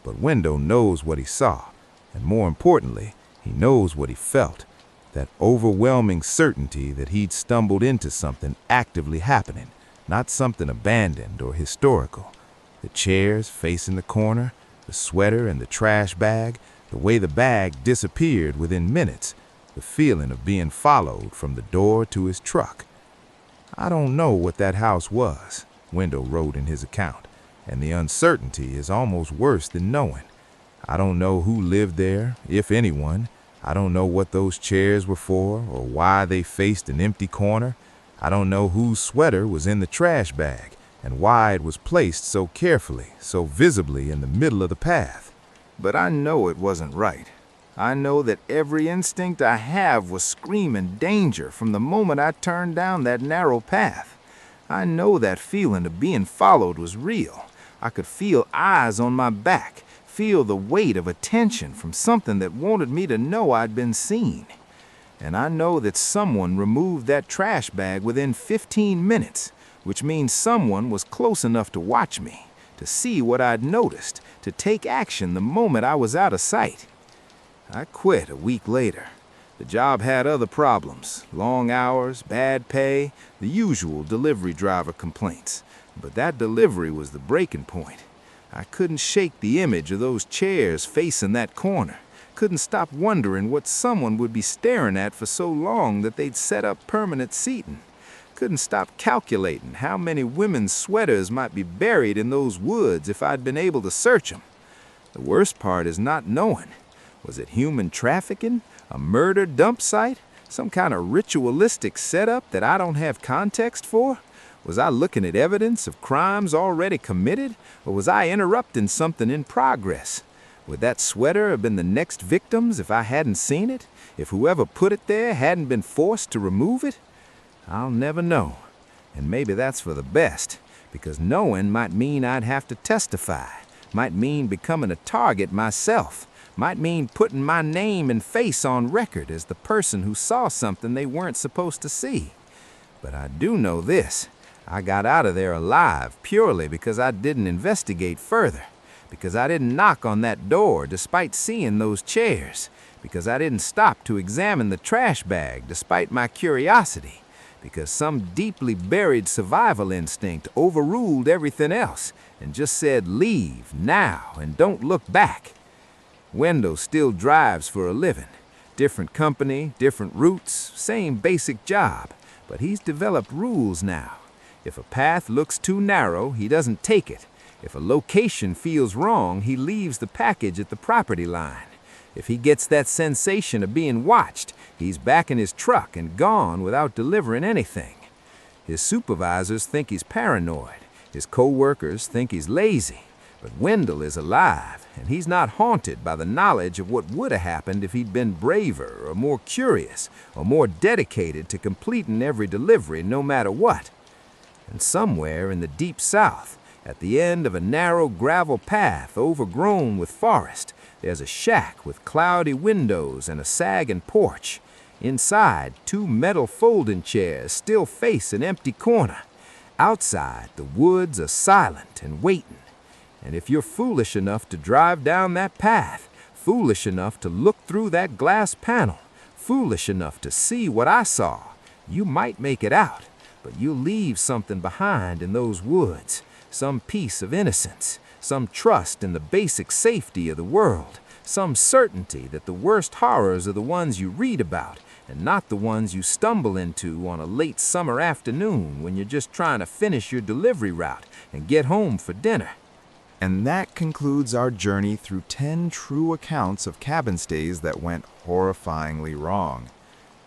E: But Wendell knows what he saw, and more importantly, he knows what he felt, that overwhelming certainty that he'd stumbled into something actively happening, not something abandoned or historical. The chairs facing the corner, the sweater and the trash bag, the way the bag disappeared within minutes, the feeling of being followed from the door to his truck. I don't know what that house was, Wendell wrote in his account, and the uncertainty is almost worse than knowing. I don't know who lived there, if anyone. I don't know what those chairs were for or why they faced an empty corner. I don't know whose sweater was in the trash bag and why it was placed so carefully, so visibly in the middle of the path. But I know it wasn't right. I know that every instinct I have was screaming danger from the moment I turned down that narrow path. I know that feeling of being followed was real. I could feel eyes on my back, feel the weight of attention from something that wanted me to know I'd been seen. And I know that someone removed that trash bag within 15 minutes, which means someone was close enough to watch me, to see what I'd noticed, to take action the moment I was out of sight. I quit a week later. The job had other problems, long hours, bad pay, the usual delivery driver complaints. But that delivery was the breaking point. I couldn't shake the image of those chairs facing that corner. Couldn't stop wondering what someone would be staring at for so long that they'd set up permanent seating. Couldn't stop calculating how many women's sweaters might be buried in those woods if I'd been able to search them. The worst part is not knowing. Was it human trafficking? A murder dump site? Some kind of ritualistic setup that I don't have context for? Was I looking at evidence of crimes already committed, or was I interrupting something in progress? Would that sweater have been the next victim's if I hadn't seen it? If whoever put it there hadn't been forced to remove it? I'll never know. And maybe that's for the best, because knowing might mean I'd have to testify, might mean becoming a target myself, might mean putting my name and face on record as the person who saw something they weren't supposed to see. But I do know this. I got out of there alive purely because I didn't investigate further, because I didn't knock on that door despite seeing those chairs, because I didn't stop to examine the trash bag despite my curiosity, because some deeply buried survival instinct overruled everything else and just said leave now and don't look back. Wendell still drives for a living. Different company, different routes, same basic job, but he's developed rules now. If a path looks too narrow, he doesn't take it. If a location feels wrong, he leaves the package at the property line. If he gets that sensation of being watched, he's back in his truck and gone without delivering anything. His supervisors think he's paranoid. His co-workers think he's lazy. But Wendell is alive, and he's not haunted by the knowledge of what would have happened if he'd been braver or more curious or more dedicated to completing every delivery no matter what. And somewhere in the deep south, at the end of a narrow gravel path overgrown with forest, there's a shack with cloudy windows and a sagging porch. Inside, 2 metal folding chairs still face an empty corner. Outside, the woods are silent and waiting. And if you're foolish enough to drive down that path, foolish enough to look through that glass panel, foolish enough to see what I saw, you might make it out. But you'll leave something behind in those woods, some piece of innocence, some trust in the basic safety of the world, some certainty that the worst horrors are the ones you read about and not the ones you stumble into on a late summer afternoon when you're just trying to finish your delivery route and get home for dinner.
D: And that concludes our journey through 10 true accounts of cabin stays that went horrifyingly wrong.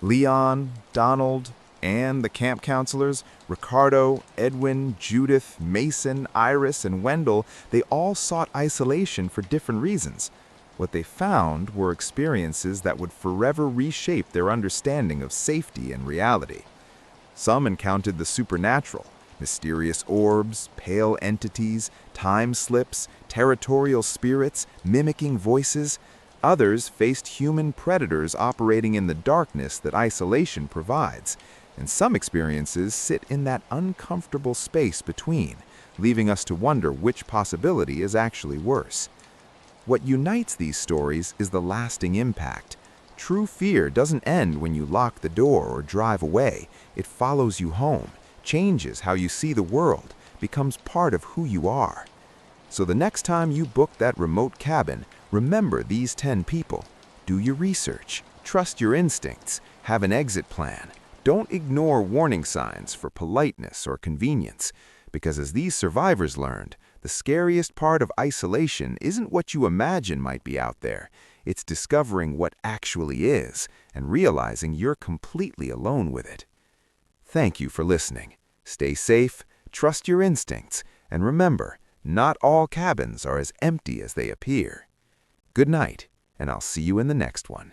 D: Leon, Donald, and the camp counselors, Ricardo, Edwin, Judith, Mason, Iris, and Wendell, they all sought isolation for different reasons. What they found were experiences that would forever reshape their understanding of safety and reality. Some encountered the supernatural, mysterious orbs, pale entities, time slips, territorial spirits, mimicking voices. Others faced human predators operating in the darkness that isolation provides. And some experiences sit in that uncomfortable space between, leaving us to wonder which possibility is actually worse. What unites these stories is the lasting impact. True fear doesn't end when you lock the door or drive away. It follows you home,
B: changes how you see the world, becomes part of who you are. So the next time you book that remote cabin, remember these 10 people. Do your research, trust your instincts, have an exit plan. Don't ignore warning signs for politeness or convenience, because as these survivors learned, the scariest part of isolation isn't what you imagine might be out there. It's discovering what actually is and realizing you're completely alone with it. Thank you for listening. Stay safe, trust your instincts, and remember, not all cabins are as empty as they appear. Good night, and I'll see you in the next one.